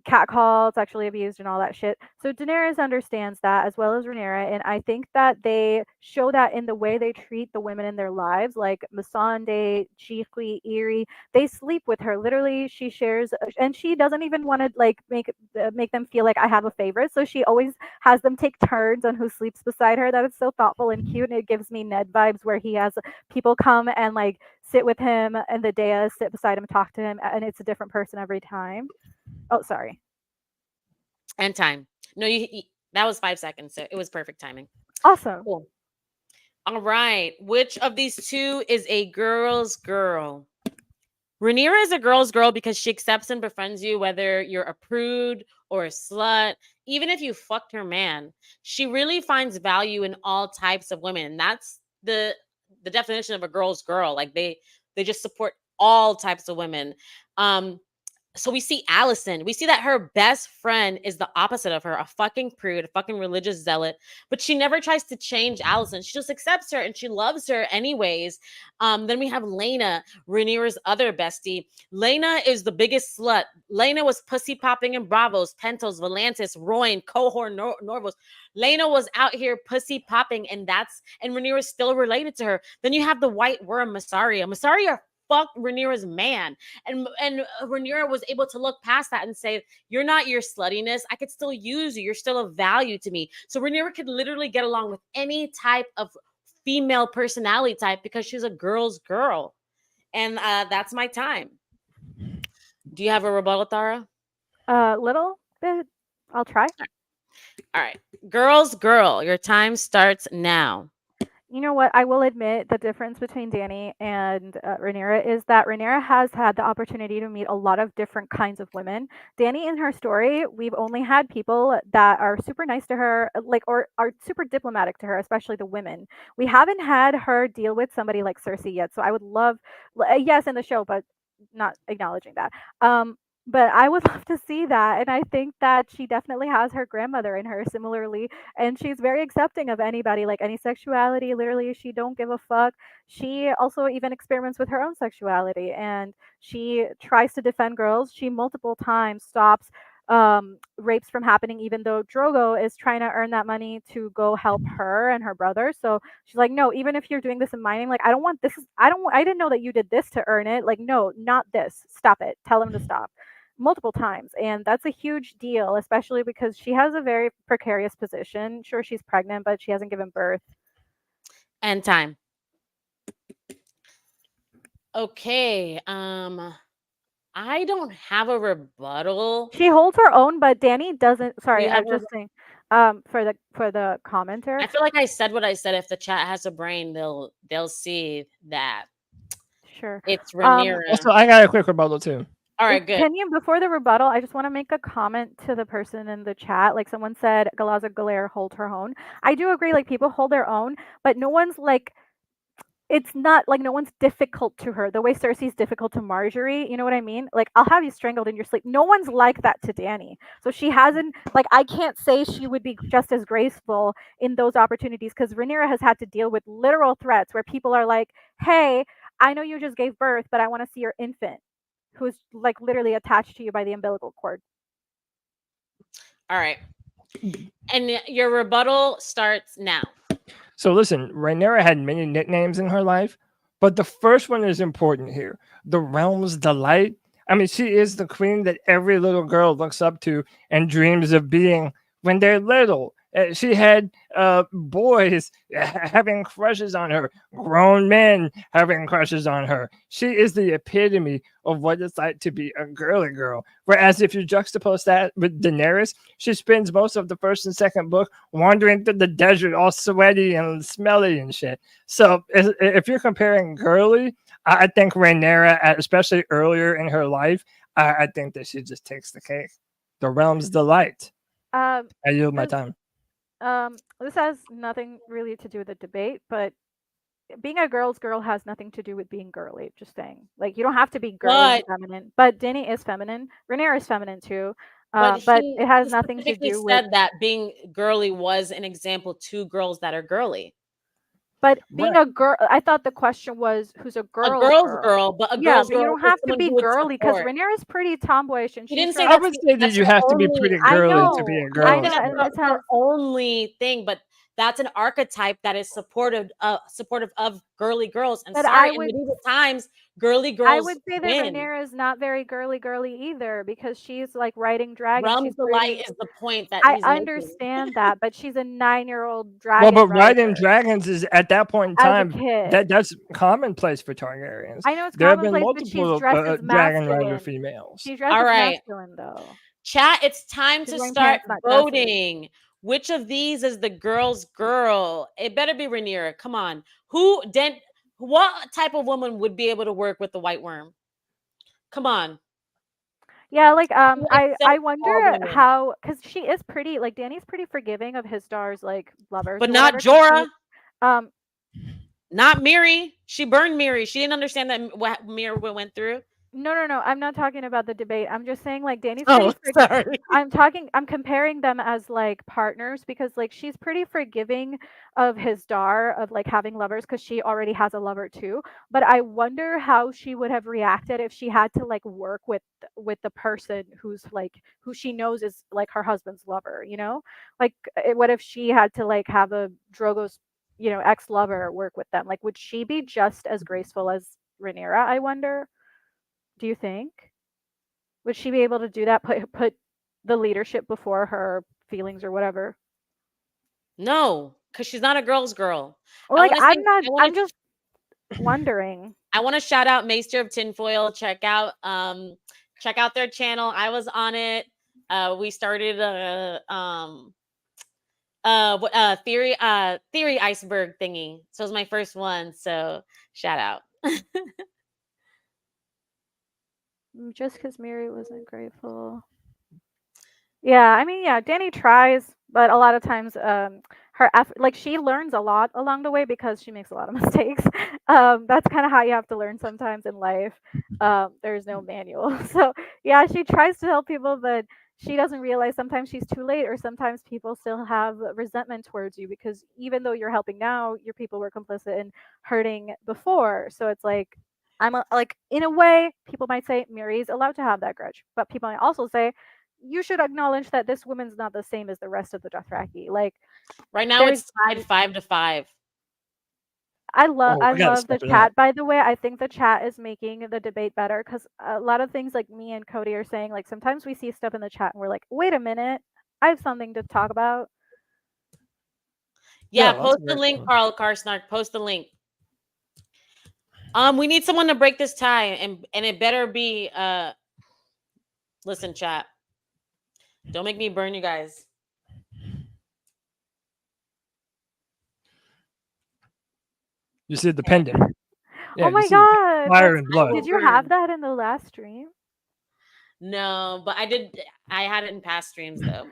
catcalled, sexually abused, and all that shit. So Daenerys understands that as well as Rhaenyra, and I think that they show that in the way they treat the women in their lives, like Missandei, Chiqui, Eerie. They sleep with her. Literally, she shares, and she doesn't even want to like make them feel like I have a favorite. So she always has them take turns on who sleeps beside her. That is so thoughtful and cute, and it gives me Ned vibes where he has people come and like sit with him and the dais sit beside him, talk to him, and it's a different person every time. Oh, sorry. And time. No, that was 5 seconds. So it was perfect timing. Awesome. Cool. All right. Which of these two is a girl's girl? Rhaenyra is a girl's girl because she accepts and befriends you whether you're a prude or a slut, even if you fucked her man. She really finds value in all types of women. That's the definition of a girl's girl. Like they just support all types of women. Um so we see Allison. We see that her best friend is the opposite of her, a fucking prude, a fucking religious zealot. But she never tries to change Allison. She just accepts her and she loves her anyways. Then we have Lena, Rhaenyra's other bestie. Lena is the biggest slut. Lena was pussy popping in Bravos, Pentos, Volantis, Royan, Cohor, Norvos. Lena was out here pussy popping, and Rhaenyra's still related to her. Then you have the white worm, Massaria. Massaria fucked Rhaenyra's man. And Rhaenyra was able to look past that and say, "You're not your sluttiness. I could still use you. You're still of value to me." So Rhaenyra could literally get along with any type of female personality type because she's a girl's girl. And that's my time. Do you have a rebuttal, Tara? Little bit. I'll try. All right. Girl's girl. Your time starts now. You know what? I will admit the difference between Danny and Rhaenyra is that Rhaenyra has had the opportunity to meet a lot of different kinds of women. Danny, in her story, we've only had people that are super nice to her, like, or are super diplomatic to her, especially the women. We haven't had her deal with somebody like Cersei yet. So I would love, yes, in the show, but not acknowledging that. But I would love to see that. And I think that she definitely has her grandmother in her similarly, and she's very accepting of anybody, like any sexuality. Literally, she don't give a fuck. She also even experiments with her own sexuality, and she tries to defend girls. She multiple times stops rapes from happening, even though Drogo is trying to earn that money to go help her and her brother. So she's like, no, even if you're doing this in my name, like, I don't want this. I didn't know that you did this to earn it. Like, no, not this. Stop it. Tell him to stop multiple times. And that's a huge deal, especially because she has a very precarious position. Sure, she's pregnant, but she hasn't given birth. And time. Okay. I don't have a rebuttal. She holds her own, but Danny doesn't. Sorry, You have I'm a just saying. For the commenter, I feel like I said what I said. If the chat has a brain, they'll see that Sure. It's Rhaenyra. Also, I got a quick rebuttal too. All right, good. Can you, before the rebuttal, I just want to make a comment to the person in the chat. Like someone said, Galaza Galere hold her own. I do agree, like people hold their own, but no one's like, it's not like no one's difficult to her the way Cersei's difficult to Marjorie. You know what I mean? Like, I'll have you strangled in your sleep. No one's like that to Dany. So she hasn't, like, I can't say she would be just as graceful in those opportunities because Rhaenyra has had to deal with literal threats where people are like, hey, I know you just gave birth, but I want to see your infant who's like literally attached to you by the umbilical cord. All right. And your rebuttal starts now. So listen, Rhaenyra had many nicknames in her life, but the first one is important here. The Realm's Delight. I mean, she is the queen that every little girl looks up to and dreams of being when they're little. She had boys having crushes on her, grown men having crushes on her. She is the epitome of what it's like to be a girly girl. Whereas if you juxtapose that with Daenerys, she spends most of the first and second book wandering through the desert all sweaty and smelly and shit. So if you're comparing girly, I think Rhaenyra, especially earlier in her life, I think that she just takes the cake. The Realm's Delight. I yield my time. This has nothing really to do with the debate, but being a girl's girl has nothing to do with being girly. Just saying, like you don't have to be girly and feminine. But Dany is feminine. Rhaenyra is feminine too. But it has nothing to do with. Said that being girly was an example to girls that are girly. But being a girl, I thought the question was who's a girl's girl, but a yeah, girl's but girl. you don't have to be girly because Rhaenyra's pretty tomboyish, and didn't say I would say that you have to be pretty girly to be a girl. I know, and that's her only thing, but that's an archetype that is supportive of girly girls. And but sorry, in medieval times, girly girls. I would say that Rhaenyra is not very girly either because she's like riding dragons. Realm's Delight is the point that I understand that, but she's a 9-year-old dragon. Well, but riding dragons is at that point in time that's commonplace for Targaryens. I know it's there have been commonplace, but she's multiple dressed as dragon rider masculine. females. She's dressed as masculine though. Chat, it's time to start voting. Which of these is the girl's girl? It better be Rhaenyra. Come on. What type of woman would be able to work with the White Worm? Come on. Yeah, like I wonder how, because she is pretty, like Dany's pretty forgiving of Histar's like lovers, but not Jorah. Not Miri. She burned Miri. She didn't understand that what Miri went through. No. I'm not talking about the debate. I'm just saying like Dany's sorry. I'm comparing them as like partners because like she's pretty forgiving of Histar of like having lovers because she already has a lover too. But I wonder how she would have reacted if she had to like work with the person who she knows is like her husband's lover, you know? Like what if she had to like have a Drogo's, ex-lover work with them? Like would she be just as graceful as Rhaenyra, I wonder? Do you think? Would she be able to do that? Put the leadership before her feelings or whatever? No, because she's not a girl's girl. Well, I'm just wondering. I want to shout out Maester of Tinfoil. Check out their channel. I was on it. We started theory iceberg thingy. So it was my first one. So shout out. Just because Miri wasn't grateful. Yeah, I mean, yeah, Dany tries, but a lot of times, her effort, like she learns a lot along the way because she makes a lot of mistakes. That's kind of how you have to learn sometimes in life. There's no manual, so yeah, she tries to help people, but she doesn't realize sometimes she's too late, or sometimes people still have resentment towards you because even though you're helping now, your people were complicit in hurting before. So it's like like in a way, people might say Miri's allowed to have that grudge, but people might also say you should acknowledge that this woman's not the same as the rest of the Dothraki. Like right now, it's tied 5-5. I love the chat. By the way, I think the chat is making the debate better because a lot of things like me and Cody are saying, like sometimes we see stuff in the chat and we're like, wait a minute, I have something to talk about. Yeah, post the link, Carl Karsnark. Post the link. We need someone to break this tie, and it better be listen, chat. Don't make me burn you guys. You see the pendant. Yeah, oh my god. god, fire and blood. did you have that in the last stream? No, but I had it in past streams though.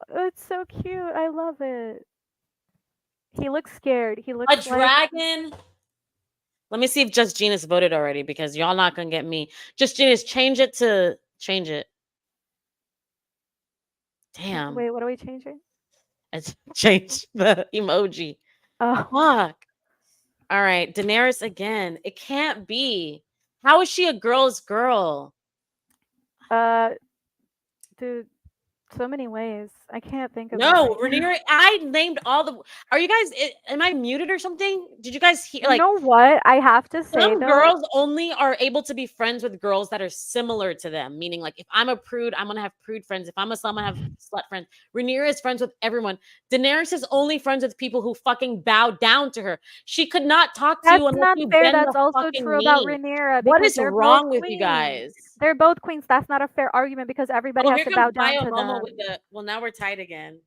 Oh, it's so cute. I love it. He looks scared. He A looks like dragon. Let me see if Just Genius voted already because y'all not gonna get me. Just Genius, change it. Damn, wait, what are we changing? it's change the emoji. Oh, Fuck. All right, Daenerys again. It can't be. How is she a girl's girl? dude, so many ways. I can't think of it No, right now. Rhaenyra. I named all the. Are you guys? Am I muted or something? Did you guys hear? You Like know what? I have to say some though, girls only are able to be friends with girls that are similar to them. Meaning, like if I'm a prude, I'm gonna have prude friends. If I'm a slut, I'm gonna have slut friends. Rhaenyra is friends with everyone. Daenerys is only friends with people who fucking bow down to her. She could not talk to you that's unless not you fair. bend That's the also fucking true about knee. Rhaenyra What because is they're both wrong with you queens. guys? They're both queens. That's not a fair argument because everybody Oh, has here to comes bow down Bio to Momo them. with the. Well, now we're tied again,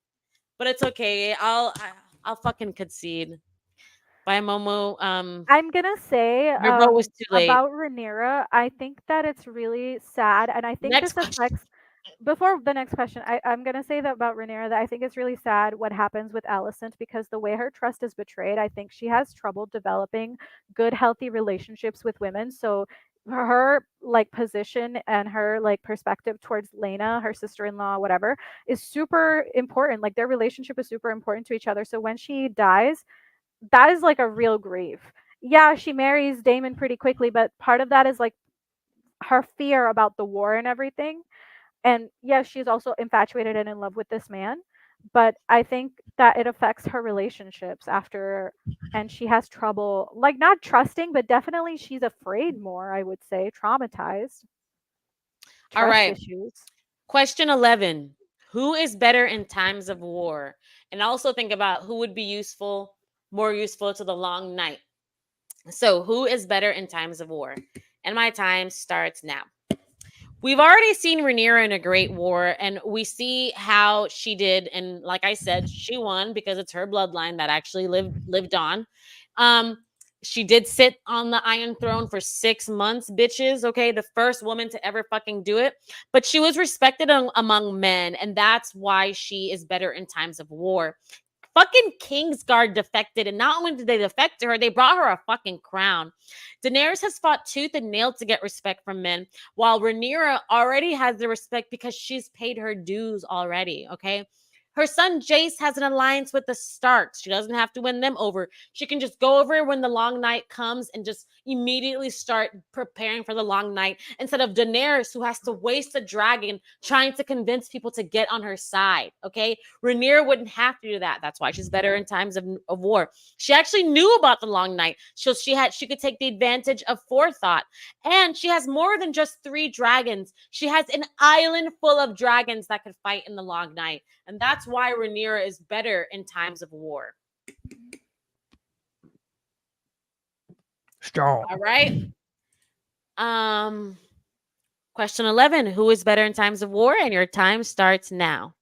but it's okay. I'll fucking concede. Bio Momo. I'm gonna say Your vote was too late. about Rhaenyra. I think that it's really sad, and I think Next this question. affects. Before the next question, I'm gonna say that about Rhaenyra that I think it's really sad what happens with Alicent because the way her trust is betrayed, I think she has trouble developing good, healthy relationships with women. So her like position and her like perspective towards Lena, her sister-in-law, whatever, is super important. Like their relationship is super important to each other. So when she dies, that is like a real grief. Yeah, she marries Damon pretty quickly, but part of that is like her fear about the war and everything. And yes, she's also infatuated and in love with this man, but I think that it affects her relationships after, and she has trouble like not trusting, but definitely she's afraid more, I would say, traumatized, All trust right. issues. Question 11. Who is better in times of war? And also think about who would be more useful to the long night. So, who is better in times of war? And my time starts now. We've already seen Rhaenyra in a great war, and we see how she did. And like I said, she won because it's her bloodline that actually lived on. Um, she did sit on the Iron Throne for 6 months, bitches. Okay, the first woman to ever fucking do it. But she was respected among men, and that's why she is better in times of war. Fucking Kingsguard defected, and not only did they defect to her, they brought her a fucking crown. Daenerys has fought tooth and nail to get respect from men, while Rhaenyra already has the respect because she's paid her dues already, okay? Her son Jace has an alliance with the Starks. She doesn't have to win them over. She can just go over when the long night comes and just immediately start preparing for the long night instead of Daenerys, who has to waste a dragon trying to convince people to get on her side, okay? Rhaenyra wouldn't have to do that. That's why she's better in times of war. She actually knew about the long night, so she could take the advantage of forethought. And she has more than just 3 dragons. She has an island full of dragons that could fight in the long night, and that's why Rhaenyra is better in times of war. Strong. All right. Question 11. Who is better in times of war? And your time starts now.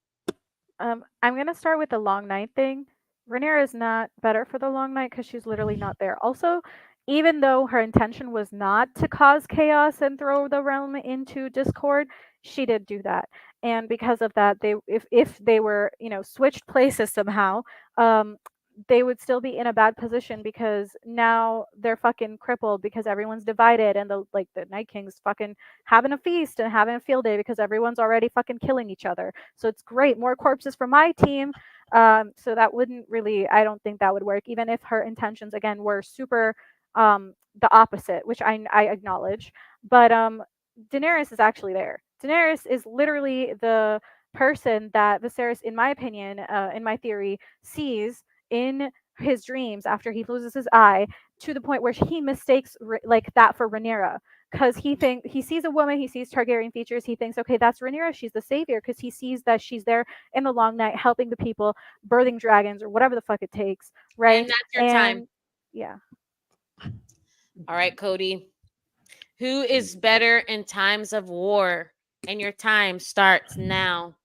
I'm gonna start with the long night thing. Rhaenyra is not better for the long night because she's literally not there. Also, even though her intention was not to cause chaos and throw the realm into discord, she did do that. And because of that, they if they were, switched places somehow, um, they would still be in a bad position because now they're fucking crippled because everyone's divided and the Night King's fucking having a feast and having a field day because everyone's already fucking killing each other. So it's great. More corpses for my team. So that wouldn't really, I don't think that would work, even if her intentions, again, were super the opposite, which I acknowledge. But Daenerys is actually there. Daenerys is literally the person that Viserys, in my opinion, in my theory, sees in his dreams after he loses his eye to the point where he mistakes like that for Rhaenyra because he sees a woman, he sees Targaryen features, he thinks, okay, that's Rhaenyra, she's the savior because he sees that she's there in the long night helping the people, birthing dragons or whatever the fuck it takes, right? And that's your And time. yeah, All right, Cody. Who is better in times of war? And your time starts now.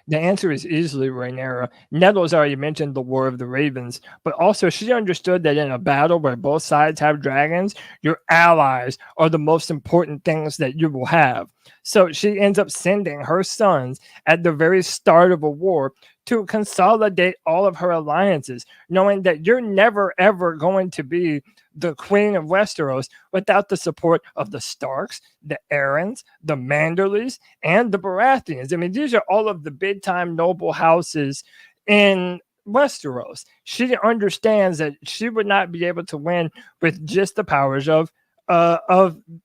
The answer is easily Rhaenyra. Nettles already mentioned the War of the Ravens, but also she understood that in a battle where both sides have dragons, your allies are the most important things that you will have. So she ends up sending her sons at the very start of a war to consolidate all of her alliances, knowing that you're never ever going to be the queen of Westeros without the support of the Starks, the Aarons, the Manderleys, and the Baratheons. I mean, these are all of the big time noble houses in Westeros. She understands that she would not be able to win with just the powers of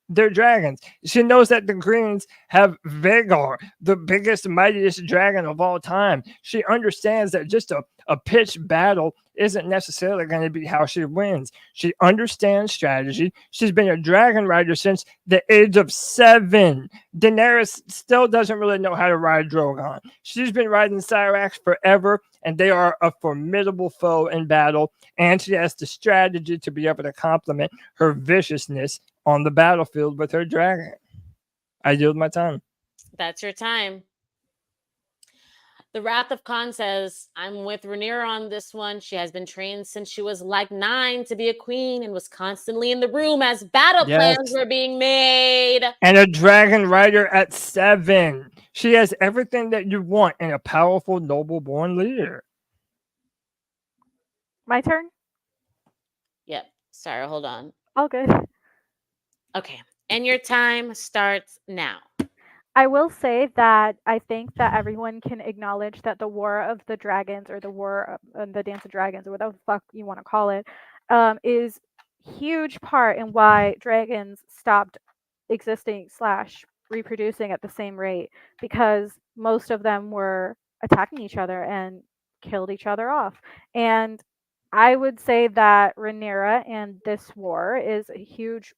their dragons. She knows that the Greens have Vagar, the biggest, mightiest dragon of all time. She understands that just a pitched battle isn't necessarily going to be how she wins. She understands strategy. She's been a dragon rider since the age of 7. Daenerys still doesn't really know how to ride Drogon. She's been riding Cyrax forever, and they are a formidable foe in battle, and she has the strategy to be able to complement her viciousness on the battlefield with her dragon. I yield my time. That's your time. The Wrath of Khan says, I'm with Rhaenyra on this one. She has been trained since she was like 9 to be a queen and was constantly in the room as battle plans were being made. And a dragon rider at 7. She has everything that you want in a powerful, noble-born leader. My turn? Yep. Sorry, hold on. All good. Okay. And your time starts now. I will say that I think that everyone can acknowledge that the War of the Dragons, or the War of the Dance of Dragons, or whatever the fuck you want to call it, is huge part in why dragons stopped existing / reproducing at the same rate, because most of them were attacking each other and killed each other off. And I would say that Rhaenyra and this war is a huge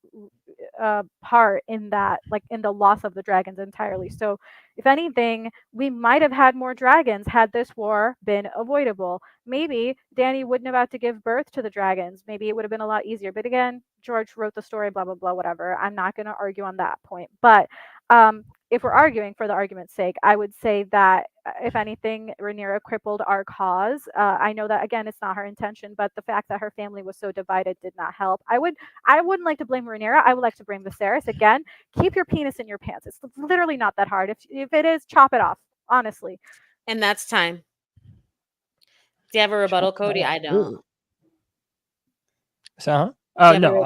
part in that, like in the loss of the dragons entirely. So, if anything, we might have had more dragons had this war been avoidable. Maybe Dany wouldn't have had to give birth to the dragons. Maybe it would have been a lot easier. But again, George wrote the story, blah, blah, blah, whatever. I'm not going to argue on that point. But if we're arguing for the argument's sake, I would say that if anything, Rhaenyra crippled our cause. I know that again, it's not her intention, but the fact that her family was so divided did not help. I wouldn't like to blame Rhaenyra. I would like to blame Viserys. Again, keep your penis in your pants. It's literally not that hard. If it is, chop it off. Honestly. And that's time. Do you have a rebuttal, Cody? I don't. So, no,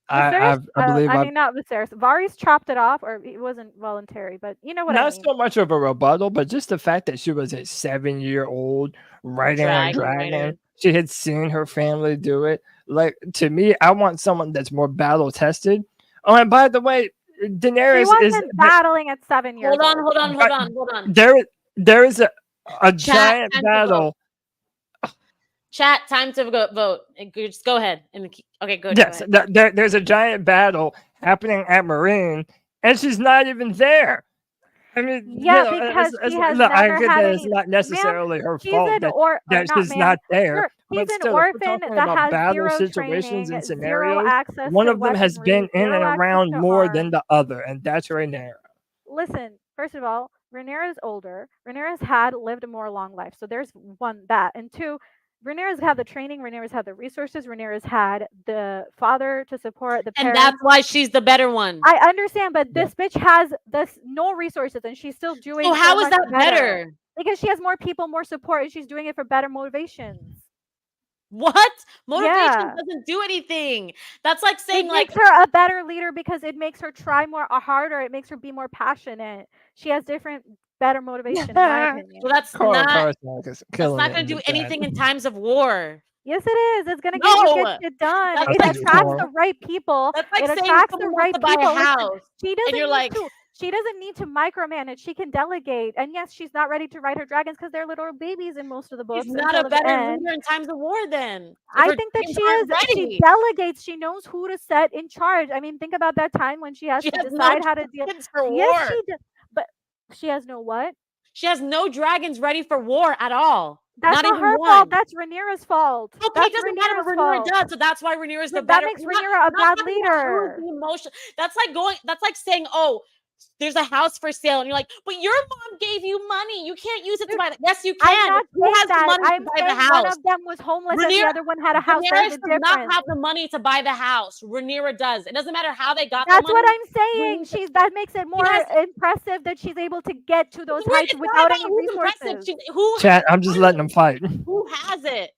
I believe. I mean, not Viserys. Varys chopped it off, or it wasn't voluntary, but you know what I mean. Not so much of a rebuttal, but just the fact that she was a 7-year-old riding a dragon. She had seen her family do it. Like, to me, I want someone that's more battle tested. Oh, and by the way, Daenerys wasn't battling at 7 years. Hold on. There is a giant battle. Chat, time to vote. Just go ahead. Okay, go. Yes, there's a giant battle happening at Marine, and she's not even there. I mean, because she has never had it's not necessarily her fault that she's not there. He's an orphan that has battle situations and scenarios. One of them has been in and around more than the other, and that's Rhaenyra. Listen, first of all, Rhaenyra's older. Rhaenyra's had lived a more long life, so there's one that, and two, Rhaenyra's had the training, Rhaenyra's had the resources, Rhaenyra's had the father to support the parents. And that's why she's the better one. I understand, but this bitch has no resources and she's still doing. So how is that better? Because she has more people, more support, and she's doing it for better motivations. What? Motivation doesn't do anything. That's like saying it makes her a better leader because it makes her try more harder. It makes her be more passionate. She has better motivation, in my opinion. So that's not going to do anything in times of war. Yes, it is. It's going to get shit done. It attracts the right people. That's like it attracts the right people. Buy a house. She doesn't need to micromanage. She can delegate. And yes, she's not ready to ride her dragons because they're little babies in most of the books. She's not a better leader in times of war then. I think that she is. She delegates. She knows who to set in charge. I mean, think about that time when she has to decide how to deal. Yes, she does. But she has no what? She has no dragons ready for war at all. That's not her fault. That's Rhaenyra's fault. Okay, it doesn't matter what Rhaenyra does, so that's why Rhaenyra's the better. That makes Rhaenyra a bad leader. Emotion. That's like saying, oh, there's a house for sale, and you're like, but your mom gave you money. You can't use it to buy it. Yes, you I'm can. not Who saying has the that. money to I'm buy the saying one house? of them was homeless and the Rhaenyra- other one had a house. Daenerys There's a does not difference. have the money to buy the house. Rhaenyra does. It doesn't matter how they got the That's money. what I'm saying. Rhaenyra- That makes it more has- impressive that she's able to get to those It's heights not without about any who's impressive. resources. Who Chat, has I'm just money? letting them fight. Who has it?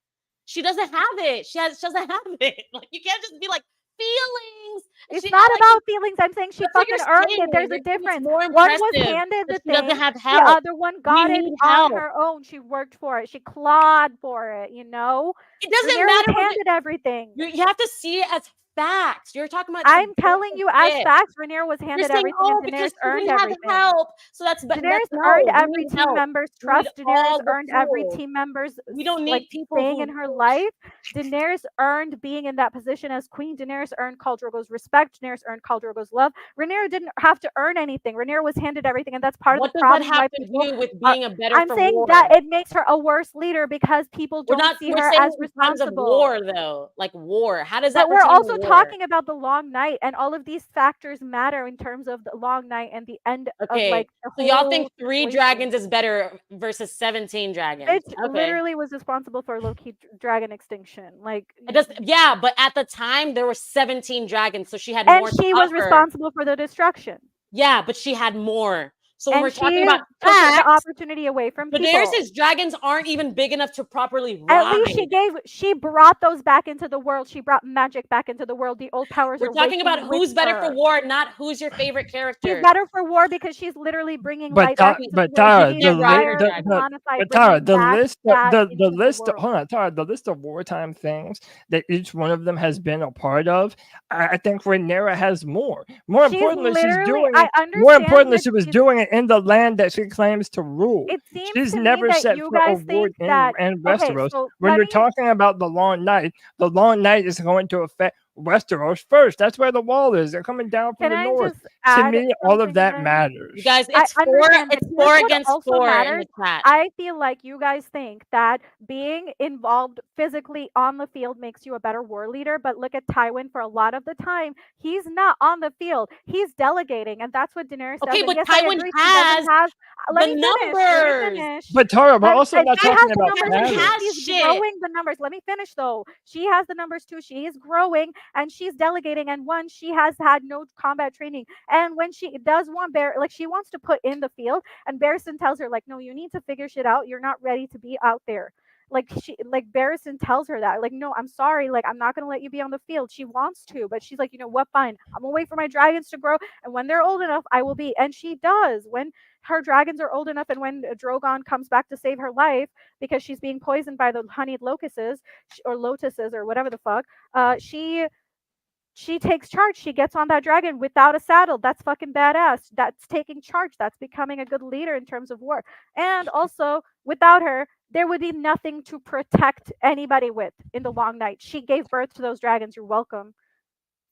She doesn't have it. She doesn't have it. Like, you can't just be like, feelings. It's She- not like, about feelings. I'm saying she that's what fucking you're earned it. saying. There's a It's difference. more One was impressive handed the that she doesn't thing. have The help. other one got it need on help. her own. She worked for it. She clawed for it. You know. It doesn't Rhaenyra was matter. What handed everything. you have to see it as facts. You're talking about. I'm telling you as shit. facts. Rhaenyra was You're handed saying, everything, oh, and because Daenerys she earned didn't have everything. help. So that's Daenerys no, earned we every need team help. member's We need trust. all Daenerys the earned every tools. team member's We don't need like people staying who in her life. Daenerys earned being in that position as queen. Daenerys earned Khal Drogo's respect. Daenerys earned Khal Drogo's love. Rhaenyra didn't have to earn anything. Rhaenyra was handed everything, and that's part What of the does that problem why have to people do with are. being a better I'm for saying war? that it makes her a worse leader because people We're don't not. see We're her saying as in times of responsible. war, though, like war. How does that? But we're pertain to also war? talking about the long night, and all of these factors matter in terms of the long night and the end of Okay, like the so y'all think whole 3 situation. dragons is better versus 17 dragons? It Okay. literally was responsible for low-key dragon extinction. Like It does, yeah, but at the time there were 17 dragons, so she had and more. she to was offer. responsible for the destruction. Yeah, but she had more. So when And we're she talking about took the facts, opportunity away from people. Daenerys' dragons aren't even big enough to properly At ride. least she brought those back into the world. She brought magic back into the world. The old powers We're are talking waking about with who's better for her. war, not who's your favorite character. She's better for war because she's literally bringing But light back into but the world. Tara, Bringing the fire, li- bringing Monocyte, but Tara, bringing the back list, that the into list, the world. hold on, Tara, the list of wartime things that each one of them has been a part of. I think Rhaenyra has more. More She's importantly, she's literally. doing I it. understand More importantly, that she was she's- doing it in the land that she claims to rule. It seems She's to me never that set you foot or guys word think that in okay. Westeros. So When let you're me. talking about the long night is going to affect Westeros first. That's where the wall is. They're coming down from Can the I north. just To add me, all of something that then? matters. You guys, I it's four. understand, but It's here's 4 what against also 4 in matters. the chat. I feel like you guys think that being involved physically on the field makes you a better war leader, but look at Tywin. For a lot of the time, he's not on the field. He's delegating, and that's what Daenerys does. Okay, And but yes, I Tywin agree. She has doesn't have. Let the me finish. numbers. But Tara, we're also And not she has talking the about numbers. Tywin And matters. has she's shit. growing the numbers. Let me finish though. She has the numbers too. She is growing, and she's delegating. And one, she has had no combat training. And when she does want like she wants to put in the field, and Barristan tells her like, no, you need to figure shit out. You're not ready to be out there. Like Barristan tells her that, like, no, I'm sorry, like, I'm not gonna let you be on the field. She wants to, but she's like, you know what, fine, I'm gonna wait for my dragons to grow, and when they're old enough, I will be. And she does. When her dragons are old enough, and when Drogon comes back to save her life because she's being poisoned by the honeyed locusts or lotuses or whatever the fuck, she takes charge. She gets on that dragon without a saddle. That's fucking badass. That's taking charge. That's becoming a good leader in terms of war. And also, without her, there would be nothing to protect anybody with in the long night. She gave birth to those dragons. You're welcome.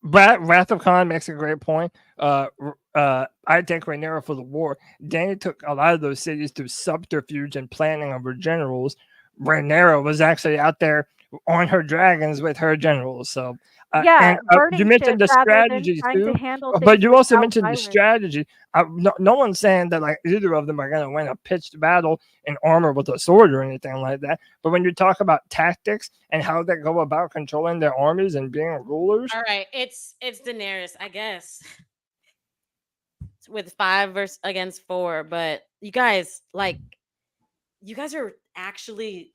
Wrath of Khan makes a great point. I take Rhaenyra for the war. Dany took a lot of those cities through subterfuge and planning of her generals. Rhaenyra was actually out there on her dragons with her generals. So yeah, and, you mentioned the strategy too, but you also mentioned violence. the strategy. No one's saying that like either of them are going to win a pitched battle in armor with a sword or anything like that. But when you talk about tactics and how they go about controlling their armies and being rulers, all right, it's Daenerys, I guess, with 5 against 4. But you guys, like, you guys are actually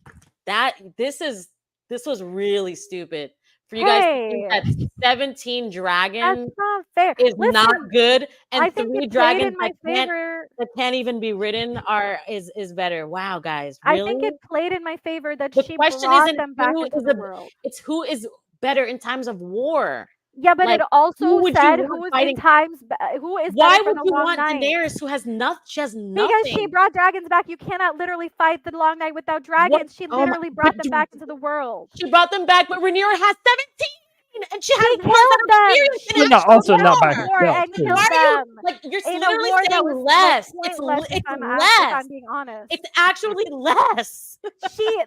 this was really stupid for you guys to think that 17 dragons That's not fair. is not good, and I think 3 it played dragons in my favor. that can't even be ridden is better. Wow, guys, I really? think it played in my favor that The she question brought isn't them back who into is the world. it's who is better in times of war. Yeah, but Like, it also who would you said want who is fighting? in times who is Why better for would the you long want night. Daenerys who has nothing? She has nothing. Because she brought dragons back. You cannot literally fight the long night without dragons. She Oh my- literally brought but them back into the world. She brought them back, but Rhaenyra has 17, and she has She ones killed that them. are experienced in She no, actual also not by war. war herself. and too. killed Why do you them like? You're in a literally war that saying was less. pointless. It's If I'm less. being honest, It's actually less.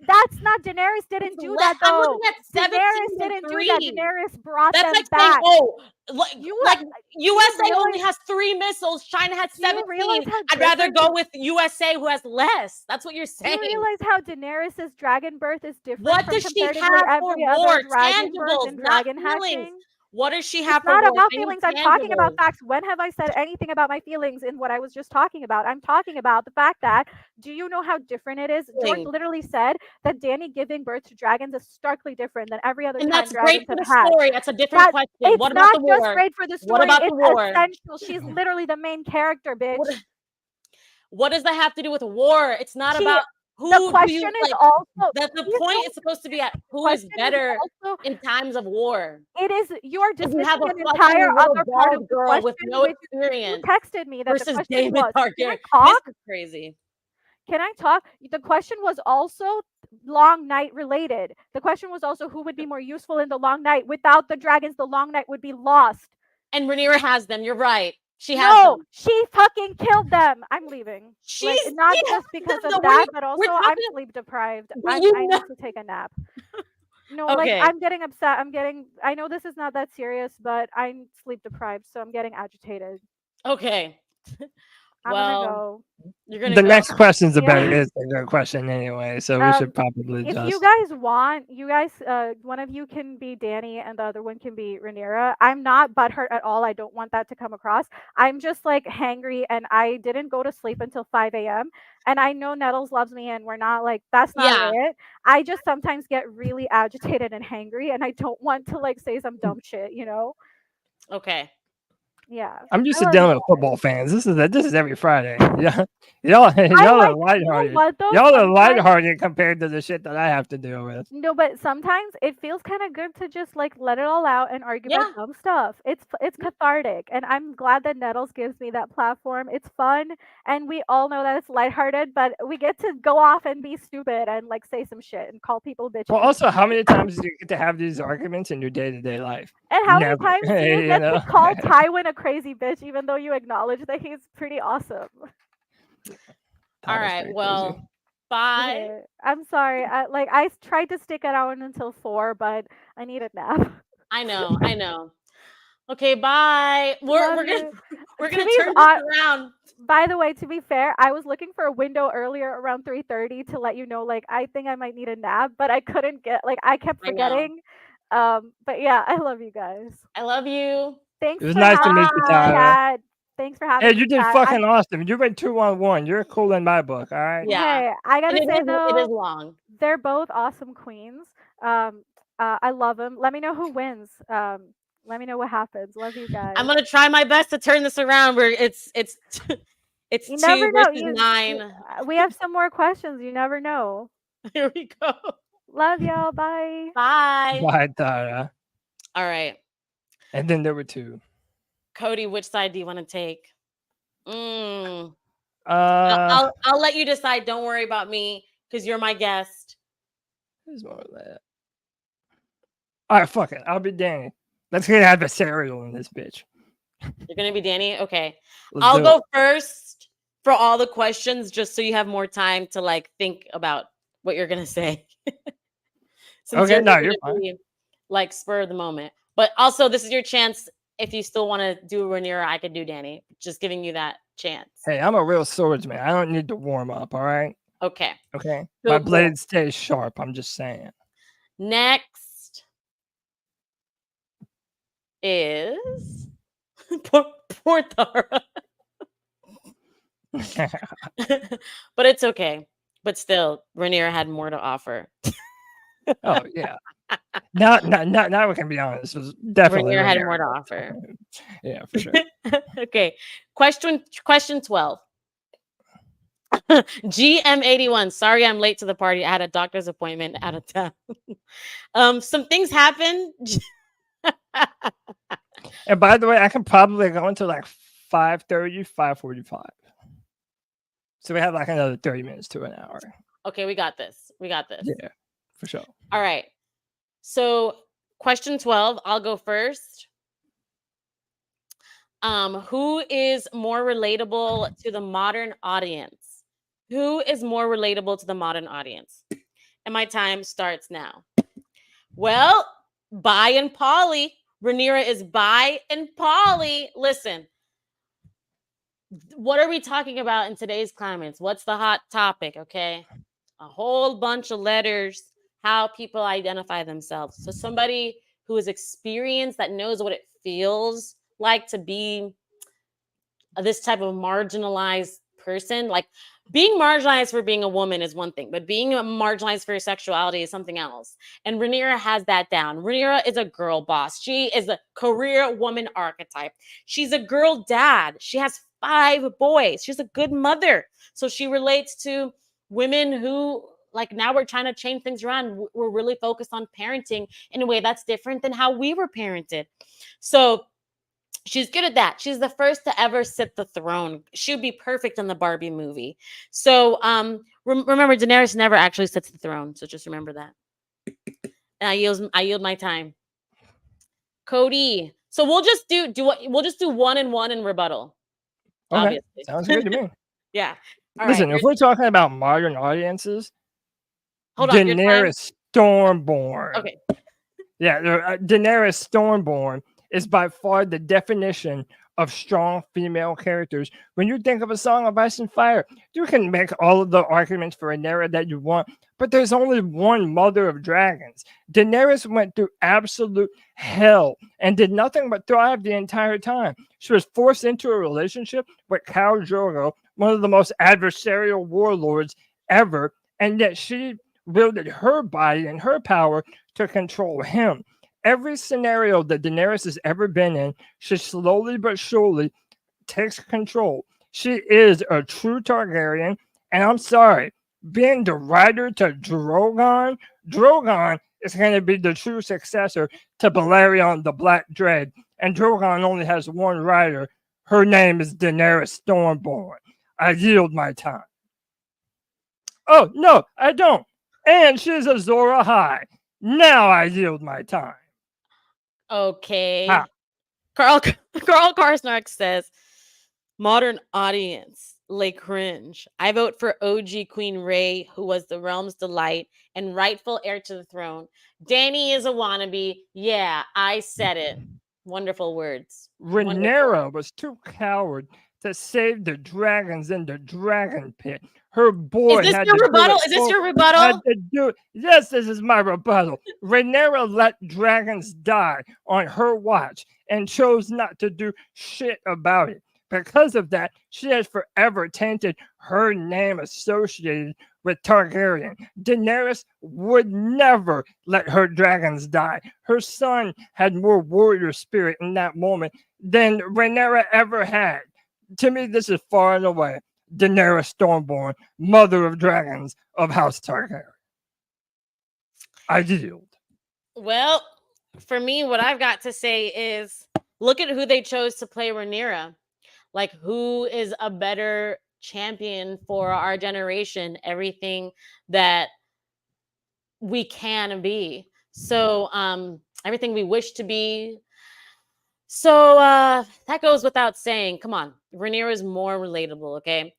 that's not Daenerys didn't It's do less. that I'm though. looking at 17 Daenerys and didn't do 3. that. Daenerys brought That's them like back. saying, oh, Like, You like you USA realize- only has 3 missiles. China has Do you realize 17. how I'd rather different- go with USA who has less. That's what you're Do you saying. realize how Daenerys' dragon birth is different What from does she comparatively have for every war? other dragon birth Tangibles, and not dragon feelings. hatching? What does she It's have for not war? about I need feelings. I'm talking about tangibles. facts. When have I said anything about my feelings in what I was just talking about? I'm talking about the fact that, do you know how different it is? George Feelings. literally said that Dany giving birth to dragons is starkly different than every other And time that's dragons great for have the had. story. That's a different question. It's What about not the just war? great for the What story. about the It's war? essential. She's literally the main character, bitch. What does that have to do with war? It's not about who The do question you is like. also That the please point don't- is supposed to be at the who is question better also in times of war. it is you're If you dismissing have a an fucking entire little other part of bald the girl question, with no which you experience texted me that the versus question David was. Can I Targaryen. talk? This is crazy. Can I talk? The question was also long night related. The question was also who would be more useful in the long night. Without the dragons, the long night would be lost. And Rhaenyra has them. You're right. She has No, them. she fucking killed them. I'm leaving. Like, She's not she just has because them, of though. that, but also I'm talking- sleep deprived. But I you need know- to take a nap. No, Okay. like I'm getting upset. I know this is not that serious, but I'm sleep deprived, so I'm getting agitated. Okay. I'm Well, gonna go. you're gonna The go. next question's a Yeah. better is a good question anyway, so we should probably If just. you guys want, one of you can be Danny and the other one can be Rhaenyra. I'm not butthurt at all. I don't want that to come across. I'm just like hangry, and I didn't go to sleep until 5 a.m. And I know Nettles loves me, and we're not like that's not Yeah. it. I just sometimes get really agitated and hangry, and I don't want to like say some dumb shit, you know? Okay. Yeah. I'm used I to love dealing you with guys. football fans. This is every Friday. Yeah, y'all I are like, lighthearted. what though? Y'all are Sometimes- lighthearted compared to the shit that I have to deal with. No, but sometimes it feels kind of good to just like let it all out and argue Yeah. about dumb stuff. It's cathartic, and I'm glad that Nettles gives me that platform. It's fun, and we all know that it's lighthearted, but we get to go off and be stupid and like say some shit and call people bitches. Well, also, how many times do you get to have these arguments in your day-to-day life? And how many Never. times do you You get know? to call Tywin a crazy bitch, even though you acknowledge that he's pretty awesome? All right. Well, bye. Okay, I'm sorry. I tried to stick it out until 4, but I need a nap. I know. Okay, bye. We're Love gonna you. we're To gonna be turn hon- this around. By the way, to be fair, I was looking for a window earlier around 3:30 to let you know, like, I think I might need a nap, but I couldn't get, like, I kept I know. forgetting. But yeah, I love you guys. I love you. Thanks It was for nice to having meet you, me, Tyra. Chad. Thanks for having Hey, me. you did Chad. fucking awesome. You went 2-on-1. You're cool in my book. All right. Yeah. Hey, I And gotta say it is though, long. they're both awesome queens. I love them. Let me know who wins. Let me know what happens. Love you guys. I'm gonna try my best to turn this around where it's it's You 2 never know. versus 9. We have some more questions. You never know. Here we go. Love y'all. Bye. Bye. Bye, Tara. All right. And then there were 2. Cody, which side do you want to take? I'll let you decide. Don't worry about me because you're my guest. There's more of that. All right, fuck it. I'll be Danny. Let's get adversarial in this bitch. You're gonna be Danny? Okay. Let's I'll do go it. first for all the questions just so you have more time to like think about what you're gonna say. Since Okay, no, gonna you're fine. be, like spur of the moment. But also this is your chance. If you still want to do Rhaenyra, I could do Danny. Just giving you that chance. Hey, I'm a real swordsman. I don't need to warm up. All right. Okay. Okay. Cool, My cool. blade stays sharp. I'm just saying. Next is poor Tara. But it's okay. But still, Rhaenyra had more to offer. Oh yeah. Now we can be honest. It was definitely Rhaenyra had Rhaenyra. more to offer. Yeah, for sure. Okay. Question 12. GM81. Sorry I'm late to the party. I had a doctor's appointment out of town. Some things happened. And by the way, I can probably go until like 5:30, 5:45. So we have like another 30 minutes to an hour. Okay, we got this. Yeah, for sure. All right. So, question 12, I'll go first. Who is more relatable to the modern audience? Who is more relatable to the modern audience? And my time starts now. Well, Bai and Polly, Rhaenyra is bi and poly. Listen, what are we talking about in today's climates? What's the hot topic? Okay, a whole bunch of letters, how people identify themselves. So somebody who is experienced, that knows what it feels like to be this type of marginalized person. Like, being marginalized for being a woman is one thing, but being marginalized for your sexuality is something else. And Rhaenyra has that down. Rhaenyra is a girl boss. She is a career woman archetype. She's a girl dad. She has 5 boys. She's a good mother. So she relates to women who, like, now we're trying to change things around. We're really focused on parenting in a way that's different than how we were parented. So she's good at that. She's the first to ever sit the throne. She would be perfect in the Barbie movie. So remember, Daenerys never actually sits the throne. So just remember that. And I yield my time. Cody. So we'll just do 1 and 1 in rebuttal. Okay, Obviously. sounds good to me. Yeah. All Listen, right. if we're talking about modern audiences, Hold on. Your time. Daenerys Stormborn. Okay. Yeah, Daenerys Stormborn is by far the definition of strong female characters. When you think of A Song of Ice and Fire, you can make all of the arguments for Rhaenyra that you want, but there's only one mother of dragons. Daenerys went through absolute hell and did nothing but thrive the entire time. She was forced into a relationship with Khal Drogo, one of the most adversarial warlords ever, and yet she wielded her body and her power to control him. Every scenario that Daenerys has ever been in, she slowly but surely takes control. She is a true Targaryen, and I'm sorry, being the rider to Drogon is going to be the true successor to Balerion the Black Dread, and Drogon only has one rider. Her name is Daenerys Stormborn. I yield my time. Oh, no, I don't. And she's Azor Ahai. Now I yield my time. Okay. Ha. Carl Karsnark says, modern audience, lay cringe. I vote for OG Queen Rhae, who was the realm's delight and rightful heir to the throne. Dany is a wannabe. Yeah, I said it. Wonderful words. Rhaenyra was too coward to save the dragons in the dragon pit. Her boy Is this had your to rebuttal? do it. Is this your Had rebuttal? to do it. Yes, this is my rebuttal. Rhaenyra let dragons die on her watch and chose not to do shit about it. Because of that, she has forever tainted her name associated with Targaryen. Daenerys would never let her dragons die. Her son had more warrior spirit in that moment than Rhaenyra ever had. To me, this is far and away Daenerys Stormborn, mother of dragons of House Targaryen. I yield. Well, for me, what I've got to say is look at who they chose to play Rhaenyra. Like, who is a better champion for our generation? Everything that we can be. So, everything we wish to be. So that goes without saying. Come on, Rhaenyra is more relatable. Okay,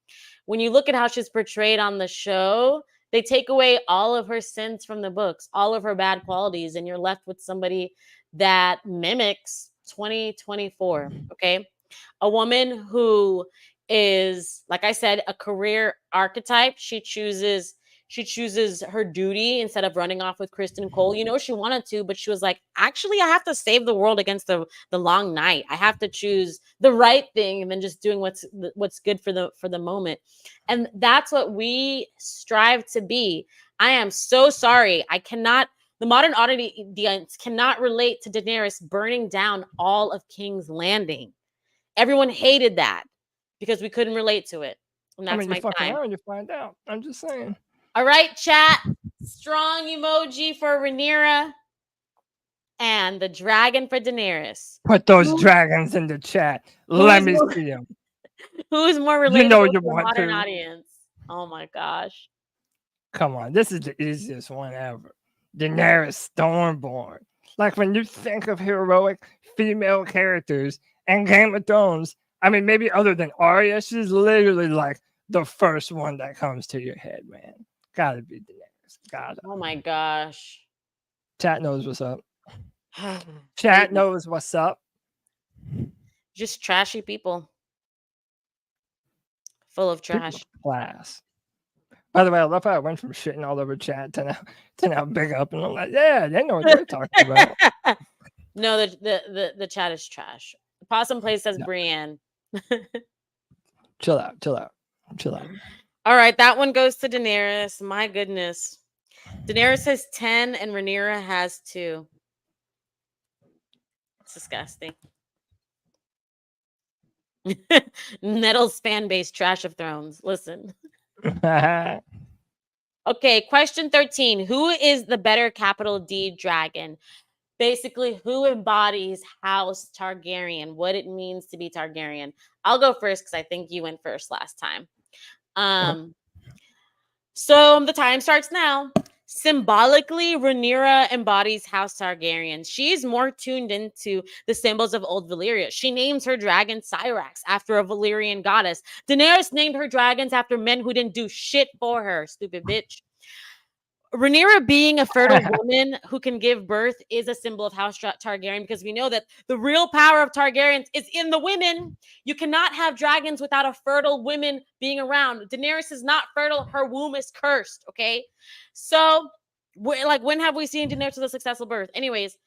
when you look at how she's portrayed on the show, they take away all of her sins from the books, all of her bad qualities, and you're left with somebody that mimics 2024. Okay, a woman who is, like I said, a career archetype. She chooses her duty instead of running off with Kristen Cole. You know, she wanted to, but she was like, actually, I have to save the world against the long night. I have to choose the right thing and then just doing what's good for the moment. And that's what we strive to be. I am so sorry. The modern audience cannot relate to Daenerys burning down all of King's Landing. Everyone hated that because we couldn't relate to it. And that's you my fuck time. around, you find out. I'm just saying. All right, chat. Strong emoji for Rhaenyra and the dragon for Daenerys. Put those dragons in the chat. Let me see them. Who's more relatable You know you to the want modern to. audience? Oh my gosh. Come on, this is the easiest one ever. Daenerys Stormborn. Like, when you think of heroic female characters and Game of Thrones, I mean, maybe other than Arya, she's literally like the first one that comes to your head, man. Gotta be Daenerys. Gotta. Oh my gosh. Chat knows what's up. Chat Maybe. knows what's up. Just trashy people. Full of People trash. of class. By the way, I love how I went from shitting all over chat to now big up, and I'm like, yeah, they know what they're talking about. No, the chat is trash. Possum Place says No. Brienne. Chill out. All right, that one goes to Daenerys. My goodness. Daenerys has 10 and Rhaenyra has 2. It's disgusting. Nettles fan base trash of thrones. Listen. Okay, question 13. Who is the better capital D dragon? Basically, who embodies House Targaryen, what it means to be Targaryen. I'll go first because I think you went first last time. So the time starts now. Symbolically, Rhaenyra embodies House Targaryen. She's more tuned into the symbols of old Valyria. She names her dragon Syrax after a Valyrian goddess. Daenerys named her dragons after men who didn't do shit for her. Stupid bitch. Rhaenyra being a fertile woman who can give birth is a symbol of House Targaryen because we know that the real power of Targaryens is in the women. You cannot have dragons without a fertile woman being around. Daenerys is not fertile. Her womb is cursed, okay? So, when have we seen Daenerys with a successful birth? Anyways,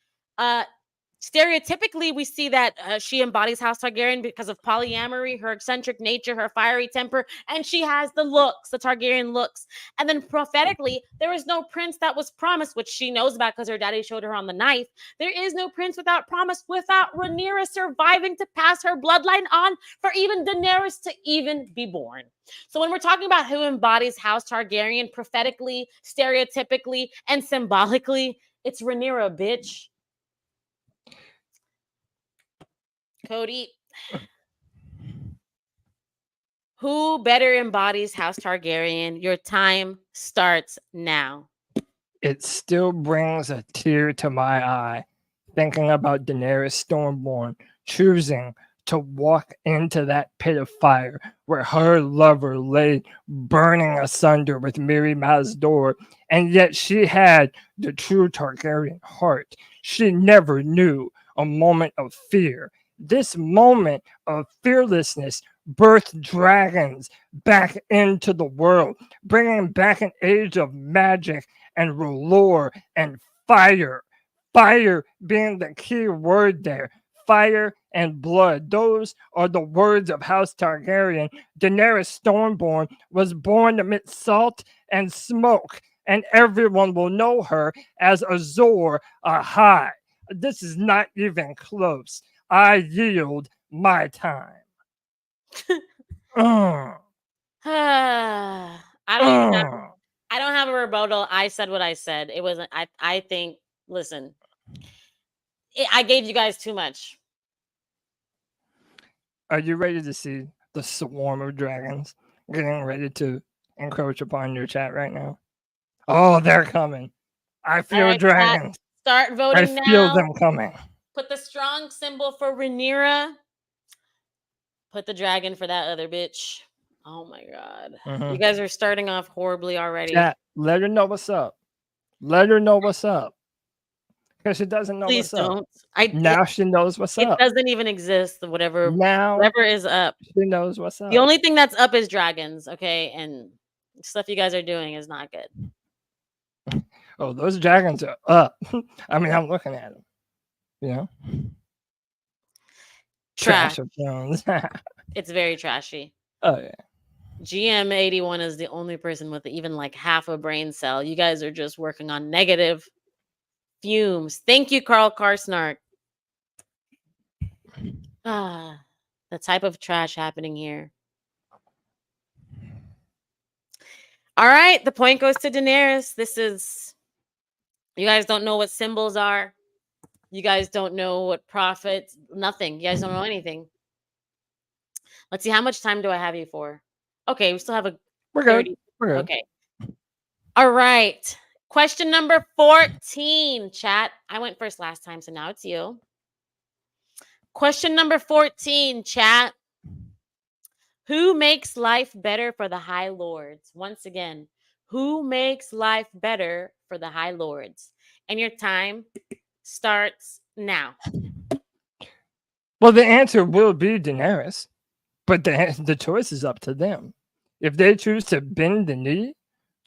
stereotypically, we see that she embodies House Targaryen because of polyamory, her eccentric nature, her fiery temper, and she has the looks, the Targaryen looks. And then prophetically, there is no prince that was promised, which she knows about because her daddy showed her on the knife. There is no prince without promise, without Rhaenyra surviving to pass her bloodline on for even Daenerys to even be born. So when we're talking about who embodies House Targaryen prophetically, stereotypically, and symbolically, it's Rhaenyra, bitch. Cody, who better embodies House Targaryen? Your time starts now. It still brings a tear to my eye thinking about Daenerys Stormborn choosing to walk into that pit of fire where her lover lay burning asunder with Miri Mazdor, and yet she had the true Targaryen heart. She never knew a moment of fear. This moment of fearlessness birthed dragons back into the world, bringing back an age of magic and R'hllor and fire. Fire being the key word there. Fire and blood. Those are the words of House Targaryen. Daenerys Stormborn was born amidst salt and smoke, and everyone will know her as Azor Ahai. This is not even close. I yield my time. I don't have a rebuttal. I said what I said. It wasn't. I think. Listen, I gave you guys too much. Are you ready to see the swarm of dragons getting ready to encroach upon your chat right now? Oh, they're coming. I feel right, dragons. Start voting I feel now. them coming. Put the strong symbol for Rhaenyra. Put the dragon for that other bitch. Oh my god. You guys are starting off horribly already. Chat, let her know what's up. Let her know what's up. Because she doesn't know Please what's up. don't. Now she knows what's It up. doesn't even exist. Whatever is up. She knows what's up. The only thing that's up is dragons, okay? And stuff you guys are doing is not good. Oh, those dragons are up. I mean, I'm looking at them. You know? Trash of Thrones. It's very trashy. Oh, yeah. GM81 is the only person with even like half a brain cell. You guys are just working on negative fumes. Thank you, Carl Karsnark. The type of trash happening here. All right, the point goes to Daenerys. You guys don't know what symbols are. You guys don't know what prophets, nothing. You guys don't know anything. Let's see, how much time do I have you for? Okay, we still have We're good. We're good. Okay. All right. Question number 14, chat. I went first last time, so now it's you. Question number 14, chat. Who makes life better for the High Lords? Once again, who makes life better for the High Lords? And your time starts now. Well, the answer will be Daenerys, but the choice is up to them. If they choose to bend the knee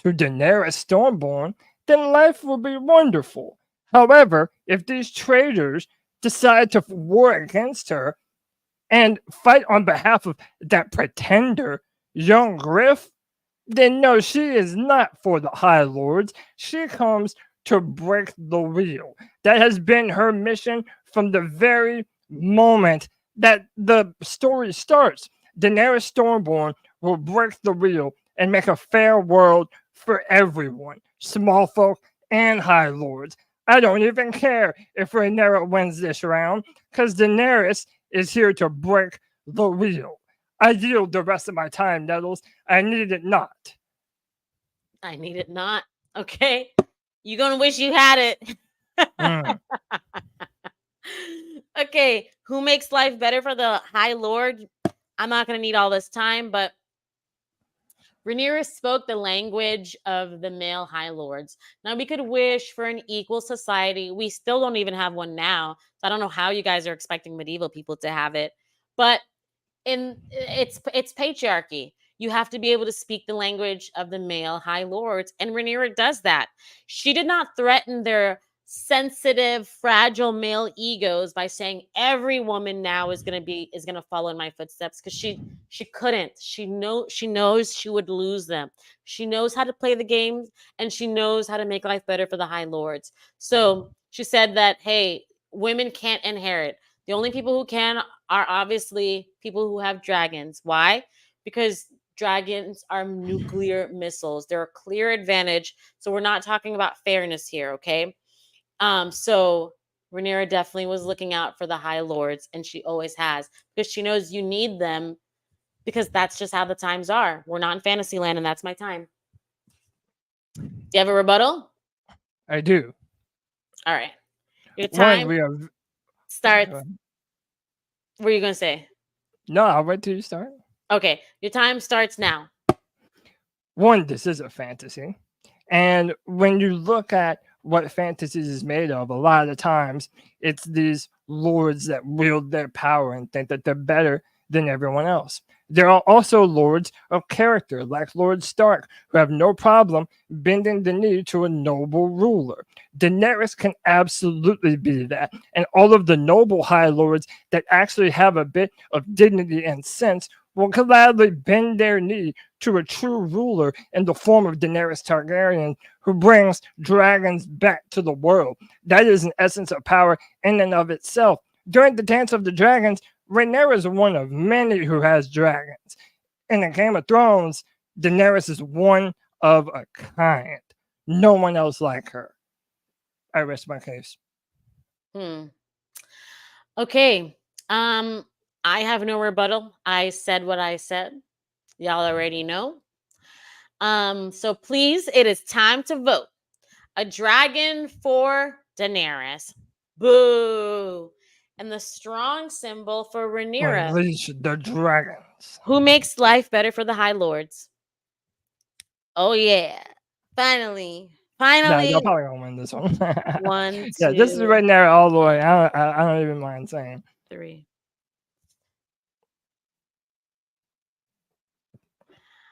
to Daenerys Stormborn, then life will be wonderful. However, if these traitors decide to war against her and fight on behalf of that pretender, young Griff, then no, she is not for the High Lords. She comes to break the wheel. That has been her mission from the very moment that the story starts. Daenerys Stormborn will break the wheel and make a fair world for everyone, small folk and High Lords. I don't even care if Rhaenyra wins this round, because Daenerys is here to break the wheel. I yield the rest of my time, Nettles. I need it not. I need it not. Okay. You're going to wish you had it. Mm. Okay. Who makes life better for the High Lord? I'm not going to need all this time, but Rhaenyra spoke the language of the male High Lords. Now, we could wish for an equal society. We still don't even have one now. So I don't know how you guys are expecting medieval people to have it. But it's patriarchy. You have to be able to speak the language of the male High Lords, and Rhaenyra does that. She did not threaten their sensitive, fragile male egos by saying every woman now is gonna follow in my footsteps, because she couldn't. She knows she would lose them. She knows how to play the game, and she knows how to make life better for the High Lords. So she said that, hey, women can't inherit. The only people who can are obviously people who have dragons. Why? Because dragons are nuclear missiles. They're a clear advantage. So we're not talking about fairness here, okay? So Rhaenyra definitely was looking out for the High Lords, and she always has, because she knows you need them, because that's just how the times are. We're not in Fantasyland, and that's my time. Do you have a rebuttal? I do. All right. Your One, time we have. starts. Go ahead. What are you going to say? No, I'll wait till you start. Okay. Your time starts now. One, this is a fantasy. And when you look at what fantasies is made of, a lot of the times it's these lords that wield their power and think that they're better than everyone else. There are also lords of character, like Lord Stark, who have no problem bending the knee to a noble ruler. Daenerys can absolutely be that. And all of the noble High Lords that actually have a bit of dignity and sense will gladly bend their knee to a true ruler in the form of Daenerys Targaryen, who brings dragons back to the world. That is an essence of power in and of itself. During the Dance of the Dragons, Rhaenyra is one of many who has dragons. In the Game of Thrones, Daenerys is one of a kind. No one else like her. I rest my case. Okay. I have no rebuttal. I said what I said. Y'all already know. So please, it is time to vote. A dragon for Daenerys. Boo. And the strong symbol for Rhaenyra. Unleash the dragons. Who makes life better for the High Lords? Oh yeah. Finally. No, Finally. y'all probably gonna win this one. 1, Yeah, 2, this is right there all the way. I don't even mind saying. 3.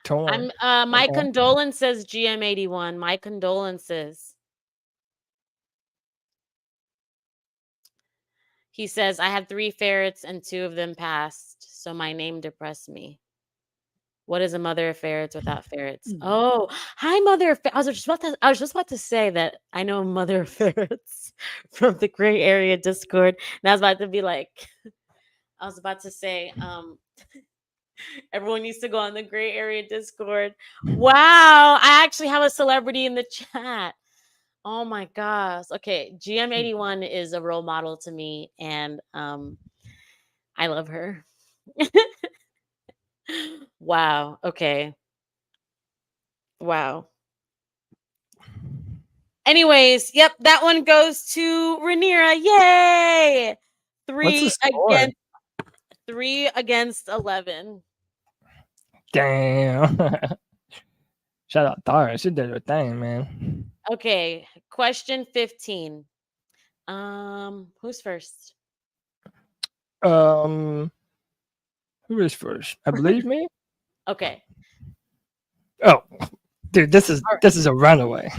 Torn. My Okay. condolences, GM81. My condolences. He says, I had 3 ferrets and 2 of them passed, so my name depressed me. What is a mother of ferrets without ferrets? Oh, hi, mother of I was just about to say that I know a mother of ferrets from the gray area Discord. And I was about to be like, I was about to say, everyone needs to go on the gray area Discord. Wow, I actually have a celebrity in the chat. Oh my gosh. Okay, GM81 is a role model to me, and I love her. Wow. Okay. Wow. Anyways, yep, that one goes to Rhaenyra. Yay! What's the score? 3 against 11. Damn. Shout out Tara. She did her thing, man. Okay, question 15. Who's first? Um, who is first? I believe me. Okay. Oh, dude, this All right. is a runaway.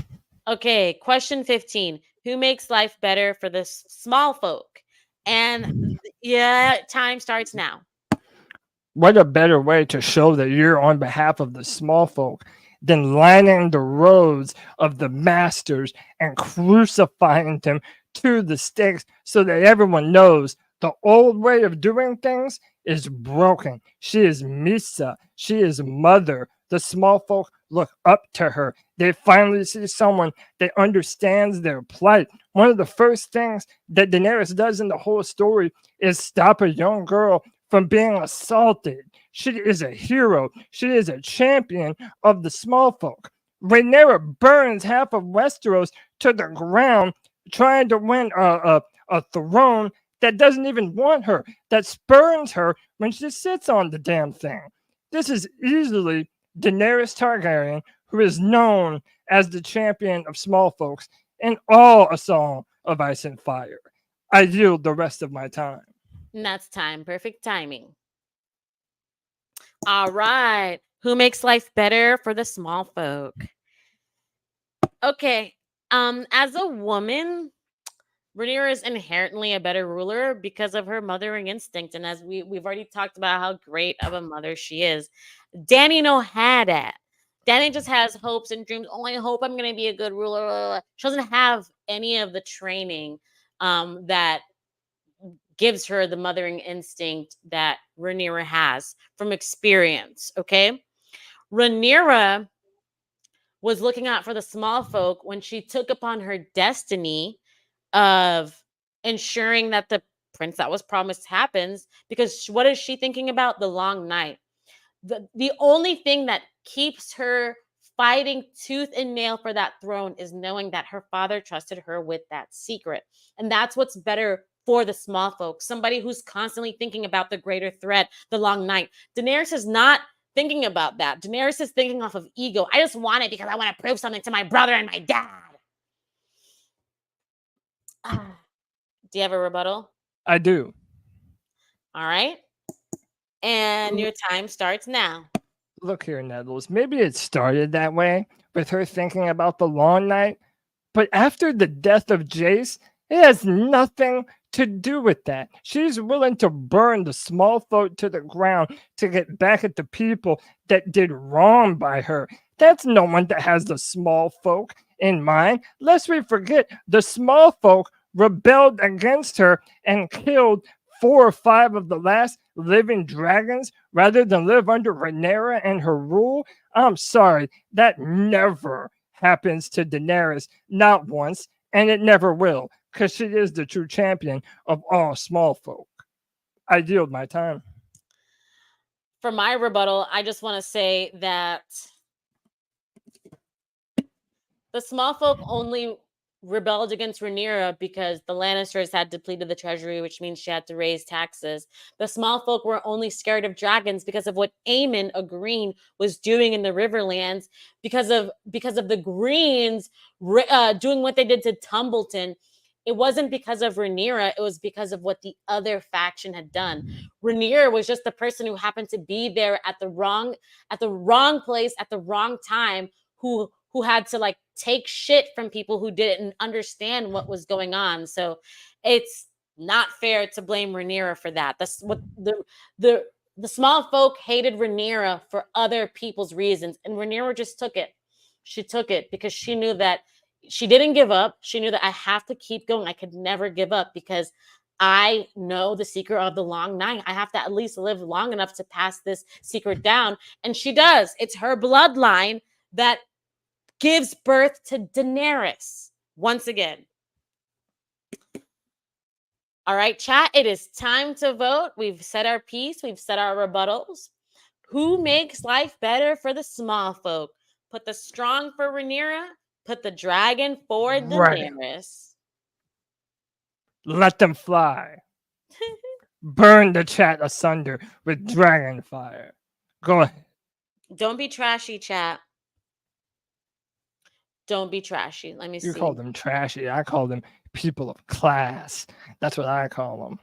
Okay, question 15. Who makes life better for the small folk? And yeah, time starts now. What a better way to show that you're on behalf of the small folk than lining the roads of the masters and crucifying them to the stakes so that everyone knows the old way of doing things is broken. She is Misa. She is mother. The small folk look up to her. They finally see someone that understands their plight. One of the first things that Daenerys does in the whole story is stop a young girl from being assaulted. She is a hero. She is a champion of the small folk. Rhaenyra burns half of Westeros to the ground trying to win a throne that doesn't even want her, that spurns her when she sits on the damn thing. This is easily Daenerys Targaryen, who is known as the champion of small folks in all A Song of Ice and Fire. I yield the rest of my time. And that's time. Perfect timing. All right. Who makes life better for the small folk? Okay. As a woman, Rhaenyra is inherently a better ruler because of her mothering instinct. And as we've already talked about how great of a mother she is. Dany no had that. Dany just has hopes and dreams. Oh, I hope I'm gonna be a good ruler. She doesn't have any of the training that gives her the mothering instinct that Rhaenyra has from experience. Okay. Rhaenyra was looking out for the small folk when she took upon her destiny of ensuring that the prince that was promised happens, because what is she thinking about? The long night. The only thing that keeps her fighting tooth and nail for that throne is knowing that her father trusted her with that secret. And that's what's better for the small folk. Somebody who's constantly thinking about the greater threat, the long night. Daenerys is not thinking about that. Daenerys is thinking off of ego. I just want it because I want to prove something to my brother and my dad. Do you have a rebuttal? I do. All right. And your time starts now. Look here, Nettles. Maybe it started that way with her thinking about the long night, but after the death of Jace, it has nothing to do with that. She's willing to burn the small folk to the ground to get back at the people that did wrong by her. That's no one that has the small folk in mind. Lest we forget, the small folk rebelled against her and killed 4 or 5 of the last living dragons rather than live under Rhaenyra and her rule. I'm sorry, that never happens to Daenerys, not once, and it never will, because she is the true champion of all small folk. I yield my time. For my rebuttal, I just want to say that the small folk only rebelled against Rhaenyra because the Lannisters had depleted the treasury, which means she had to raise taxes. The small folk were only scared of dragons because of what Aemon, a Green, was doing in the Riverlands, because of the Greens doing what they did to Tumbleton. It wasn't because of Rhaenyra, it was because of what the other faction had done. Rhaenyra was just the person who happened to be there at the wrong place at the wrong time, who had to like take shit from people who didn't understand what was going on. So it's not fair to blame Rhaenyra for that. That's what the small folk hated Rhaenyra for other people's reasons, and Rhaenyra just took it. She took it because she knew that she didn't give up. She knew that I have to keep going. I could never give up because I know the secret of the long night. I have to at least live long enough to pass this secret down. And she does. It's her bloodline that gives birth to Daenerys once again. All right, chat, it is time to vote. We've said our piece. We've said our rebuttals. Who makes life better for the small folk? Put the strong for Rhaenyra. Put the dragon for Right. Daenerys. Let them fly. Burn the chat asunder with dragon fire. Go ahead. Don't be trashy, chat. Don't be trashy. Let me You see. call them trashy. I call them people of class. That's what I call them.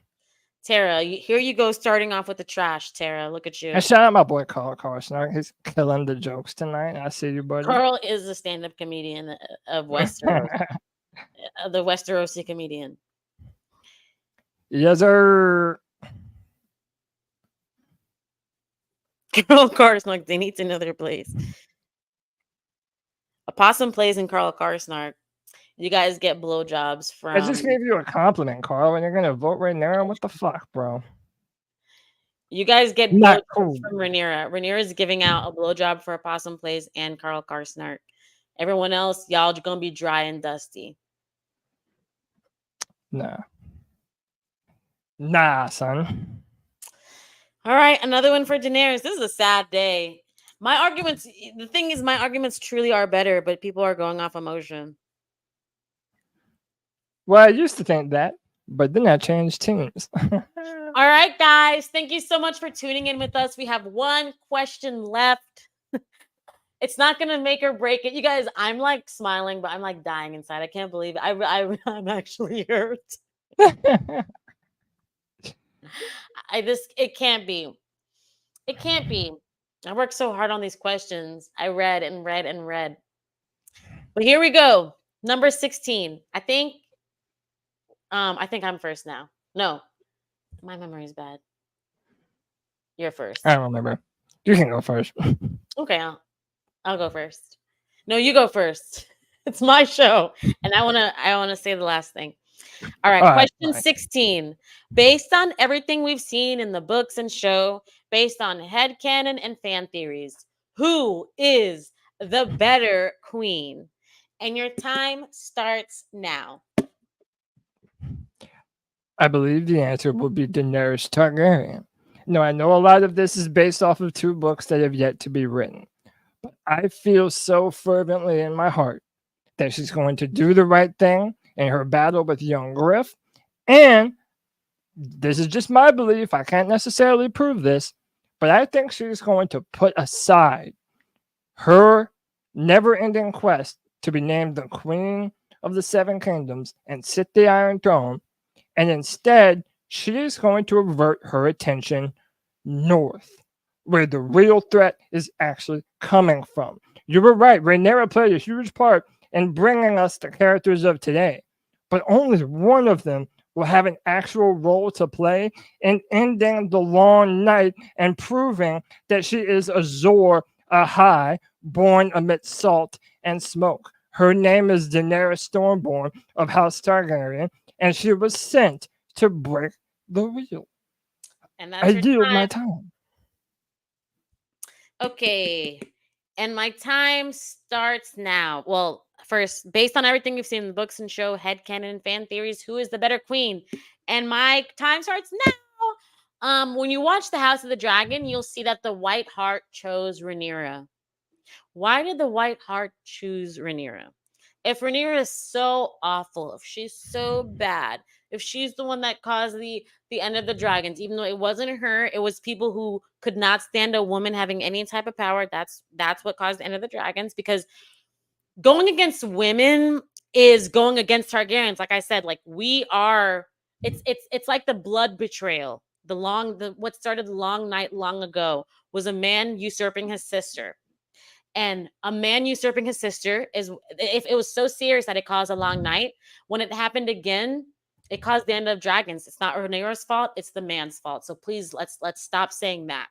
Tara, here you go, starting off with the trash. Tara, look at you. And shout out my boy Carl Carson. He's killing the jokes tonight. I see you, buddy. Carl is a stand-up comedian of Westeros, the Westerosi comedian. Yes, sir. Carl Karsnark, they need to know their place. Opossum plays in Carl Karsnark. You guys get blowjobs from. I just gave you a compliment, Carl, and you're gonna vote right now. What the fuck, bro? You guys get Not blowjobs cool. from Rhaenyra. Rhaenyra is giving out a blowjob for Opossum Plays and Carl Karsnark. Everyone else, y'all gonna be dry and dusty. Nah. Nah, son. All right, another one for Daenerys. This is a sad day. My arguments, the thing is, my arguments truly are better, but people are going off emotion. Well, I used to think that, but then I changed teams. All right, guys. Thank you so much for tuning in with us. We have one question left. It's not going to make or break it. You guys, I'm like smiling, but I'm like dying inside. I can't believe it. I'm actually hurt. It can't be. It can't be. I worked so hard on these questions. I read and read and read. But here we go. Number 16. I think I'm first now. No. My memory is bad. You're first. I don't remember. You can go first. Okay, I'll go first. No, you go first. It's my show. And I wanna say the last thing. All right, question 16. Based on everything we've seen in the books and show, based on headcanon and fan theories, who is the better queen? And your time starts now. I believe the answer will be Daenerys Targaryen. No, I know a lot of this is based off of 2 books that have yet to be written. But I feel so fervently in my heart that she's going to do the right thing in her battle with young Griff. And this is just my belief. I can't necessarily prove this, but I think she's going to put aside her never-ending quest to be named the Queen of the Seven Kingdoms and sit the Iron Throne. And instead, she is going to avert her attention north, where the real threat is actually coming from. You were right. Rhaenyra played a huge part in bringing us the characters of today, but only one of them will have an actual role to play in ending the long night and proving that she is Azor Ahai, born amidst salt and smoke. Her name is Daenerys Stormborn of House Targaryen, and she was sent to break the wheel. And that's I yield my time. Okay. And my time starts now. Well, first, based on everything we've seen in the books and show, headcanon and fan theories, who is the better queen? And my time starts now. When you watch The House of the Dragon, you'll see that the White Hart chose Rhaenyra. Why did the White Hart choose Rhaenyra? If Rhaenyra is so awful, if she's so bad, if she's the one that caused the end of the dragons, even though it wasn't her, it was people who could not stand a woman having any type of power. That's what caused the end of the dragons. Because going against women is going against Targaryens. Like I said, like we are. It's like the blood betrayal. What started the long night long ago was a man usurping his sister. And a man usurping his sister is, if it was so serious that it caused a long night, when it happened again, it caused the end of dragons. It's not Rhaenyra's fault, it's the man's fault. So please, let's stop saying that.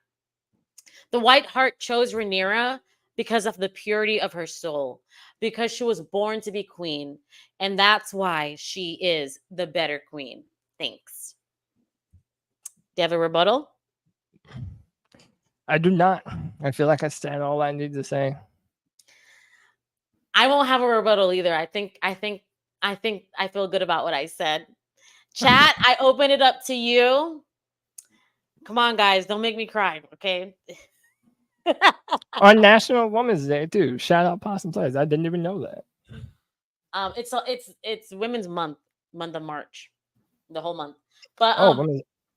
The White Hart chose Rhaenyra because of the purity of her soul, because she was born to be queen, and that's why she is the better queen. Thanks. Do you have a rebuttal? I do not. I feel like I said all I need to say. I won't have a rebuttal either. I think I feel good about what I said. Chat, I open it up to you. Come on, guys, don't make me cry, okay? On National Women's Day too. Shout out Possum Plays. I didn't even know that. It's Women's Month of March, the whole month. But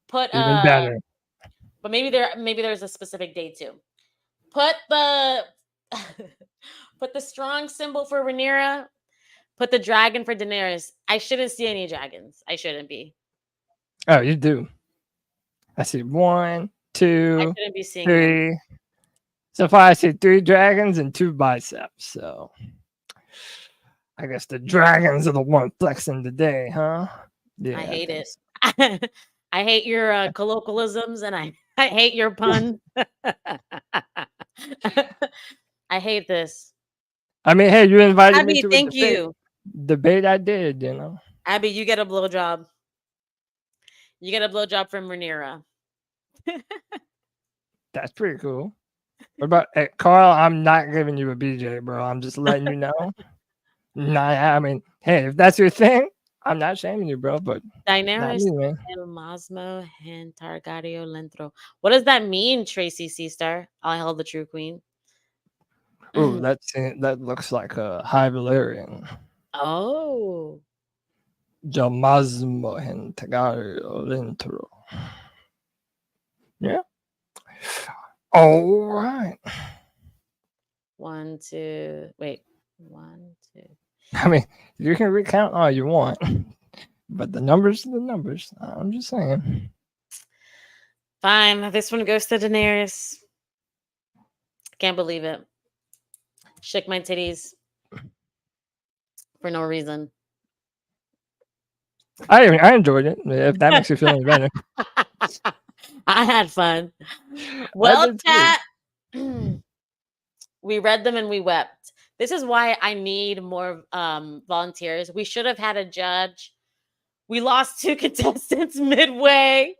put even better. But maybe there's a specific day too. Put the put the strong symbol for Rhaenyra. Put the dragon for Daenerys. I shouldn't see any dragons. I shouldn't be. Oh, you do. I see 1, I 2, shouldn't be seeing them. 3. So far, I see 3 dragons and 2 biceps. So I guess the dragons are the one flexing today, huh? Yeah, I hate think it. so. I hate your colloquialisms and I hate your pun. I hate this. I mean, hey, you invited me Abby, to a thank you. debate. I did, you know. Abby, you get a blowjob. You get a blowjob from Rhaenyra. That's pretty cool. What about Carl? I'm not giving you a BJ, bro. I'm just letting you know. Nah, I mean, hey, if that's your thing, I'm not shaming you, bro. But not Daenerys me, man. el Masmo hen Targaryen lentro. What does that mean, Tracy Seastar? I held the true queen. Ooh, that looks like a High Valyrian. Oh. Jamasmo and Tagaro. Yeah. All right. 1, 2. Wait. 1, 2. I mean, you can recount all you want, but the numbers are the numbers. I'm just saying. Fine. This one goes to Daenerys. Can't believe it. Shook my titties for no reason. I enjoyed it. If that makes you feel any better. I had fun. I Well, did too. chat. We read them and we wept. This is why I need more volunteers. We should have had a judge. We lost 2 contestants midway.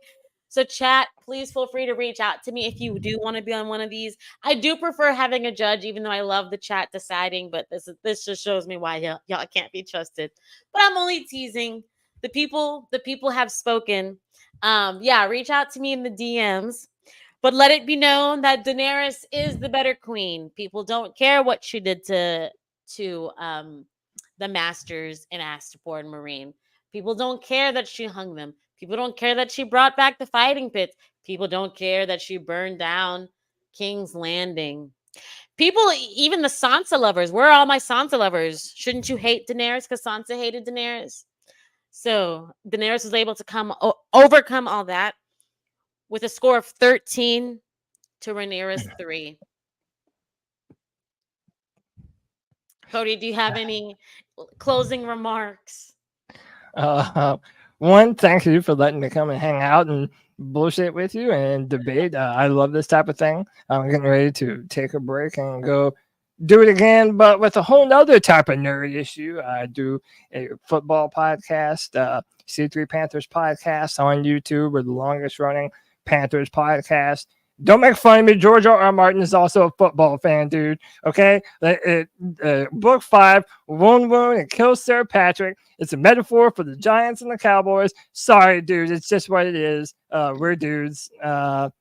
So chat, please feel free to reach out to me if you do want to be on one of these. I do prefer having a judge, even though I love the chat deciding, but this just shows me why y'all can't be trusted. But I'm only teasing. The people have spoken. Yeah, reach out to me in the DMs. But let it be known that Daenerys is the better queen. People don't care what she did to the masters in Astapor and Marine. People don't care that she hung them. People don't care that she brought back the fighting pits. People don't care that she burned down King's Landing. People, even the Sansa lovers, where are all my Sansa lovers? Shouldn't you hate Daenerys because Sansa hated Daenerys? So Daenerys was able to overcome all that with a score of 13 to Rhaenyra's 3. Cody, do you have any closing remarks? One, thank you for letting me come and hang out and bullshit with you and debate. I love this type of thing. I'm getting ready to take a break and go do it again, but with a whole nother type of nerd issue. I do a football podcast, C3 Panthers podcast on YouTube. We're the longest running Panthers podcast. Don't make fun of me. George R.R. Martin is also a football fan, dude. Okay? Book 5, wound, and kill Sir Patrick. It's a metaphor for the Giants and the Cowboys. Sorry, dude. It's just what it is. We're dudes. But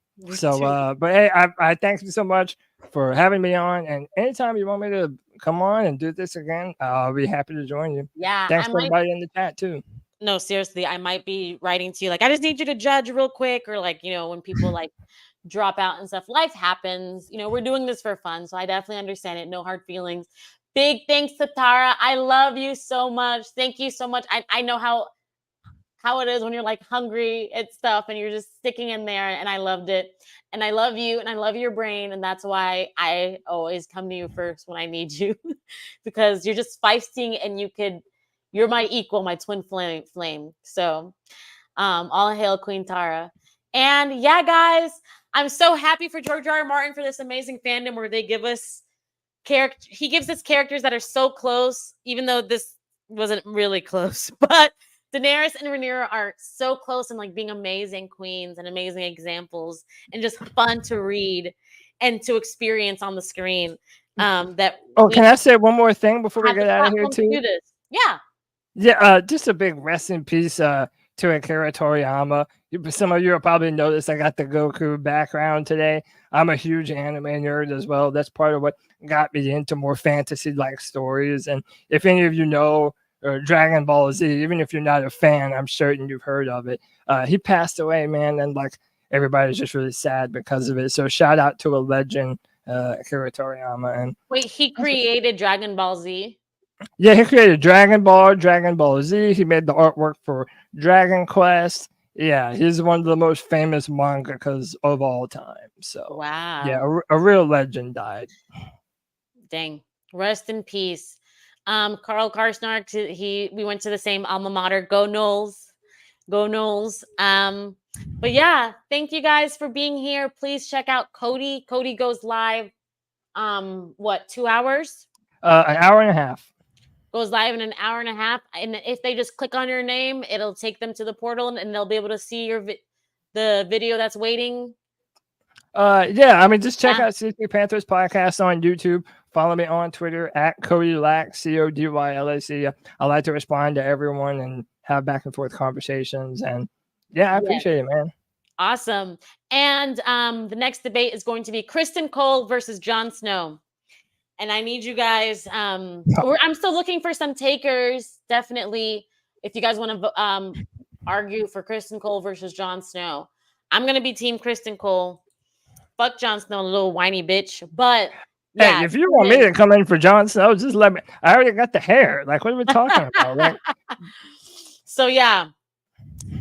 hey, I thank you so much for having me on. And anytime you want me to come on and do this again, I'll be happy to join you. Yeah. Thanks for everybody in the chat, too. No, seriously, I might be writing to you like, I just need you to judge real quick, or like, when people like drop out and stuff. Life happens. We're doing this for fun, so I definitely understand it. No hard feelings. Big thanks to Tara. I love you so much. Thank you so much. I know how it is when you're like hungry at stuff and you're just sticking in there, and I loved it. And I love you, and I love your brain, and that's why I always come to you first when I need you because you're just feisty and you're my equal, my twin flame. So all hail Queen Tara. And yeah, guys, I'm so happy for George R.R. Martin for this amazing fandom where they give us he gives us characters that are so close, even though this wasn't really close. But Daenerys and Rhaenyra are so close and like being amazing queens and amazing examples and just fun to read and to experience on the screen. Can I say one more thing before we get out of here too? Do this. Yeah. Yeah, just a big rest in peace to Akira Toriyama. Some of you will probably notice I got the Goku background today. I'm a huge anime nerd as well. That's part of what got me into more fantasy-like stories. And if any of you know Dragon Ball Z, even if you're not a fan, I'm certain you've heard of it. He passed away, man, and like everybody's just really sad because of it. So shout out to a legend, Akira Toriyama. And wait, he created Dragon Ball Z? Yeah, he created Dragon Ball, Dragon Ball Z. He made the artwork for Dragon Quest. Yeah, he's one of the most famous mangakas of all time. So, yeah, Wow. a real legend died. Dang. Rest in peace. Carl Karsnark, we went to the same alma mater. Go Knowles. Go Knowles. But yeah, thank you guys for being here. Please check out Cody. Cody goes live. What, 2 hours? An hour and a half. Goes live in an hour and a half. And if they just click on your name, it'll take them to the portal and they'll be able to see the video that's waiting. Yeah, I mean, just check Yeah. out C3 Panthers podcast on YouTube. Follow me on Twitter at Cody Lack, CODYLAC. I like to respond to everyone and have back and forth conversations. And yeah, I Yes. appreciate it, man. Awesome. And the next debate is going to be Kristen Cole versus Jon Snow. And I need you guys. I'm still looking for some takers. Definitely, if you guys want to argue for Kristen Cole versus Jon Snow, I'm gonna be Team Kristen Cole. Fuck Jon Snow, little whiny bitch. But yeah, hey, if you want me to come in for Jon Snow, just let me. I already got the hair. Like, what are we talking about? Right? So yeah,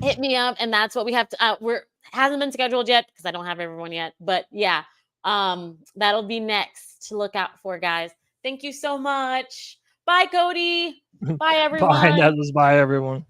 hit me up, and that's what we have to. Hasn't been scheduled yet because I don't have everyone yet. But yeah, that'll be next to look out for, guys. Thank you so much. Bye, Cody. Bye, everyone. Bye, Nettles. Bye, everyone.